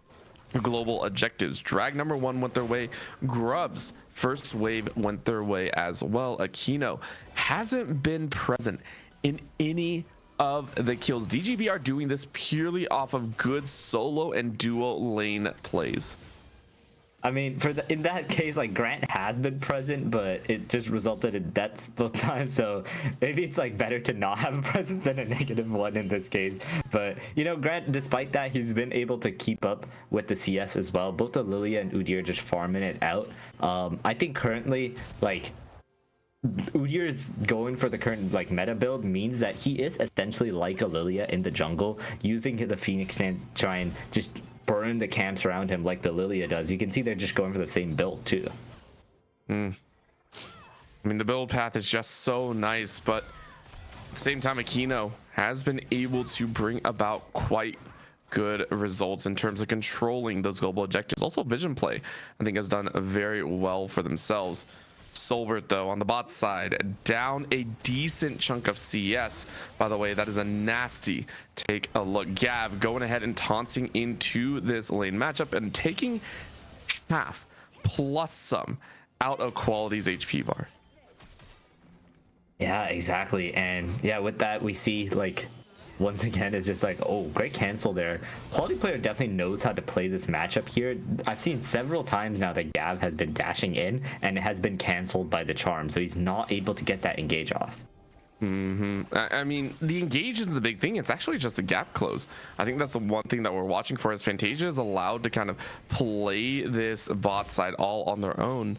global objectives. Drag number 1 went their way. Grubs first wave went their way as well. Aquino hasn't been present in any of the kills. DGB are doing this purely off of good solo and duo lane plays. I mean, in that case, like, Grant has been present, but it just resulted in deaths both times. So maybe it's like better to not have a presence than a -1 in this case. But you know, Grant, despite that, he's been able to keep up with the CS as well. Both the Lilia and Udyr just farming it out. I think currently, like, Udyr's going for the current like meta build means that he is essentially like a Lilia in the jungle, using the Phoenix stance to try and just burn the camps around him like the Lilia does. You can see they're just going for the same build too. I mean, the build path is just so nice, but at the same time, Aquino has been able to bring about quite good results in terms of controlling those global objectives. Also, Vision Play, I think, has done very well for themselves. Soulbert, though, on the bot side, down a decent chunk of CS. By the way, that is a nasty take a look. Gav going ahead and taunting into this lane matchup and taking half plus some out of Quality's HP bar. Yeah, exactly. And yeah, with that, we see, like, once again, it's just like, oh, great cancel there. Quality player definitely knows how to play this matchup here. I've seen several times now that Gav has been dashing in and it has been canceled by the charm, so he's not able to get that engage off. I mean, the engage isn't the big thing. It's actually just the gap close. I think that's the one thing that we're watching for, as Fantasia is allowed to kind of play this bot side all on their own.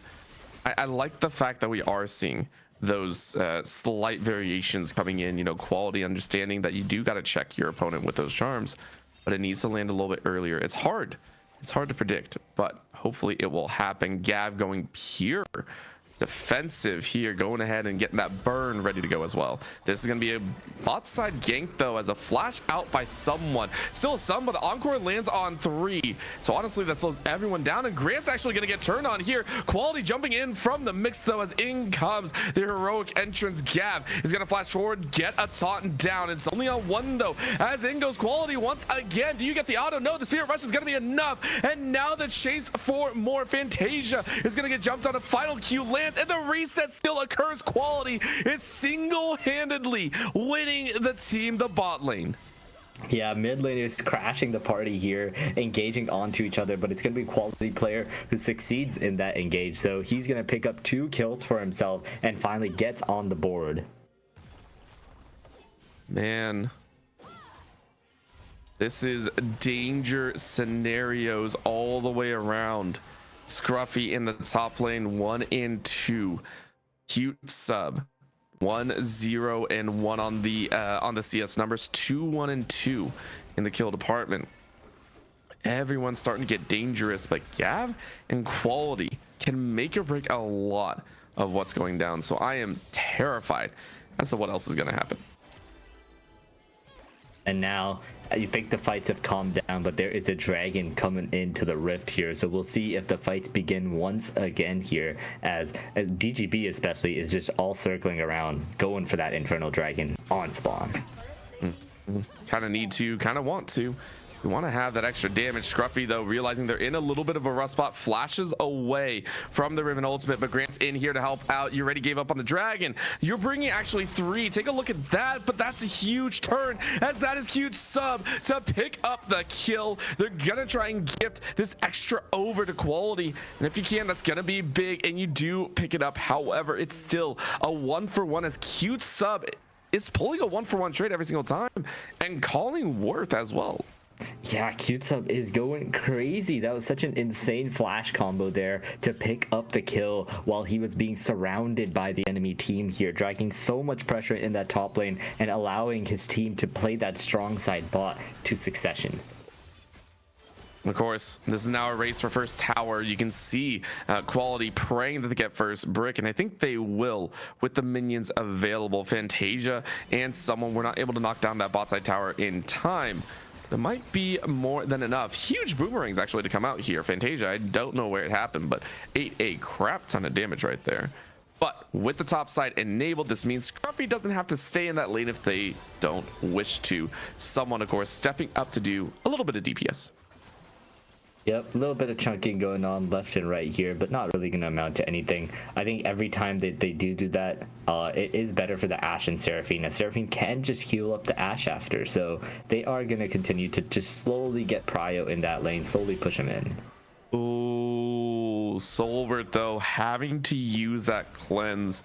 I like the fact that we are seeing those slight variations coming in, you know, Quality understanding that you do got to check your opponent with those charms, but it needs to land a little bit earlier. It's hard to predict, but hopefully it will happen. Gav going pure defensive here, going ahead and getting that burn ready to go as well. This is going to be a bot side gank though, as a flash out by someone. Still some, but the encore lands on 3. So honestly, that slows everyone down, and Grant's actually going to get turned on here. Quality jumping in from the mix though, as in comes the heroic entrance. Gav is going to flash forward, get a taunt down. It's only on 1 though, as in goes Quality once again. Do you get the auto? No, the Spirit Rush is going to be enough, and now the chase for more. Fantasia is going to get jumped on. A final Q lands, and the reset still occurs. Quality is single-handedly winning the bot lane. Yeah, mid lane is crashing the party here, engaging onto each other, but it's going to be a Quality player who succeeds in that engage. So he's going to pick up 2 kills for himself and finally gets on the board. Man, this is danger scenarios all the way around. Scruffy in the top lane, 1 and 2. Cute sub, 1, 0, and 1 on the CS numbers. 2, 1, and 2 in the kill department. Everyone's starting to get dangerous, but Gav and Quality can make or break a lot of what's going down. So I am terrified as to what else is going to happen. And now you think the fights have calmed down, but there is a dragon coming into the rift here. So we'll see if the fights begin once again here, as DGB especially is just all circling around, going for that infernal dragon on spawn. Kind of need to, kind of want to. We want to have that extra damage. Scruffy, though, realizing they're in a little bit of a rough spot, flashes away from the Riven ultimate, but Grant's in here to help out. You already gave up on the dragon. You're bringing actually 3. Take a look at that, but that's a huge turn, as that is cute sub to pick up the kill. They're gonna try and gift this extra over to Quality, and if you can, that's gonna be big, and you do pick it up. However, it's still a 1-for-1, as cute sub is pulling a 1-for-1 trade every single time and calling worth as well. Yeah, cute sub is going crazy. That was such an insane flash combo there to pick up the kill while he was being surrounded by the enemy team here, dragging so much pressure in that top lane and allowing his team to play that strong side bot to succession. Of course, this is now a race for first tower. You can see Quality praying that they get first brick, and I think they will with the minions available. Fantasia and someone were not able to knock down that bot side tower in time. There might be more than enough. Huge boomerangs actually to come out here. Fantasia, I don't know where it happened, but ate a crap ton of damage right there. But with the top side enabled, this means Scruffy doesn't have to stay in that lane if they don't wish to. Someone, of course, stepping up to do a little bit of DPS. Yep, a little bit of chunking going on left and right here, but not really going to amount to anything. I think every time that they do that, it is better for the Ashe and Seraphine, as Seraphine can just heal up the Ashe after. So they are going to continue to just slowly get Prio in that lane, slowly push him in. Ooh, Soulbert, though, having to use that cleanse,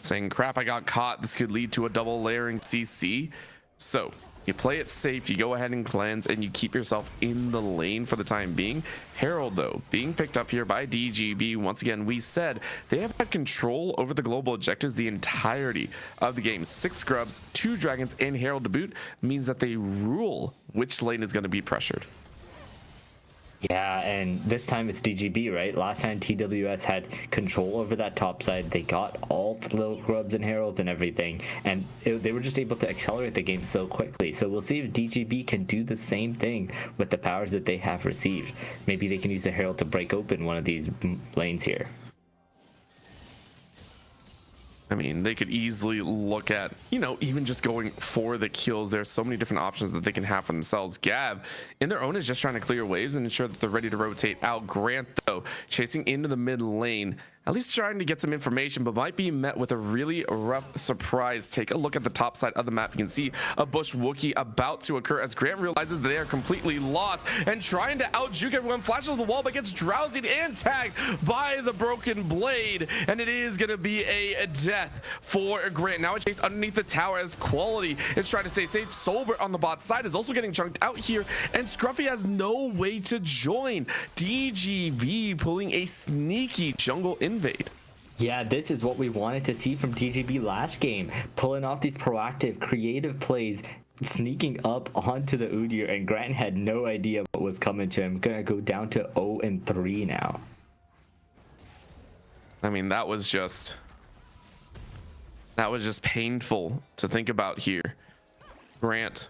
saying, crap, I got caught. This could lead to a double layering CC. So you play it safe, you go ahead and cleanse, and you keep yourself in the lane for the time being. Herald, though, being picked up here by DGB. Once again, we said they have had control over the global objectives the entirety of the game. 6 scrubs, 2 dragons, and Herald to boot means that they rule which lane is going to be pressured. Yeah, and this time it's DGB, right? Last time TWS had control over that top side. They got all the little grubs and heralds and everything, and they were just able to accelerate the game so quickly. So we'll see if DGB can do the same thing with the powers that they have received. Maybe they can use the herald to break open one of these lanes here. I mean, they could easily look at, even just going for the kills. There's so many different options that they can have for themselves. Gav, in their own, is just trying to clear waves and ensure that they're ready to rotate out. Grant, though, chasing into the mid lane, at least trying to get some information, but might be met with a really rough surprise. Take a look at the top side of the map. You can see a bush Wookiee about to occur as Grant realizes that they are completely lost and trying to out-juke everyone. Flashes the wall, but gets drowsied and tagged by the broken blade, and it is going to be a death for Grant. Now a chase underneath the tower as Quality is trying to stay safe. Soulbert on the bot side is also getting chunked out here, and Scruffy has no way to join. DGB pulling a sneaky jungle invade. Yeah, this is what we wanted to see from DGB last game, pulling off these proactive, creative plays, sneaking up onto the Udyr, and Grant had no idea what was coming to him. Gonna go down to 0-3 now. I mean, that was just painful to think about here. Grant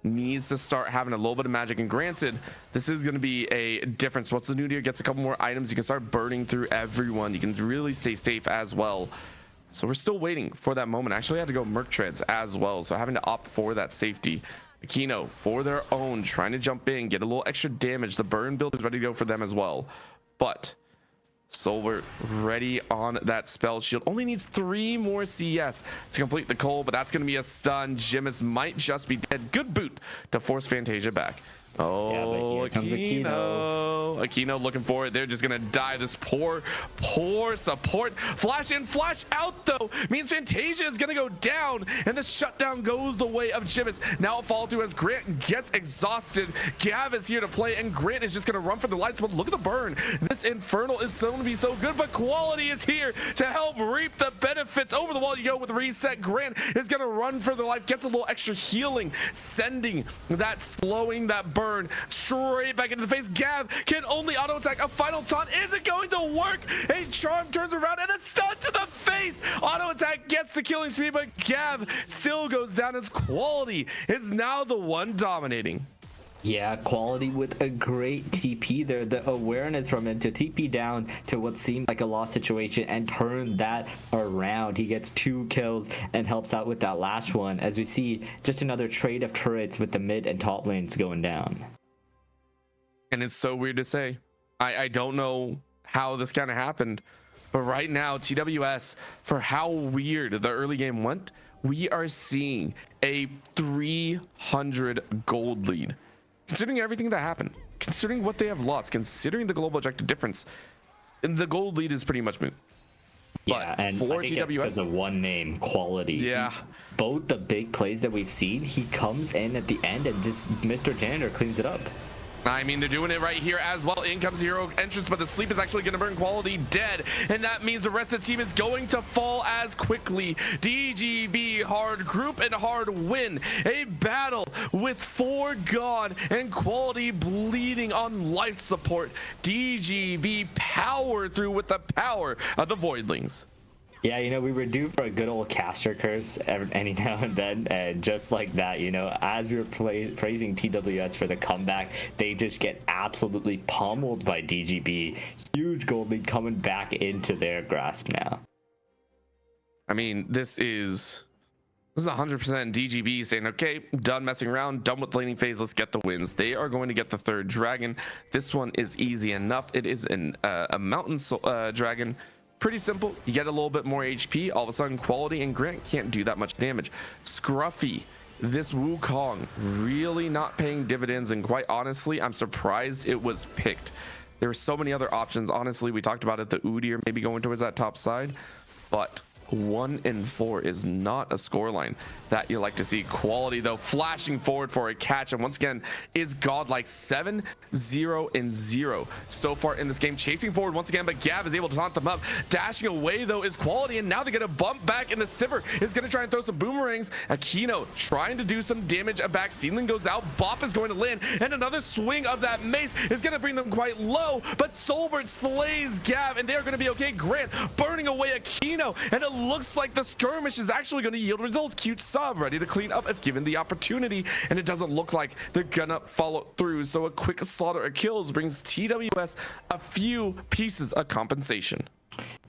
needs to start having a little bit of magic, and granted, this is going to be a difference. Once the new tier gets a couple more items, you can start burning through everyone. You can really stay safe as well. So we're still waiting for that moment. I actually had to go Merc Treads as well, so having to opt for that safety. Aquino for their own, trying to jump in, get a little extra damage. The burn build is ready to go for them as well, but Soulbert ready on that spell shield. Only needs 3 more CS to complete the coal, but that's going to be a stun. Jimis might just be dead. Good boot to force Fantasia back. Oh, yeah, but here comes Aquino looking for it. They're just gonna die. This poor support. Flash in, flash out though means Fantasia is gonna go down, and the shutdown goes the way of Jimis. Now a follow through as Grant gets exhausted. Gav is here to play, and Grant is just gonna run for the lights. But look at the burn. This Infernal is going to be so good, but Quality is here to help reap the benefits. Over the wall you go with Reset. Grant is gonna run for the life, gets a little extra healing, sending that, slowing that burn straight back into the face. Gav can only auto attack. A final taunt isn't going to work. A charm turns around and a stun to the face. Auto attack gets the killing speed, but Gav still goes down. Its Quality is now the one dominating. Yeah, Quality with a great TP there. The awareness from him to TP down to what seemed like a lost situation and turn that around. He gets 2 kills and helps out with that last one, as we see just another trade of turrets with the mid and top lanes going down. And it's so weird to say. I don't know how this kind of happened, but right now TWS, for how weird the early game went, we are seeing a 300 gold lead. Considering everything that happened, considering what they have lost, considering the global objective difference, the gold lead is pretty much moot. Yeah, but and for I think TWS, it's because of one name, Quality. Yeah. Both the big plays that we've seen, he comes in at the end and just Mr. Janitor cleans it up. I mean, they're doing it right here as well. In comes hero entrance, but the sleep is actually going to burn Quality dead, and that means the rest of the team is going to fall as quickly. DGB hard group and hard win a battle with 4 gone and Quality bleeding on life support. DGB power through with the power of the Voidlings. Yeah, you know, we were due for a good old caster curse any now and then, and just like that, you know, as we were praising TWS for the comeback, they just get absolutely pummeled by DGB. Huge gold lead coming back into their grasp now. I mean, this is 100% DGB saying, okay, done messing around, done with laning phase, let's get the wins. They are going to get the 3rd dragon. This one is easy enough. It is a mountain dragon. Pretty simple. You get a little bit more HP. All of a sudden, Quality and Grant can't do that much damage. Scruffy, this Wukong really not paying dividends, and quite honestly, I'm surprised it was picked. There were so many other options. Honestly, we talked about it, the Udyr maybe going towards that top side, but 1 and 4 is not a scoreline that you like to see. Quality though flashing forward for a catch, and once again is godlike. 7-0 and 0 so far in this game, chasing forward once again, but Gav is able to taunt them up. Dashing away though is Quality, and now they get a bump back, and the Sivir is going to try and throw some boomerangs. Aquino trying to do some damage. A back ceiling goes out, Bop is going to land, and another swing of that mace is going to bring them quite low, but Soulbert slays Gav, and they're going to be okay. Grant burning away Aquino, and it looks like the skirmish is actually going to yield results. Cute sub ready to clean up if given the opportunity, and it doesn't look like they're gonna follow through, so a quick slaughter of kills brings TWS a few pieces of compensation.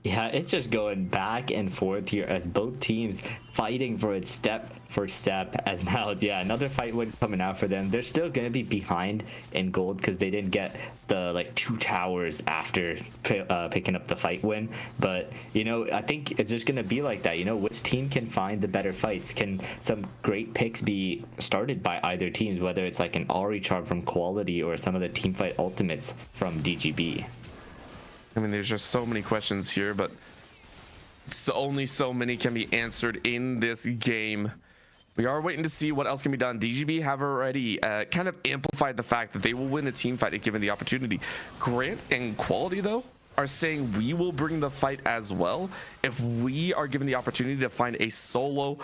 Yeah, it's just going back and forth here as both teams fighting for it step for step, as now, yeah, another fight win coming out for them. They're still going to be behind in gold because they didn't get the 2 towers after picking up the fight win. But, you know, I think it's just going to be like that. You know, which team can find the better fights? Can some great picks be started by either teams, whether it's like an Ahri charm from Quality or some of the team fight ultimates from DGB? I mean, there's just so many questions here, but only so many can be answered in this game. We are waiting to see what else can be done. DGB have already kind of amplified the fact that they will win a team fight if given the opportunity. Grant and Quality, though, are saying we will bring the fight as well if we are given the opportunity to find a solo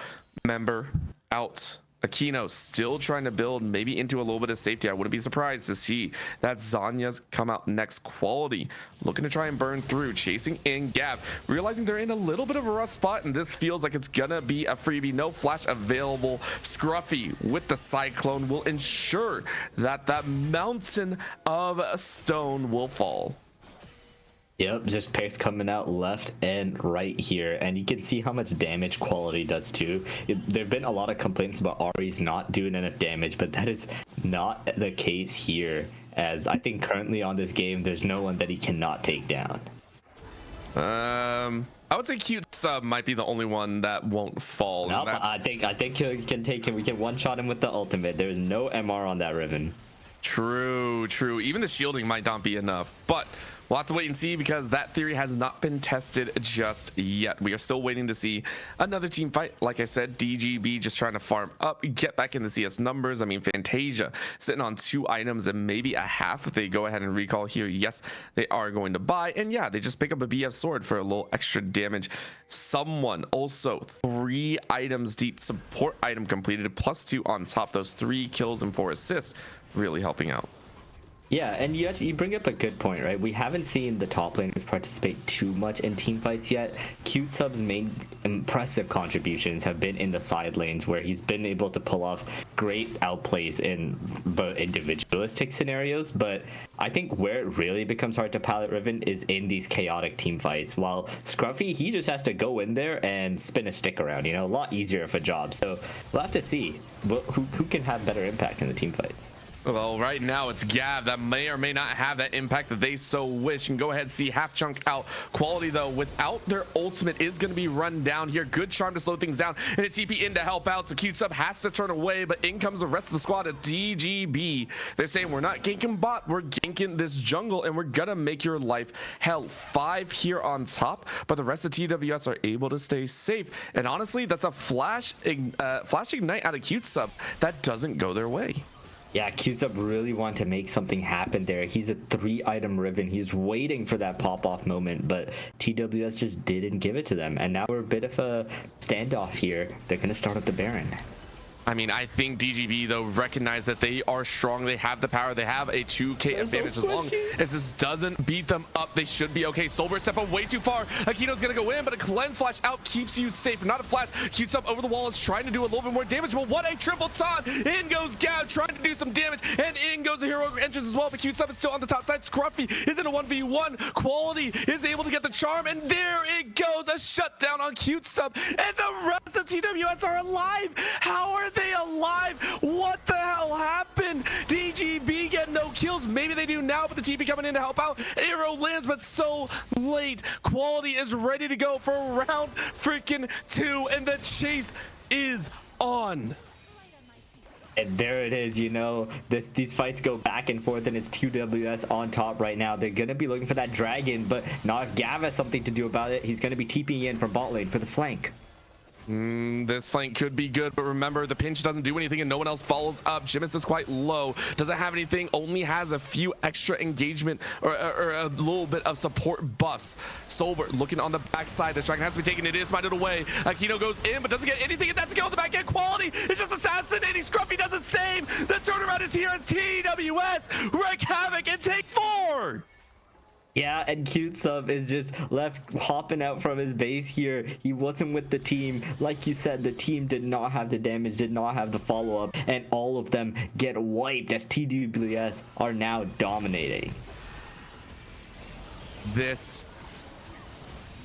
member out Aquino still trying to build maybe into a little bit of safety. I wouldn't be surprised to see that Zanya's come out next. Quality looking to try and burn through, chasing in Gav, realizing they're in a little bit of a rough spot, and this feels like it's gonna be a freebie. No flash available. Scruffy with the Cyclone will ensure that that mountain of stone will fall. Yep, just picks coming out left and right here, and you can see how much damage Quality does too. There have been a lot of complaints about Ari's not doing enough damage, but that is not the case here, as I think currently on this game, there's no one that he cannot take down. I would say Cute Sub might be the only one that won't fall. Nope, I think he can take him. We can one-shot him with the ultimate. There's no MR on that Riven. True. Even the shielding might not be enough, but we'll have to wait and see, because that theory has not been tested just yet. We are still waiting to see another team fight. Like I said, DGB just trying to farm up, get back in the CS numbers. I mean, Fantasia sitting on 2 items and maybe a half if they go ahead and recall here. Yes, they are going to buy. And yeah, they just pick up a BF sword for a little extra damage. Someone also 3 items deep, support item completed, +2 on top. Those 3 kills and 4 assists really helping out. Yeah, and you bring up a good point, right? We haven't seen the top laners participate too much in team fights yet. Cute Sub's main impressive contributions have been in the side lanes, where he's been able to pull off great outplays in the individualistic scenarios. But I think where it really becomes hard to pilot Riven is in these chaotic team fights. While Scruffy, he just has to go in there and spin a stick around, you know, a lot easier of a job. So we'll have to see who can have better impact in the team fights. Well, right now it's Gav that may or may not have that impact that they so wish. And go ahead and see half chunk out. Quality, though, without their ultimate, is going to be run down here. Good charm to slow things down, and a TP in to help out. So Cute Sub has to turn away, but in comes the rest of the squad at DGB. They're saying, we're not ganking bot, we're ganking this jungle, and we're going to make your life hell. 5 here on top, but the rest of TWS are able to stay safe. And honestly, that's a flash ignite out of Cute Sub that doesn't go their way. Yeah, Q-Sub really wanted to make something happen there. He's a 3-item Riven. He's waiting for that pop-off moment, but TWS just didn't give it to them. And now we're a bit of a standoff here. They're going to start at the Baron. I mean, I think DGB, though, recognize that they are strong. They have the power. They have a 2K advantage. So as long as this doesn't beat them up, they should be okay. Soulberts step up way too far. Aquino's going to go in, but a cleanse flash out keeps you safe. Not a flash. Cutes up over the wall, is trying to do a little bit more damage, but what a triple taunt. In goes Gav, trying to do some damage, and in goes the heroic entrance as well, but Cutes up is still on the top side. Scruffy is in a 1v1. Quality is able to get the charm, and there it goes. A shutdown on Cutes up, and the rest of TWS are alive. How are they alive? What the hell happened? DGB get no kills. Maybe they do now, but the TP coming in to help out. Arrow lands, but so late. Quality is ready to go for round freaking 2, and the chase is on. And there it is, you know, these fights go back and forth, and it's TWS on top right now. They're going to be looking for that dragon, but now if Gav has something to do about it, he's going to be TPing in from bot lane for the flank. This flank could be good, but remember, the pinch doesn't do anything and no one else follows up. Jimis is quite low, doesn't have anything, only has a few extra engagement or a little bit of support buffs. Soulbert looking on the backside. The dragon has to be taken. It is minded away. Aquino goes in, but doesn't get anything, and that's skill on the back end. Quality is just assassinating. Scruffy does the same. The turnaround is here as TWS wreak havoc and take 4. Yeah, and Cute Sub is just left hopping out from his base here. He wasn't with the team. Like you said, the team did not have the damage, did not have the follow-up, and all of them get wiped as TWS are now dominating. This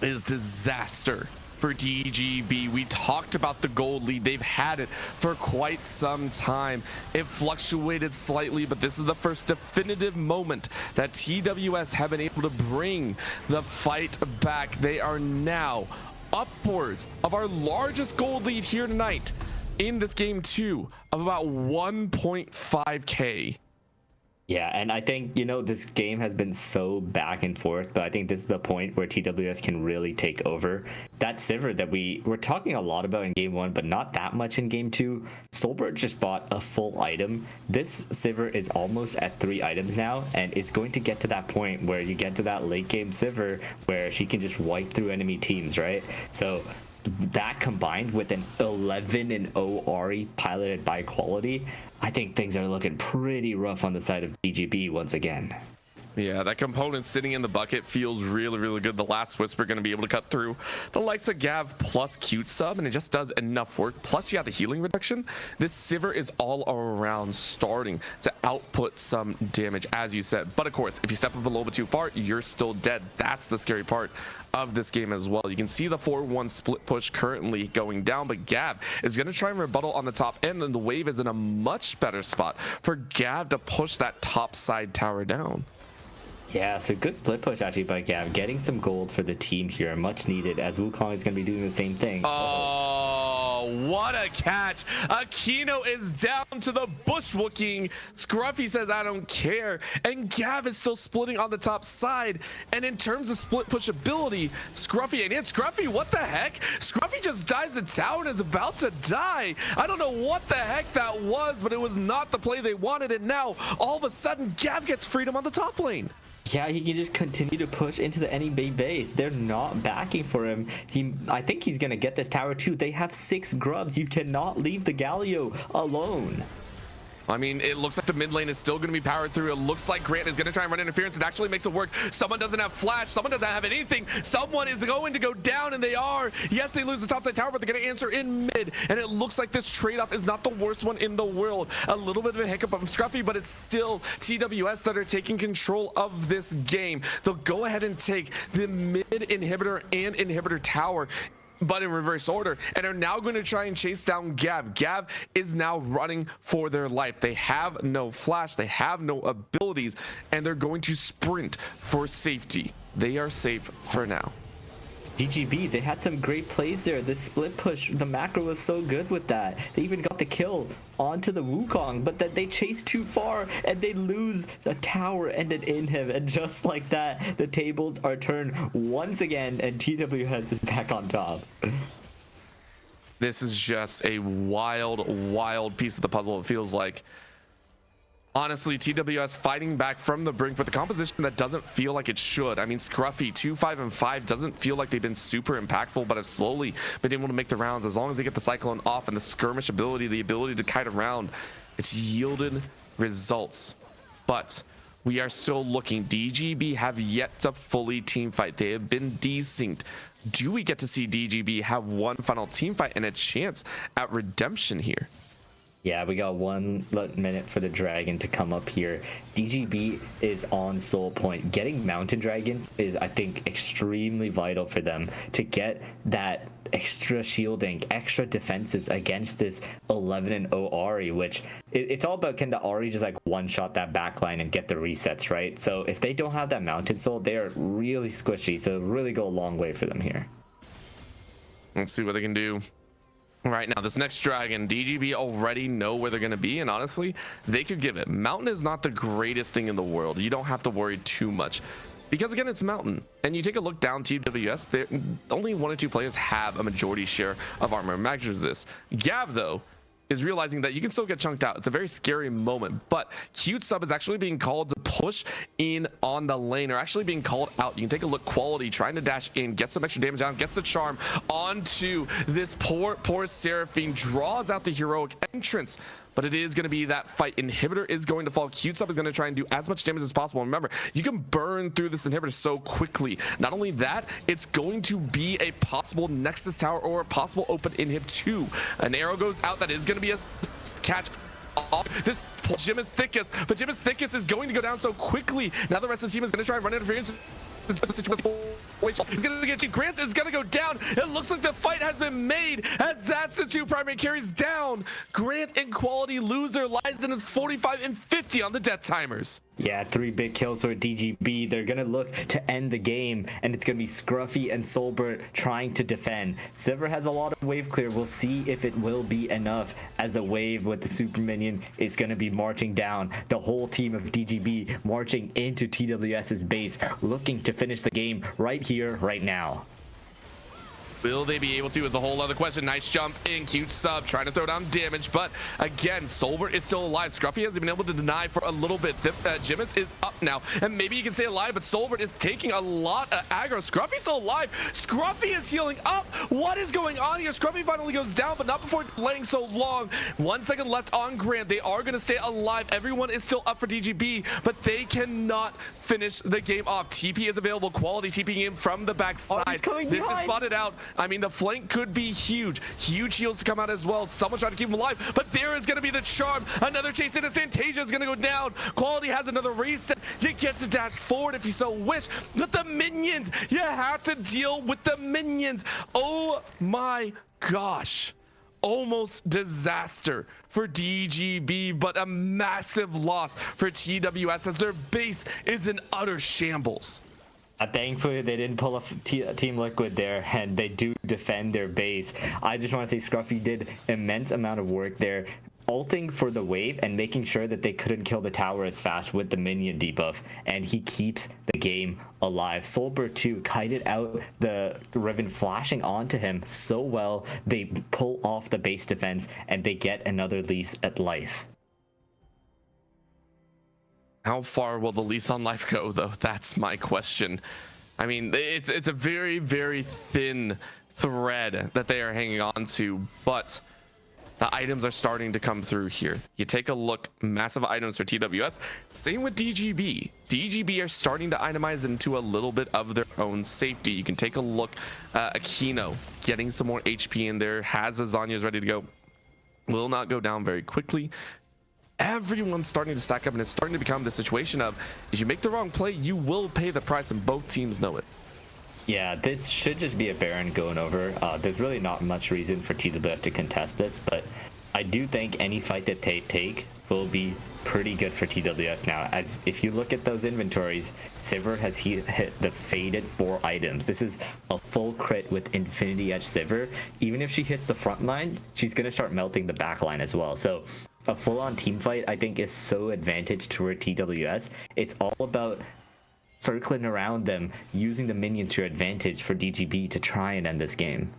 is disaster for DGB. We talked about the gold lead. They've had it for quite some time. It fluctuated slightly, but this is the first definitive moment that TWS have been able to bring the fight back. They are now upwards of our largest gold lead here tonight in this game 2 of about 1.5K. Yeah, and I think, you know, this game has been so back and forth, but I think this is the point where TWS can really take over. That Sivir that we're talking a lot about in game 1, but not that much in game 2. Soulbert just bought a full item. This Sivir is almost at 3 items now, and it's going to get to that point where you get to that late game Sivir where she can just wipe through enemy teams, right? So that combined with an 11-0 Ari piloted by Quality, I think things are looking pretty rough on the side of DGB once again. Yeah, that component sitting in the bucket feels really, really good. The last Whisper going to be able to cut through the likes of Gav plus Cute Sub, and it just does enough work. Plus, you have the healing reduction. This Sivir is all around starting to output some damage, as you said. But of course, if you step up a little bit too far, you're still dead. That's the scary part of this game as well. You can see the 4-1 split push currently going down, but Gav is going to try and rebuttal on the top end, and the wave is in a much better spot for Gav to push that top side tower down. Yeah, so good split push actually by Gav, getting some gold for the team here, much needed, as Wukong is going to be doing the same thing. Oh, what a catch. Aquino is down to the bushwooking. Scruffy says, I don't care. And Gav is still splitting on the top side. And in terms of split push ability, Scruffy ain't it. Scruffy, what the heck? Scruffy just dives the tower and is about to die. I don't know what the heck that was, but it was not the play they wanted. And now, all of a sudden, Gav gets freedom on the top lane. Yeah, he can just continue to push into the enemy base. They're not backing for him. I think he's gonna get this tower too. They have 6 grubs. You cannot leave the Galio alone. I mean, it looks like the mid lane is still going to be powered through. It looks like Grant is going to try and run interference. It actually makes it work. Someone doesn't have flash. Someone doesn't have anything. Someone is going to go down, and they are. Yes, they lose the topside tower, but they're going to answer in mid. And it looks like this trade-off is not the worst one in the world. A little bit of a hiccup of Scruffy, but it's still TWS that are taking control of this game. They'll go ahead and take the mid inhibitor and inhibitor tower, but in reverse order, and are now going to try and chase down Gav. Gav is now running for their life. They have no flash, they have no abilities, and they're going to sprint for safety. They are safe for now. DGB, they had some great plays there. The split push, the macro was so good with that. They even got the kill onto the Wukong, but then they chase too far and they lose the tower and an inhib. And just like that, the tables are turned once again, and TWS is back on top. This is just a wild, wild piece of the puzzle, it feels like. Honestly, TWS fighting back from the brink with a composition that doesn't feel like it should. I mean, Scruffy 2, 5, and 5 doesn't feel like they've been super impactful, but have slowly been able to make the rounds. As long as they get the Cyclone off and the skirmish ability, the ability to kite around, it's yielded results. But we are still looking. DGB have yet to fully team fight. They have been desynced. Do we get to see DGB have one final team fight and a chance at redemption here? Yeah, we got 1 minute for the dragon to come up here. DGB is on soul point. Getting Mountain Dragon is, I think, extremely vital for them to get that extra shielding, extra defenses against this 11-0 Ari, which it's all about, can the Ari just like one-shot that backline and get the resets, right? So if they don't have that Mountain Soul, they are really squishy, so it'll really go a long way for them here. Let's see what they can do. Right now, this next dragon, DGB already know where they're going to be, and honestly, they could give it. Mountain is not the greatest thing in the world. You don't have to worry too much, because again, it's Mountain. And you take a look down TWS, only 1 or 2 players have a majority share of armor and mag resist. Gav, though, is realizing that you can still get chunked out. It's a very scary moment, but Cute Sub is actually being called to push in on the lane, or actually being called out. You can take a look. Quality trying to dash in, get some extra damage down, gets the charm onto this poor Seraphine, draws out the heroic entrance. But it is going to be that fight. Inhibitor is going to fall. Cute Sub is going to try and do as much damage as possible. And remember, you can burn through this inhibitor so quickly. Not only that, it's going to be a possible Nexus Tower or a possible open inhib 2. An arrow goes out. That is going to be a catch. This Jim is thickest, but Jim is thickest is going to go down so quickly. Now the rest of the team is going to try and run interference. He's gonna get Grant is gonna go down. It looks like the fight has been made, as that's the 2 primary carries down. Grant and Quality lose their lives, and it's 45 and 50 on the death timers. Yeah, 3 big kills for DGB. They're gonna look to end the game, and it's gonna be Scruffy and Soulbert trying to defend. Sivir has a lot of wave clear. We'll see if it will be enough, as a wave with the super minion is gonna be marching down. The whole team of DGB marching into TWS's base, looking to finish the game right here, right now. Will they be able to is the whole other question. Nice jump in, cute sub, trying to throw down damage, but again, Soulbert is still alive. Scruffy hasn't been able to deny for a little bit. Jimis is up now, and maybe you can stay alive, but Soulbert is taking a lot of aggro. Scruffy's still alive. Scruffy is healing up. What is going on here? Scruffy finally goes down, but not before playing so long. 1 second left on Grant. They are going to stay alive. Everyone is still up for DGB, but they cannot finish the game off. TP is available. Quality TPing in from the backside. This is spotted out. I mean, the flank could be huge. Huge heals to come out as well. Someone trying to keep him alive, but there is going to be the charm. Another chase in, and Fantasia is going to go down. Quality has another reset. You get to dash forward if you so wish. But the minions, you have to deal with the minions. Oh my gosh. Almost disaster for DGB, but a massive loss for TWS as their base is in utter shambles. Thankfully, they didn't pull a Team Liquid there, and they do defend their base. I just want to say Scruffy did immense amount of work there, ulting for the wave and making sure that they couldn't kill the tower as fast with the minion debuff, and he keeps the game alive. Soulbert too kited out the Riven flashing onto him so well. They pull off the base defense, and they get another lease at life. How far will the lease on life go, though? That's my question. I mean, it's a very, very thin thread that they are hanging on to, but the items are starting to come through here. You take a look, massive items for TWS. Same with DGB. DGB are starting to itemize into a little bit of their own safety. You can take a look, Aquino getting some more HP in there, has the Zhonya's ready to go. Will not go down very quickly. Everyone's starting to stack up, and it's starting to become the situation of if you make the wrong play, you will pay the price, and both teams know it. Yeah, this should just be a Baron going over. There's really not much reason for TWS to contest this, but I do think any fight that they take will be pretty good for TWS now. As if you look at those inventories, Sivir has hit the faded 4 items. This is a full crit with Infinity Edge Sivir. Even if she hits the front line, she's going to start melting the back line as well. So a full-on team fight, I think, is so advantage toward TWS. It's all about circling around them, using the minions to your advantage for DGB to try and end this game.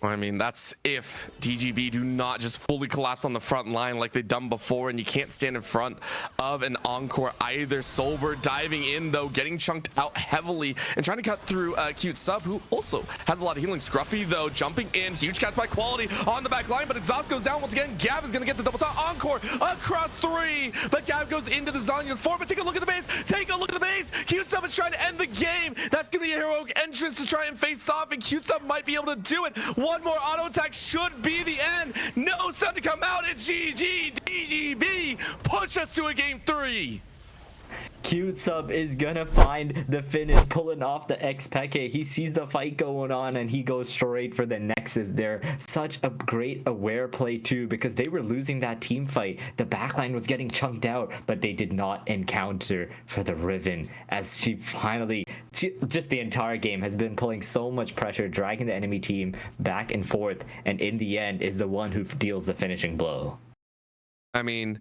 I mean, that's if DGB do not just fully collapse on the front line like they've done before, and you can't stand in front of an Encore either. Soulbert diving in, though, getting chunked out heavily and trying to cut through Cute Sub, who also has a lot of healing. Scruffy, though, jumping in. Huge catch by Quality on the back line, but Exhaust goes down once again. Gav is going to get the double top. Encore across 3, but Gav goes into the Zhonya's 4, but take a look at the base. Take a look at the base. Cute Sub is trying to end the game. That's going to be a heroic entrance to try and face off, and Cute Sub might be able to do it. One more auto attack should be the end. No sun to come out. It's GG. DGB push us to a game 3. Cute Sub is gonna find the finish, pulling off the X-Peke. He sees the fight going on, and he goes straight for the Nexus there. Such a great aware play too, because they were losing that team fight. The backline was getting chunked out, but they did not encounter for the Riven, as she just the entire game has been pulling so much pressure, dragging the enemy team back and forth, and in the end is the one who deals the finishing blow. I mean,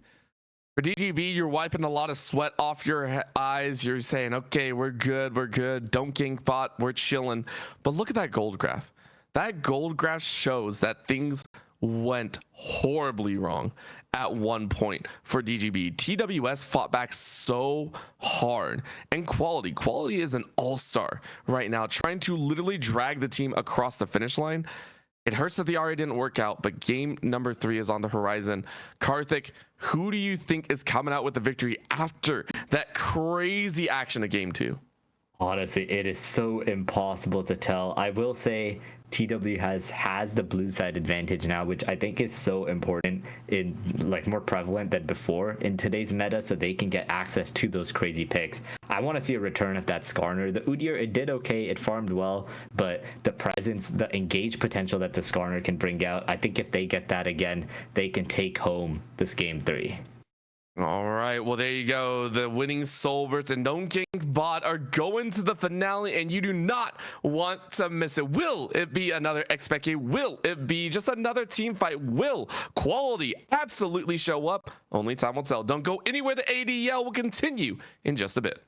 for DGB, you're wiping a lot of sweat off your eyes. You're saying, okay, we're good. Don't gank bot, we're chilling. But look at that gold graph. That gold graph shows that things went horribly wrong at one point for DGB. TWS fought back so hard, and Quality is an all-star right now, trying to literally drag the team across the finish line. It hurts that the RA didn't work out, but game number 3 is on the horizon. Karthik, who do you think is coming out with the victory after that crazy action of game 2? Honestly, it is so impossible to tell. I will say TW has the blue side advantage now, which I think is so important, in like more prevalent than before in today's meta, so they can get access to those crazy picks. I want to see a return of that Skarner. The Udyr, it did okay, it farmed well, but the presence, the engage potential that the Skarner can bring out, I think if they get that again, they can take home this game 3. All right, well, there you go. The winning Soulberts and Don't Gank Bot are going to the finale, and you do not want to miss it. Will it be another XPK? Will it be just another team fight? Will Quality absolutely show up? Only time will tell. Don't go anywhere. The ADL will continue in just a bit.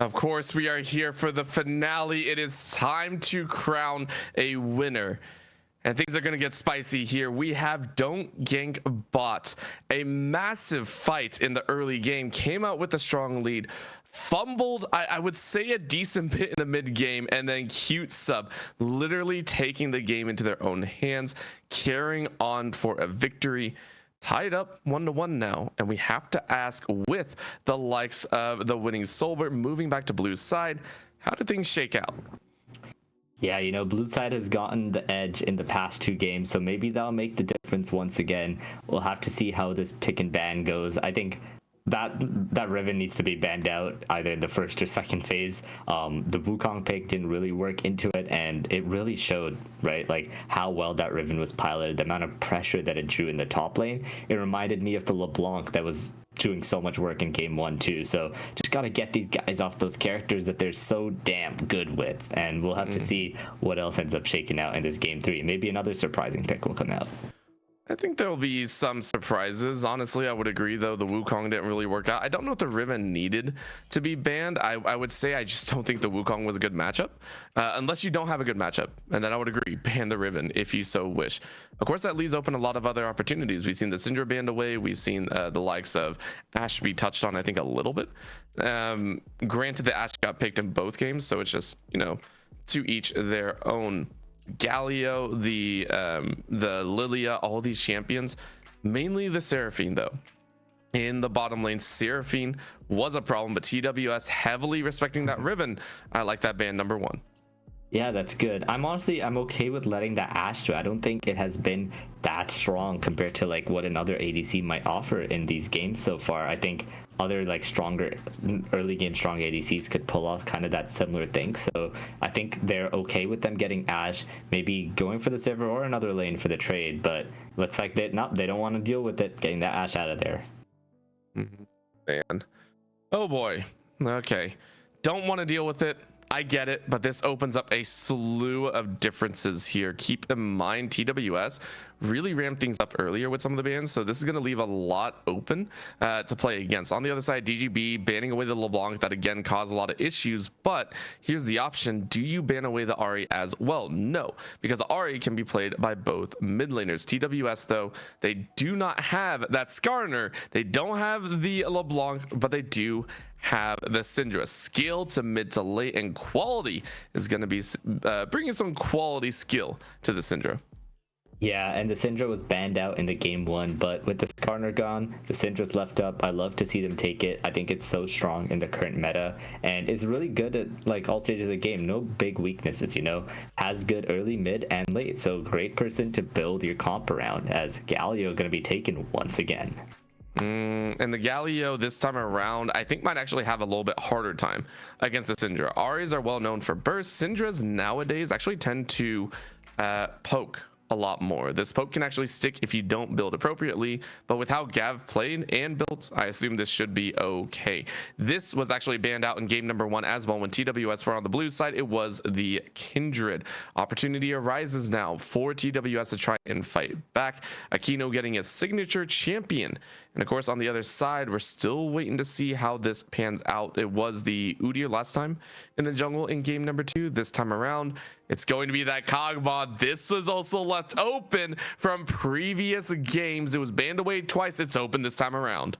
Of course, we are here for the finale. It is time to crown a winner. And things are going to get spicy here. We have Don't Gank Bot. A massive fight in the early game. Came out with a strong lead. Fumbled, I would say, a decent bit in the mid game. And then Cute Sub literally taking the game into their own hands. Carrying on for a victory. Tied up 1-1 now, and we have to ask, with the likes of the winning Soulbert moving back to Blue's side, how did things shake out? Yeah, you know, Blue side has gotten the edge in the past 2 games, so maybe that'll make the difference once again. We'll have to see how this pick and ban goes. I think that Riven needs to be banned out either in the first or second phase. The Wukong pick didn't really work into it, and it really showed, right, like how well that Riven was piloted, the amount of pressure that it drew in the top lane. It reminded me of the LeBlanc that was doing so much work in game 1 too. So just got to get these guys off those characters that they're so damn good with, and we'll have to see what else ends up shaking out in this game 3. Maybe another surprising pick will come out. I think there'll be some surprises. Honestly, I would agree, though. The Wukong didn't really work out. I don't know if the Riven needed to be banned. I would say I just don't think the Wukong was a good matchup. Unless you don't have a good matchup. And then I would agree, ban the Riven if you so wish. Of course, that leaves open a lot of other opportunities. We've seen the Syndra banned away. We've seen the likes of Ashe be touched on, I think, a little bit. Granted, the Ashe got picked in both games, so it's just, you know, to each their own. Galio, the Lilia, all these champions, mainly the Seraphine though. In the bottom lane, Seraphine was a problem, but TWS heavily respecting that Riven. I like that ban number 1. Yeah, that's good. I'm okay with letting that Ashe through. I don't think it has been that strong compared to like what another ADC might offer in these games so far. I think other like stronger early game strong ADCs could pull off kind of that similar thing. So I think they're okay with them getting Ashe, maybe going for the server or another lane for the trade. But looks like they don't want to deal with it, getting that Ashe out of there. Man, oh boy. Okay, don't want to deal with it. I get it, but this opens up a slew of differences here. Keep in mind, TWS really ramped things up earlier with some of the bans, so this is going to leave a lot open to play against. On the other side, DGB banning away the LeBlanc, that again caused a lot of issues, but here's the option. Do you ban away the Ahri as well? No, because the Ahri can be played by both mid laners. TWS, though, they do not have that Skarner. They don't have the LeBlanc, but they do have the Syndra. Skill to mid to late, and quality is going to be bringing some quality skill to the Syndra. Yeah, and the Syndra was banned out in the game 1, but with the Skarner gone, the Syndra's left up. I love to see them take it. I think it's so strong in the current meta, and it's really good at like all stages of the game. No big weaknesses, you know. Has good early, mid, and late. So great person to build your comp around, as Galio going to be taken once again. And the Galio this time around, I think, might actually have a little bit harder time against the Syndra. Ahris are well known for burst. Syndras nowadays actually tend to poke a lot more. This poke can actually stick if you don't build appropriately, but with how Gav played and built, I assume this should be okay. This was actually banned out in game number 1 as well. When TWS were on the blue side, it was the Kindred. Opportunity arises now for TWS to try and fight back. Aquino getting a signature champion. And of course, on the other side, we're still waiting to see how this pans out. It was the Udyr last time in the jungle in game number 2. This time around, it's going to be that Cogmod. This was also left open from previous games. It was banned away twice. It's open this time around.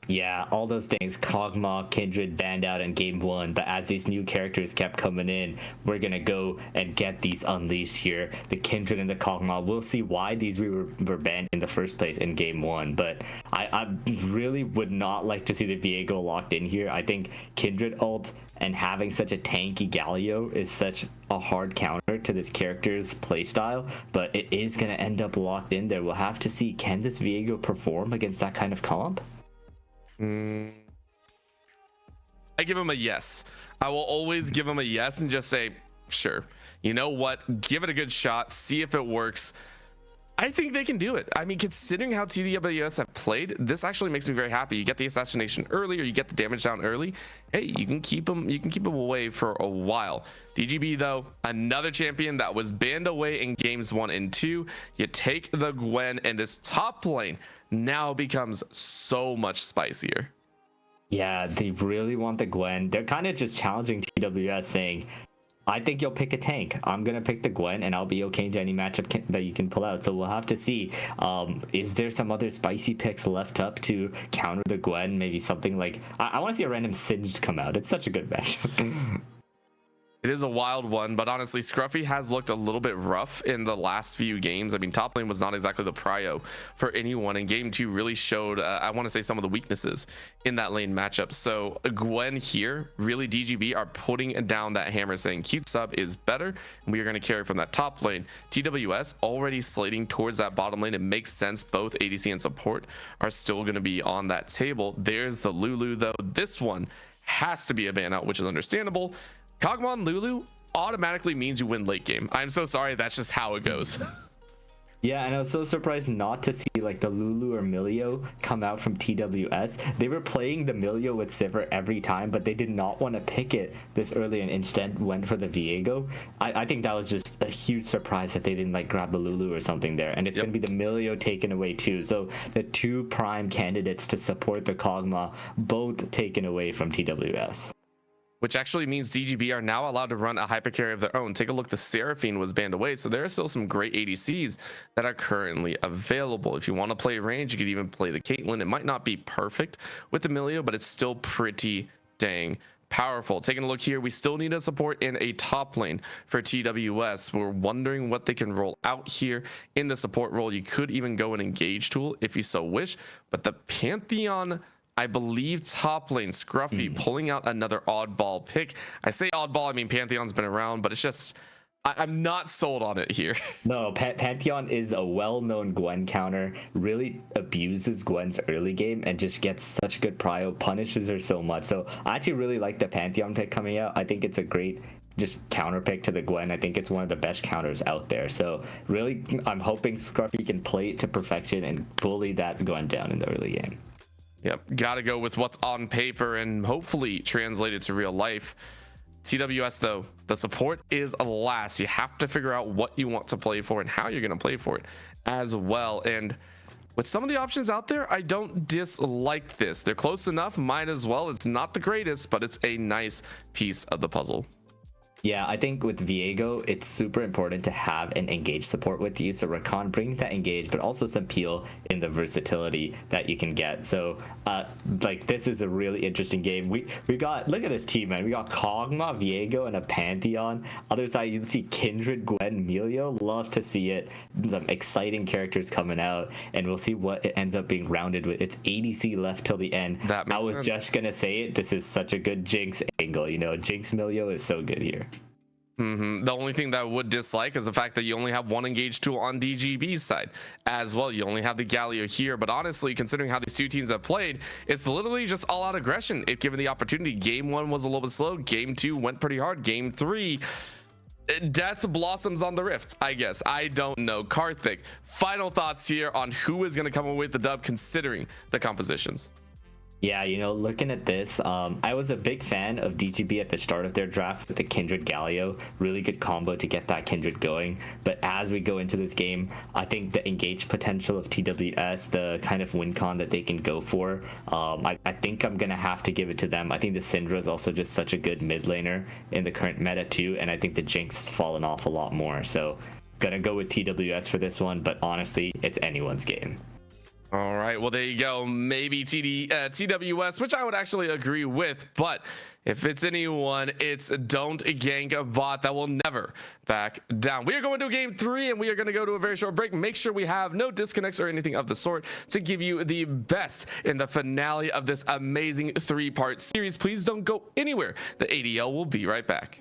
Yeah, all those things, Kog'Maw, Kindred banned out in game 1, but as these new characters kept coming in, we're gonna go and get these unleashed here. The Kindred and the Kog'Maw. We'll see why these were banned in the first place in game 1, but I really would not like to see the Viego locked in here. I think Kindred ult and having such a tanky Galio is such a hard counter to this character's playstyle, but it is gonna end up locked in there. We'll have to see, can this Viego perform against that kind of comp? I give him a yes. I will always give him a yes and just say, sure. You know what? Give it a good shot. See if it works. I think they can do it. I mean, considering how TWS have played, this actually makes me very happy. You get the assassination early, or you get the damage down early. Hey, you can keep them. You can keep them away for a while. DGB though, another champion that was banned away in games 1 and 2. You take the Gwen, and this top lane now becomes so much spicier. Yeah, they really want the Gwen. They're kind of just challenging TWS, saying, I think you'll pick a tank. I'm gonna pick the Gwen, and I'll be okay to any matchup that you can pull out. So we'll have to see. Is there some other spicy picks left up to counter the Gwen? Maybe something like I want to see a random Singed come out. It's such a good match. It is a wild one, but honestly, Scruffy has looked a little bit rough in the last few games. I mean, top lane was not exactly the prio for anyone, and game 2 really showed, I want to say, some of the weaknesses in that lane matchup. So Gwen here, really DGB are putting down that hammer, saying cute sub is better, and we are going to carry from that top lane. TWS already slating towards that bottom lane. It makes sense. Both ADC and support are still going to be on that table. There's the Lulu, though. This one has to be a ban out, which is understandable. Kog'Maw and Lulu automatically means you win late game. I'm so sorry, that's just how it goes. Yeah, and I was so surprised not to see like the Lulu or Milio come out from TWS. They were playing the Milio with Sivir every time, but they did not want to pick it this early and instead went for the Viego. I think that was just a huge surprise that they didn't like grab the Lulu or something there. And it's going to be the Milio taken away too. So the two prime candidates to support the Kog'Maw both taken away from TWS. Which actually means DGB are now allowed to run a hypercarry of their own. Take a look, the Seraphine was banned away, so there are still some great ADCs that are currently available. If you want to play range, you could even play the Caitlyn. It might not be perfect with the Milio, but it's still pretty dang powerful. Taking a look here, we still need a support in a top lane for TWS. We're wondering what they can roll out here in the support role. You could even go an engage tool if you so wish, but the Pantheon, I believe top lane, Scruffy pulling out another oddball pick. I say oddball, I mean Pantheon's been around, but it's just, I'm not sold on it here. No, Pantheon is a well-known Gwen counter, really abuses Gwen's early game and just gets such good prio, punishes her so much. So I actually really like the Pantheon pick coming out. I think it's a great just counter pick to the Gwen. I think it's one of the best counters out there. So really, I'm hoping Scruffy can play it to perfection and bully that Gwen down in the early game. Yep, gotta go with what's on paper and hopefully translate it to real life. TWS though, the support is last. You have to figure out what you want to play for and how you're going to play for it as well. And with some of the options out there, I don't dislike this. They're close enough, might as well. It's not the greatest, but it's a nice piece of the puzzle. Yeah, I think with Viego, it's super important to have an engage support with you. So Rakan brings that engage, but also some peel in the versatility that you can get. So like this is a really interesting game. We got, look at this team, man. We got Kog'Maw, Viego, and a Pantheon. Other side, you can see Kindred, Gwen, Milio. Love to see it. Some exciting characters coming out, and we'll see what it ends up being rounded with. It's ADC left till the end. That makes I was sense. just gonna say it. This is such a good Jinx angle. You know, Jinx Milio is so good here. The only thing that I would dislike is the fact that you only have one engage tool on DGB's side as well. You only have the Galio here, but honestly, considering how these two teams have played, it's literally just all out aggression if given the opportunity. Game 1 was a little bit slow. Game 2 went pretty hard. Game 3, death blossoms on the rift, I guess. I don't know. Karthik, final thoughts here on who is going to come away with the dub considering the compositions. Yeah, you know, looking at this, I was a big fan of DGB at the start of their draft with the Kindred Galio. Really good combo to get that Kindred going. But as we go into this game, I think the engage potential of TWS, the kind of win con that they can go for, I think I'm going to have to give it to them. I think the Syndra is also just such a good mid laner in the current meta too, and I think the Jinx has fallen off a lot more. So gonna go with TWS for this one, but honestly, it's anyone's game. All right, well, there you go. Maybe TWS, which I would actually agree with, but if it's anyone, it's don't gank a bot. That will never back down. We are going to game 3, and we are going to go to a very short break. Make sure we have no disconnects or anything of the sort to give you the best in the finale of this amazing 3-part series. Please don't go anywhere. The ADL will be right back.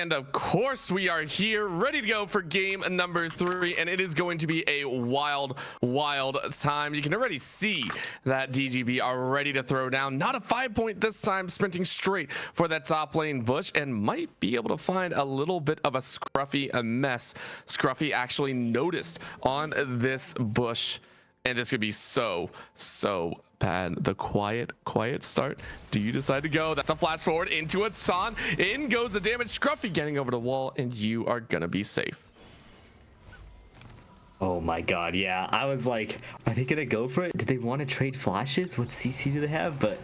And of course we are here ready to go for game number 3, and it is going to be a wild time. You can already see that DGB are ready to throw down, not a 5-point this time, sprinting straight for that top lane bush, and might be able to find a little bit of a Scruffy mess. Scruffy actually noticed on this bush, and this could be so bad. The quiet start. Do you decide to go? That's a flash forward into a ton. In goes the damage. Scruffy getting over the wall, and you are gonna be safe. Oh my god, yeah. I was like, are they gonna go for it? Did they want to trade flashes? What CC do they have? But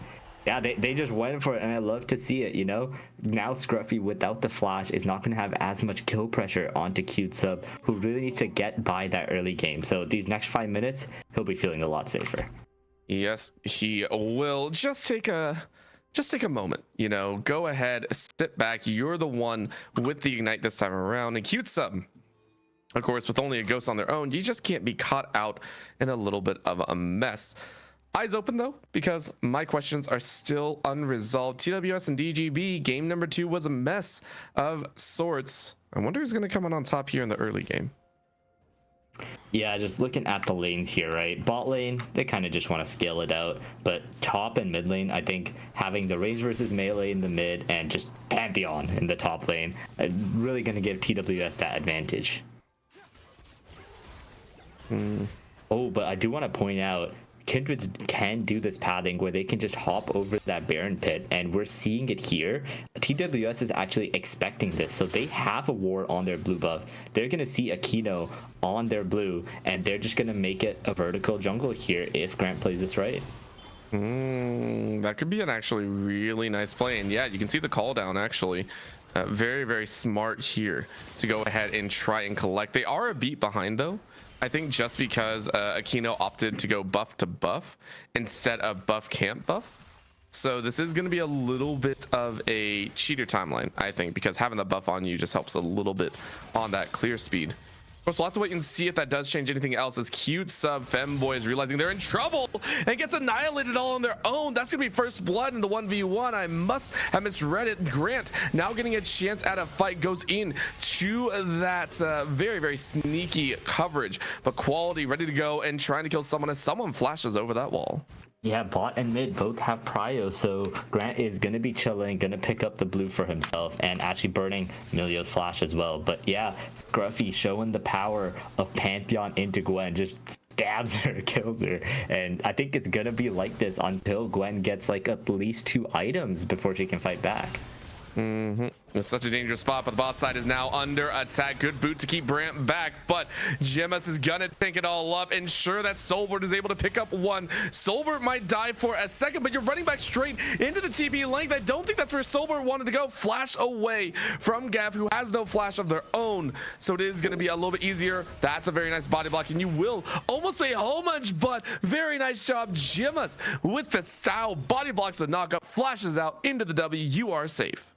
yeah, they just went for it, and I love to see it, you know? Now Scruffy, without the flash, is not going to have as much kill pressure onto Cute Sub, who really needs to get by that early game. So these next 5 minutes, he'll be feeling a lot safer. Yes, he will. Just take a moment, you know, go ahead, sit back. You're the one with the ignite this time around. And Cute Sub, of course, with only a ghost on their own, you just can't be caught out in a little bit of a mess. Eyes open though, because my questions are still unresolved. TWS and DGB, game number 2 was a mess of sorts. I wonder who's going to come on top here in the early game. Yeah, just looking at the lanes here, right? Bot lane, they kind of just want to scale it out. But top and mid lane, I think having the range versus melee in the mid and just Pantheon in the top lane, really going to give TWS that advantage. Oh, but I do want to point out, Kindreds can do this pathing where they can just hop over that Baron pit, and we're seeing it here. TWS is actually expecting this, so they have a ward on their blue buff. They're going to see Aquino on their blue, and they're just going to make it a vertical jungle here if Grant plays this right. That could be an actually really nice play, and yeah, you can see the call down actually. Very smart here to go ahead and try and collect. They are a beat behind though. I think just because Aquino opted to go buff to buff instead of buff camp buff. So this is going to be a little bit of a cheater timeline, I think, because having the buff on you just helps a little bit on that clear speed. Of course, we'll have to wait and see if that does change anything else, as Cute Sub Femboys realizing they're in trouble and gets annihilated all on their own. That's going to be first blood in the 1v1. I must have misread it. Grant now getting a chance at a fight, goes in to that very sneaky coverage, but Quality ready to go and trying to kill someone as someone flashes over that wall. Yeah, bot and mid both have prio, so Grant is going to be chilling, going to pick up the blue for himself, and actually burning Milio's flash as well. But yeah, Scruffy showing the power of Pantheon into Gwen, just stabs her, kills her. And I think it's going to be like this until Gwen gets like at least 2 items before she can fight back. It's such a dangerous spot, but the bot side is now under attack. Good boot to keep Brant back, but Gemas is gonna tank it all up, ensure that Soulbert is able to pick up one. Soulbert might die for a second, but you're running back straight into the TP length. I don't think that's where Soulbert wanted to go. Flash away from Gav, who has no flash of their own, so it is gonna be a little bit easier. That's a very nice body block, and you will almost pay homage, but very nice job, Gemas, with the style. Body blocks the knockup, flashes out into the W. You are safe.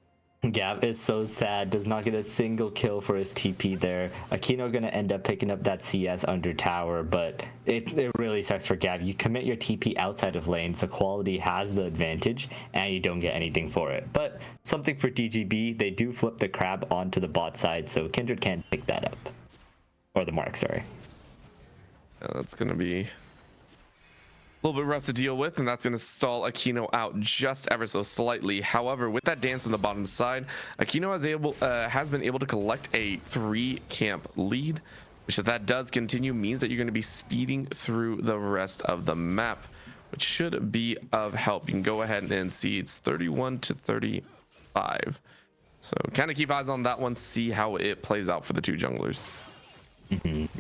Gav is so sad, does not get a single kill for his TP there. Aquino gonna end up picking up that CS under tower, but it really sucks for Gav. You commit your TP outside of lane, so Quality has the advantage, and you don't get anything for it. But something for DGB, they do flip the crab onto the bot side, so Kindred can't pick that up. Or the mark, sorry. Yeah, that's gonna be a little bit rough to deal with, and that's going to stall Aquino out just ever so slightly. However, with that dance on the bottom side, Aquino has been able to collect a 3 camp lead, which if that does continue means that you're going to be speeding through the rest of the map, which should be of help. You can go ahead and see it's 31 to 35. So kind of keep eyes on that one, see how it plays out for the 2 junglers.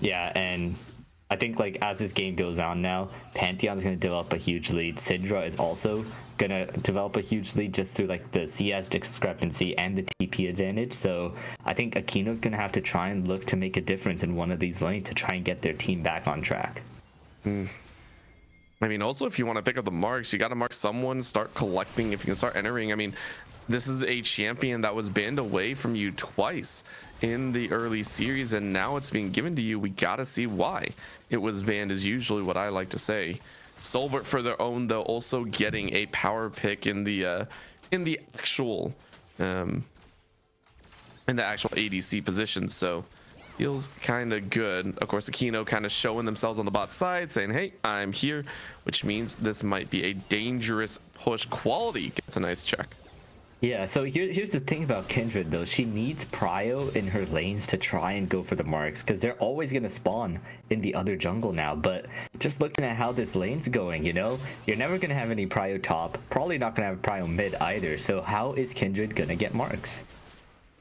Yeah, and I think like as this game goes on now, Pantheon's going to develop a huge lead. Syndra is also going to develop a huge lead just through like the CS discrepancy and the TP advantage. So I think Aquino's going to have to try and look to make a difference in one of these lanes to try and get their team back on track. I mean, also, if you want to pick up the marks, you got to mark someone, start collecting. If you can start entering, I mean, this is a champion that was banned away from you twice in the early series, and now it's being given to you. We got to see why it was banned, is usually what I like to say. Soulbert for their own, though, also getting a power pick in the actual in the actual ADC position. So feels kind of good. Of course, Aquino kind of showing themselves on the bot side, saying, hey, I'm here, which means this might be a dangerous push. Quality gets a nice check. Yeah, so here's the thing about Kindred though. She needs prio in her lanes to try and go for the marks because they're always going to spawn in the other jungle now. But just looking at how this lane's going, you know, you're never going to have any prio top, probably not going to have prio mid either. So how is Kindred going to get marks?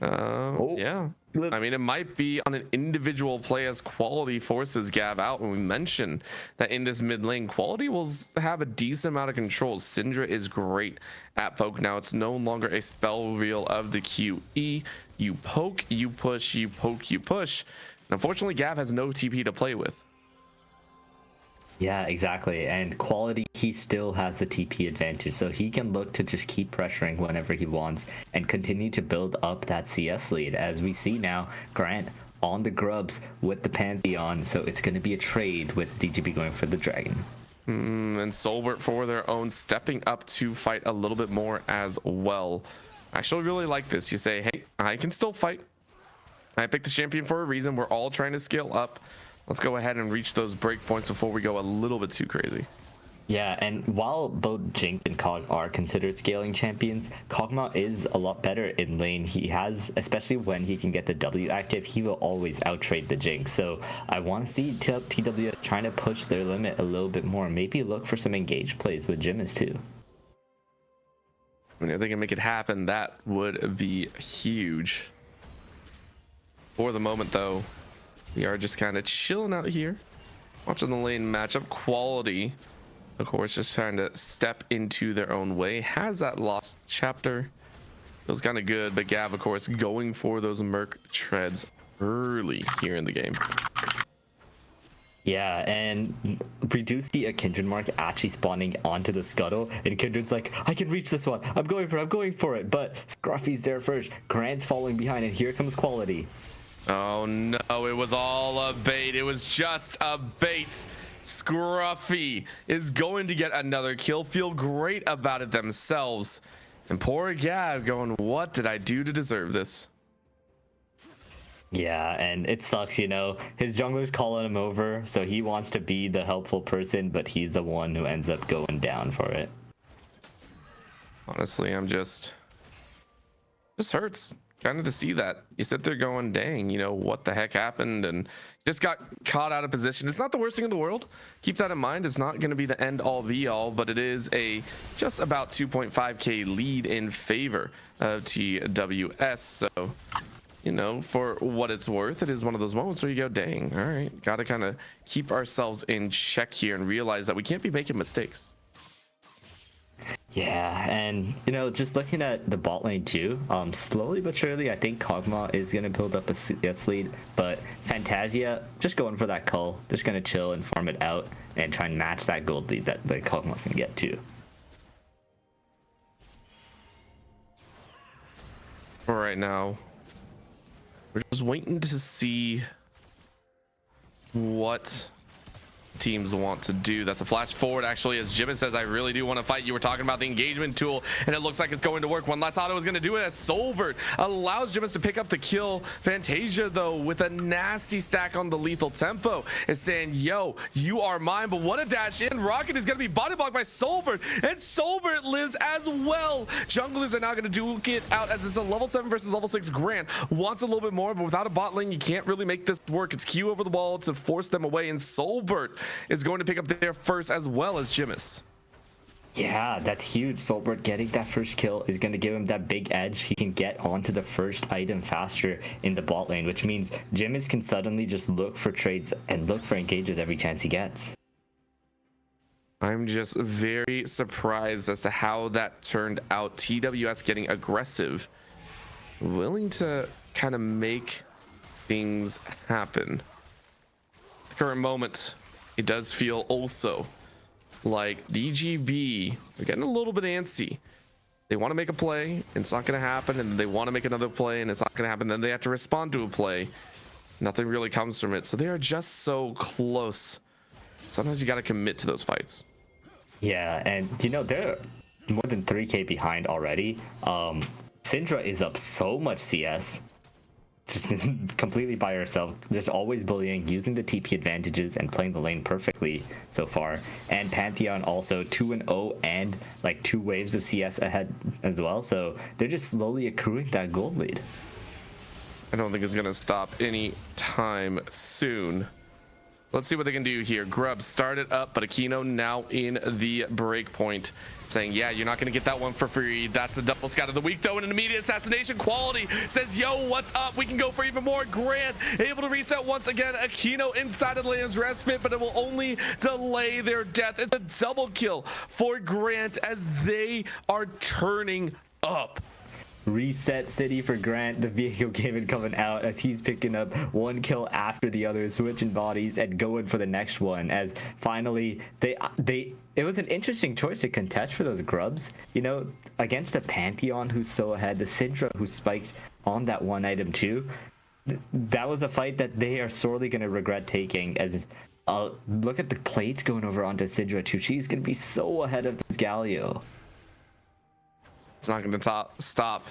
Yeah. I mean, it might be on an individual play as Quality forces Gav out. When we mentioned that in this mid lane, Quality will have a decent amount of control. Syndra is great at poke now. It's no longer a spell reel of the QE. You poke, you push, you poke, you push. And unfortunately, Gav has no TP to play with. Yeah, exactly. And Quality, he still has the TP advantage, so he can look to just keep pressuring whenever he wants and continue to build up that CS lead. As we see now, Grant on the grubs with the Pantheon, so it's going to be a trade with DGB going for the Dragon. And Soulbert for their own, stepping up to fight a little bit more as well. I actually really like this. You say, hey, I can still fight. I picked the champion for a reason. We're all trying to scale up. Let's go ahead and reach those breakpoints before we go a little bit too crazy. Yeah, and while both Jinx and Kog are considered scaling champions, Kog'Maw is a lot better in lane. He has, especially when he can get the W active, he will always outtrade the Jinx. So I want to see TW trying to push their limit a little bit more. Maybe look for some engaged plays with Jimin's too. I mean, if they can make it happen, that would be huge. For the moment, though, we are just kind of chilling out here, watching the lane matchup. Quality, of course, just trying to step into their own way. Has that lost chapter. Feels kind of good, but Gav, of course, going for those Merc treads early here in the game. Yeah, and we do see a Kindred mark actually spawning onto the scuttle, and Kindred's like, I can reach this one. I'm going for it. But Scruffy's there first. Grant's following behind, and here comes Quality. Oh no, it was all a bait. It was just a bait. Scruffy is going to get another kill. Feel great about it themselves. And poor Gav going, what did I do to deserve this? Yeah, and it sucks, you know. His jungler's calling him over, so he wants to be the helpful person, but he's the one who ends up going down for it. Honestly, I'm just hurts kind of to see that. You sit there going, dang, you know, what the heck happened, and just got caught out of position. It's not the worst thing in the world. Keep that in mind. It's not going to be the end all be all, but it is a just about 2.5k lead in favor of TWS. So, you know, for what it's worth, it is one of those moments where you go, dang, all right, got to kind of keep ourselves in check here and realize that we can't be making mistakes. Yeah, and you know, just looking at the bot lane too, slowly but surely, I think Kog'Maw is gonna build up a CS lead, but Fantasia just going for that cull, just gonna chill and farm it out and try and match that gold lead that the Kog'Maw can get to. For right now, we're just waiting to see what teams want to do. That's a flash forward, actually, as Jimin says, I really do want to fight. You were talking about the engagement tool, and it looks like it's going to work. One last auto is going to do it as Soulbert allows Jimin to pick up the kill. Fantasia, though, with a nasty stack on the lethal tempo, is saying, yo, you are mine. But what a dash in. Rocket is going to be body blocked by Soulbert, and Soulbert lives as well. Junglers are now going to duke it out as it's a level 7 versus level 6. Grant wants a little bit more, but without a bot lane, you can't really make this work. It's Q over the wall to force them away, and Soulbert is going to pick up there first, as well as Jimis. Yeah, that's huge. Soulbert getting that first kill is going to give him that big edge. He can get onto the first item faster in the bot lane, which means Jimis can suddenly just look for trades and look for engages every chance he gets. I'm just very surprised as to how that turned out. TWS getting aggressive, willing to kind of make things happen. The current moment, it does feel also like DGB are getting a little bit antsy. They want to make a play, and it's not going to happen, and they want to make another play, and it's not going to happen. Then they have to respond to a play. Nothing really comes from it. So they are just so close. Sometimes you got to commit to those fights. Yeah, and you know, they're more than 3k behind already. Syndra is up so much CS. just completely by herself, just always bullying, using the TP advantages and playing the lane perfectly so far. And Pantheon also 2-0 and like 2 waves of CS ahead as well. So they're just slowly accruing that gold lead. I don't think it's gonna stop any time soon. Let's see what they can do here. Grub started up, but Aquino now in the break point, saying, yeah, you're not going to get that one for free. That's the double scout of the week, though, and an immediate assassination. Quality says, yo, what's up? We can go for even more. Grant able to reset once again. Aquino inside of the lane's respite, but it will only delay their death. It's a double kill for Grant as they are turning up. Reset city for Grant. The vehicle gaming coming out as he's picking up 1 kill after the other, switching bodies and going for the next one. As finally it was an interesting choice to contest for those grubs, you know, against a Pantheon who's so ahead, the Syndra who spiked on that one item too. That was a fight that they are sorely going to regret taking. As look at the plates going over onto Syndra too. She's going to be so ahead of this Galio. It's not going to stop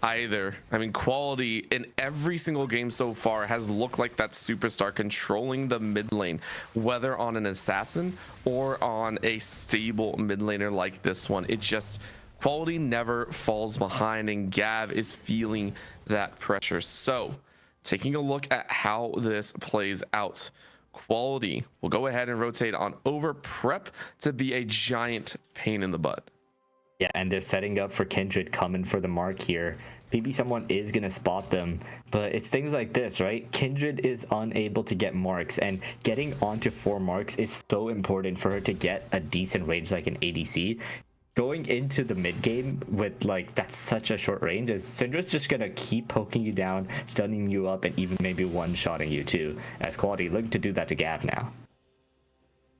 either. I mean, Quality in every single game so far has looked like that superstar controlling the mid lane, whether on an assassin or on a stable mid laner like this one. It just, Quality never falls behind, and Gav is feeling that pressure. So taking a look at how this plays out, Quality will go ahead and rotate on over. Prep to be a giant pain in the butt. Yeah, and they're setting up for Kindred coming for the mark here. Maybe someone is going to spot them, but it's things like this, right? Kindred is unable to get marks, and getting onto 4 marks is so important for her to get a decent range like an ADC. Going into the mid game with like that's such a short range, as Syndra's just going to keep poking you down, stunning you up, and even maybe one-shotting you too, as Quality looking to do that to Gav now.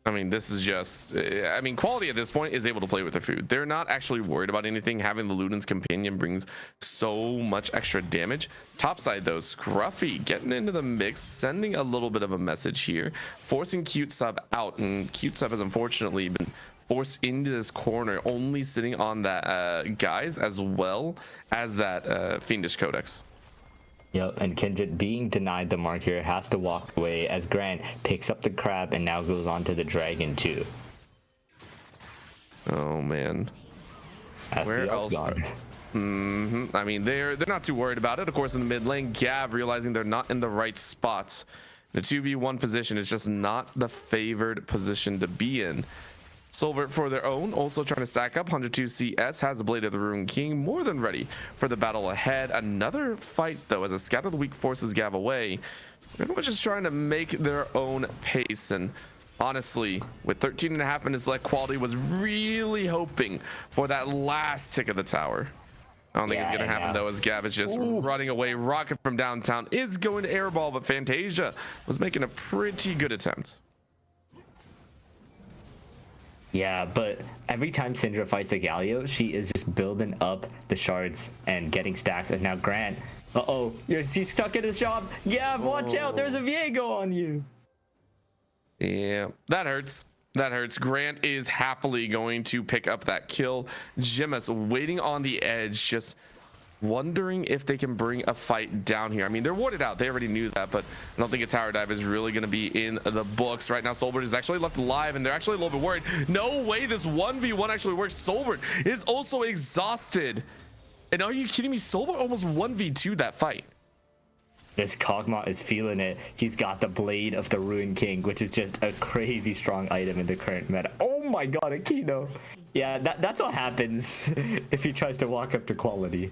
I mean, this is just, I mean, Quality at this point is able to play with their food. They're not actually worried about anything. Having the Luden's Companion brings so much extra damage. Topside though, Scruffy getting into the mix, sending a little bit of a message here, forcing Cute Sub out, and Cute Sub has unfortunately been forced into this corner, only sitting on that guys as well as that Fiendish Codex. Yep, and Kindred being denied the mark here has to walk away as Grant picks up the crab and now goes on to the dragon too. Oh man. That's Where the else? I mean, they're not too worried about it. Of course, in the mid lane, Gav realizing they're not in the right spots. The 2v1 position is just not the favored position to be in. Soulbert for their own, also trying to stack up. 102 CS has the Blade of the Rune King, more than ready for the battle ahead. Another fight though, as a Scatter the Weak forces Gav away. Everyone's just trying to make their own pace, and honestly, with 13.5 minutes left, Quality was really hoping for that last tick of the tower. I don't think it's gonna happen though, as Gav is just running away. Rocket from downtown is going to airball, but Fantasia was making a pretty good attempt. Yeah, but every time Syndra fights a Galio, she is just building up the shards and getting stacks. And now Grant, he's stuck in his job. Yeah, watch out, there's a Viego on you. Yeah, that hurts. That hurts. Grant is happily going to pick up that kill. Jimus waiting on the edge, just wondering if they can bring a fight down here. I mean, they're warded out. They already knew that, but I don't think a tower dive is really going to be in the books. Right now, Soulbert is actually left alive, and they're actually a little bit worried. No way this 1v1 actually works. Soulbert is also exhausted. And are you kidding me? Soulbert almost 1v2 that fight. This Kog'Maw is feeling it. He's got the Blade of the Ruin King, which is just a crazy strong item in the current meta. Oh my god, Aquino. Yeah, that's what happens if he tries to walk up to Quality.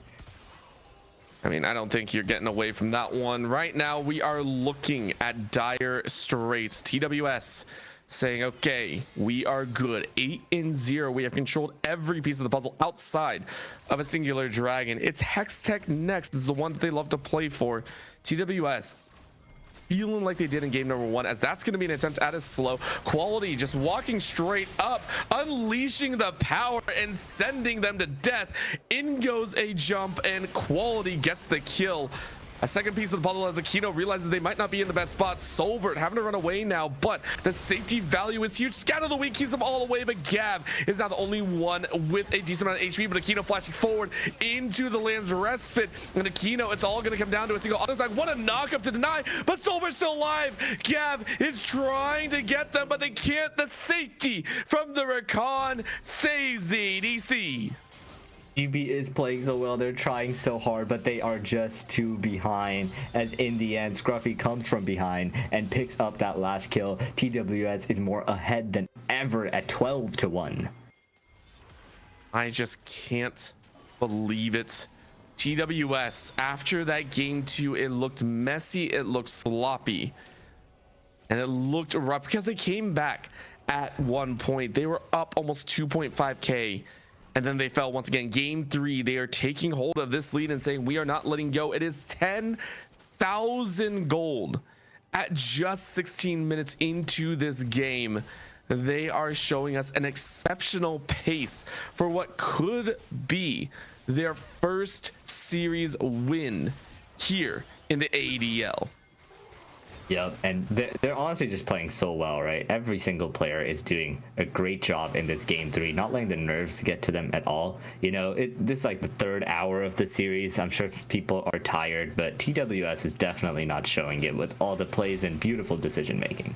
I mean, I don't think you're getting away from that one. Right now, we are looking at dire straits. TWS saying, okay, we are good. 8-0. We have controlled every piece of the puzzle outside of a singular dragon. It's Hextech next. This is the one that they love to play for. TWS feeling like they did in game number 1, as that's going to be an attempt at a slow. Quality just walking straight up, unleashing the power and sending them to death. In goes a jump, and Quality gets the kill. A second piece of the puzzle as Aquino realizes they might not be in the best spot. Soulbert having to run away now, but the safety value is huge. Scout of the week keeps them all away, but Gav is now the only one with a decent amount of HP, but Aquino flashes forward into the land's respite, and Aquino, it's all going to come down to a single auto attack. What a knock up to deny, but Soulbert's still alive. Gav is trying to get them, but they can't. The safety from the Recon saves the ADC. GB is playing so well, they're trying so hard, but they are just too behind, as in the end Scruffy comes from behind and picks up that last kill. TWS is more ahead than ever at 12-1. I just can't believe it. TWS, after that game 2, it looked messy, it looked sloppy, and it looked rough because they came back at one point. They were up almost 2.5k. And then they fell once again. Game 3, they are taking hold of this lead and saying, we are not letting go. It is 10,000 gold at just 16 minutes into this game. They are showing us an exceptional pace for what could be their first series win here in the ADL. Yep, and they're honestly just playing so well, right? Every single player is doing a great job in this game 3, not letting the nerves get to them at all. You know, this is like the 3rd hour of the series. I'm sure people are tired, but TWS is definitely not showing it with all the plays and beautiful decision making.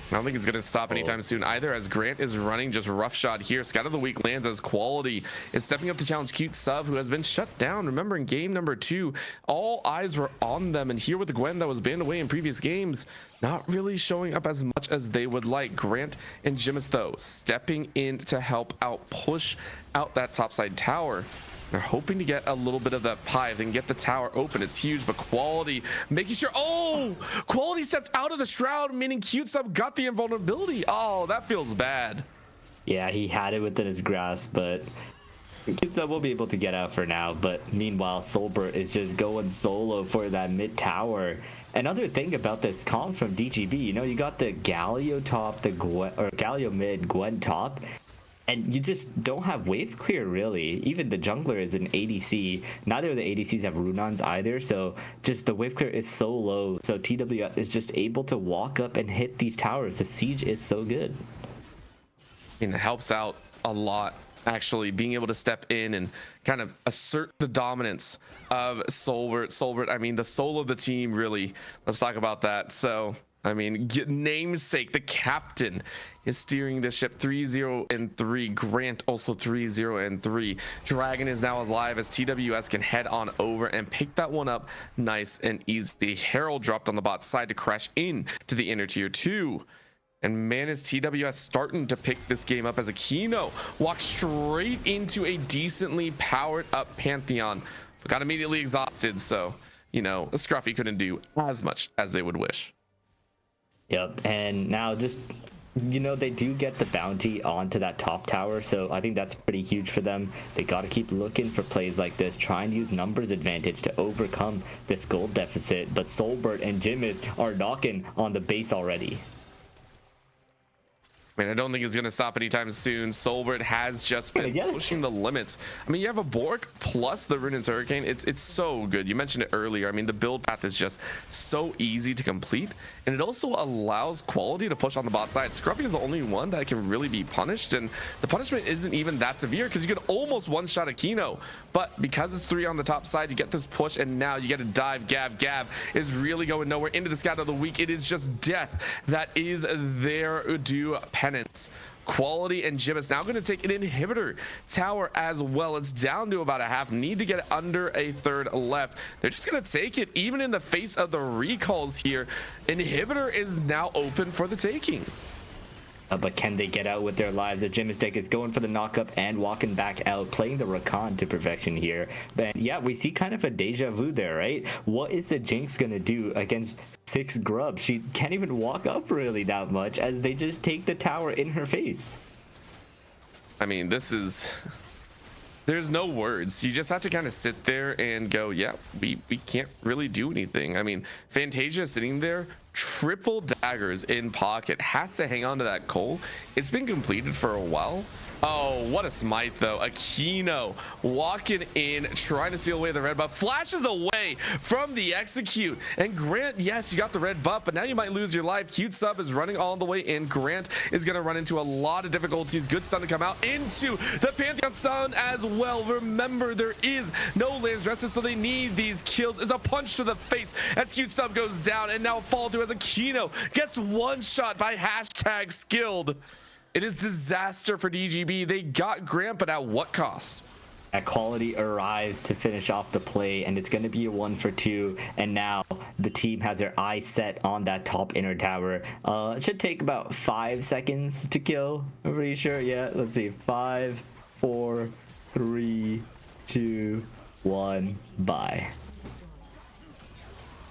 I don't think it's going to stop anytime soon either, as Grant is running just roughshod here. Scout of the week lands as Quality is stepping up to challenge Cute Sub, who has been shut down. Remember, in game number 2, all eyes were on them, and here with the Gwen that was banned away in previous games, not really showing up as much as they would like. Grant and Jimis, though, stepping in to help out, push out that topside tower. They're hoping to get a little bit of that pie. If they can get the tower open, it's huge, but Quality making sure. Oh, Quality stepped out of the shroud, meaning Cute Sub got the invulnerability. Oh, that feels bad. Yeah, he had it within his grasp, but Cute Sub will be able to get out for now. But meanwhile, Soulbert is just going solo for that mid tower. Another thing about this comp from DGB, you know, you got the Galio top, the Gwen, or Galio mid, Gwen top. And you just don't have wave clear, really. Even the jungler is an ADC. Neither of the ADCs have runons either, so just the wave clear is so low. So TWS is just able to walk up and hit these towers. The siege is so good. And it helps out a lot, actually, being able to step in and kind of assert the dominance of Soulbert. Soulbert, I mean, the soul of the team, really. Let's talk about that. So, I mean, namesake, the captain is steering the ship 3-0-3. Grant also 3-0-3. Dragon is now alive as TWS can head on over and pick that one up nice and easy. Herald dropped on the bot side to crash in to the inner tier 2. And man, is TWS starting to pick this game up as Aquino walks straight into a decently powered up Pantheon. But got immediately exhausted, so, you know, Scruffy couldn't do as much as they would wish. Yep, and now just, you know, they do get the bounty onto that top tower, so I think that's pretty huge for them. They got to keep looking for plays like this, try and use numbers advantage to overcome this gold deficit, but Soulbert and Jimis are knocking on the base already. I mean, I don't think it's going to stop anytime soon. Soulbert has just been pushing the limits. I mean, you have a Bork plus the Ruinous Hurricane. It's so good. You mentioned it earlier. I mean, the build path is just so easy to complete. And it also allows Quality to push on the bot side. Scruffy is the only one that can really be punished. And the punishment isn't even that severe because you could almost one-shot Aquino. But because it's 3 on the top side, you get this push. And now you get a dive. Gav is really going nowhere into the Scout of the week. It is just death that is their due penance. Quality and Jimis now going to take an inhibitor tower as well. It's down to about a half. Need to get under a third left. They're just going to take it even in the face of the recalls here. Inhibitor is now open for the taking. But can they get out with their lives? The Jimis deck is going for the knockup and walking back out, playing the Rakan to perfection here. But yeah, we see kind of a deja vu there, right? What is the Jinx going to do against 6 grubs? She can't even walk up really that much as they just take the tower in her face. I mean, this is... There's no words. You just have to kind of sit there and go, yeah, we can't really do anything. I mean, Fantasia sitting there triple daggers in pocket, has to hang on to that coal. It's been completed for a while. Oh, what a smite though. Aquino walking in, trying to steal away the red buff, flashes away from the execute. And Grant, yes, you got the red buff, but now you might lose your life. Cute Sub is running all the way in. Grant is going to run into a lot of difficulties. Good stun to come out into the Pantheon stun as well. Remember, there is no lands rested, so they need these kills. It's a punch to the face as Cute Sub goes down, and now fall through as Aquino gets one shot by hashtag skilled. It is disaster for DGB. They got Grant, but at what cost? That quality arrives to finish off the play, and it's going to be a 1 for 2. And now the team has their eyes set on that top inner tower. It should take about 5 seconds to kill. I'm pretty sure. Yeah, let's see. 5, 4, 3, 2, 1, bye.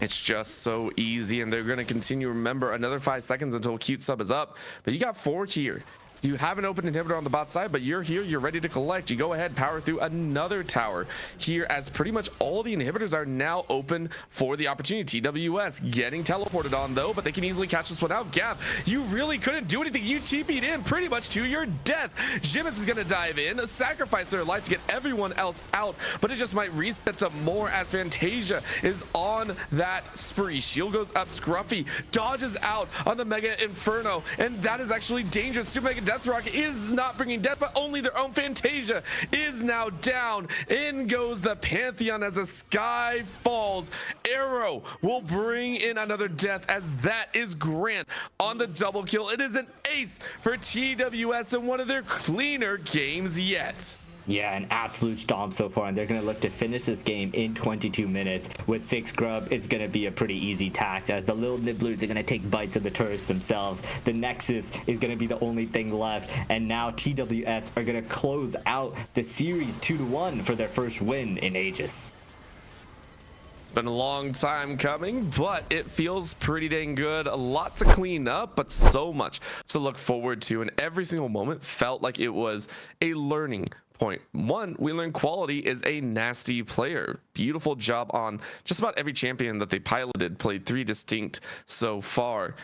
It's just so easy, and they're going to continue. Remember, another 5 seconds until Cute Sub is up, but you got 4 here. You have an open inhibitor on the bot side, but you're here, you're ready to collect. You go ahead, power through another tower here, as pretty much all the inhibitors are now open for the opportunity. TWS getting teleported on though, but they can easily catch this one out. Gap, you really couldn't do anything. You TP'd in pretty much to your death. Jimis is gonna dive in, sacrifice their life to get everyone else out, but it just might reset to more as Fantasia is on that spree. Shield goes up, Scruffy dodges out on the Mega Inferno, and that is actually dangerous. Super Mega Deathrock is not bringing death, but only their own. Fantasia is now down. In goes the Pantheon as the sky falls. Arrow will bring in another death, as that is Grant on the double kill. It is an ace for TWS in one of their cleaner games yet. Yeah, an absolute stomp so far, and they're going to look to finish this game in 22 minutes. With 6 grub, it's going to be a pretty easy task, as the little nibblers are going to take bites of the turrets themselves. The Nexus is going to be the only thing left, and now TWS are going to close out the series 2-1 for their first win in Aegis. It's been a long time coming, but it feels pretty dang good. A lot to clean up, but so much to look forward to, and every single moment felt like it was a learning point. One, we learned Quality is a nasty player. Beautiful job on just about every champion that they piloted. Played 3 distinct so far.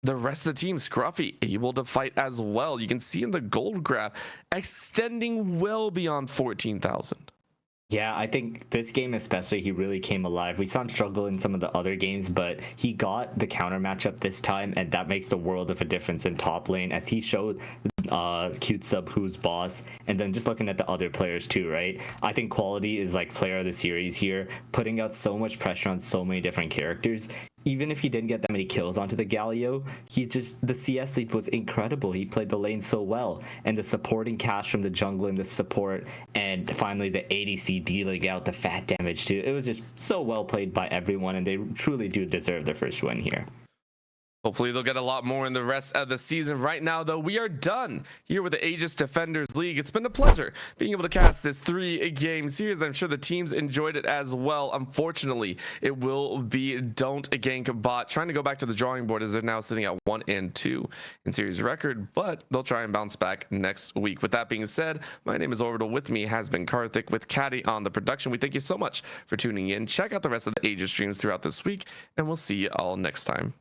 The rest of the team, Scruffy, able to fight as well. You can see in the gold graph, extending well beyond 14,000. Yeah, I think this game especially, he really came alive. We saw him struggle in some of the other games, but he got the counter matchup this time, and that makes the world of a difference in top lane, as he showed Cute Sub who's boss. And then just looking at the other players too, right? I think Quality is like player of the series here, putting out so much pressure on so many different characters. Even if he didn't get that many kills onto the Galio, the CS lead was incredible. He played the lane so well, and the supporting cash from the jungle and the support, and finally the ADC dealing out the fat damage too. It was just so well played by everyone, and they truly do deserve their first win here. Hopefully they'll get a lot more in the rest of the season. Right now, though, we are done here with the Aegis Defenders League. It's been a pleasure being able to cast this 3-game series. I'm sure the teams enjoyed it as well. Unfortunately, it will be Don't Gank Bot trying to go back to the drawing board, as they're now sitting at 1-2 in series record, but they'll try and bounce back next week. With that being said, my name is Orbital. With me has been Karthik, with Caddy on the production. We thank you so much for tuning in. Check out the rest of the Aegis streams throughout this week, and we'll see you all next time.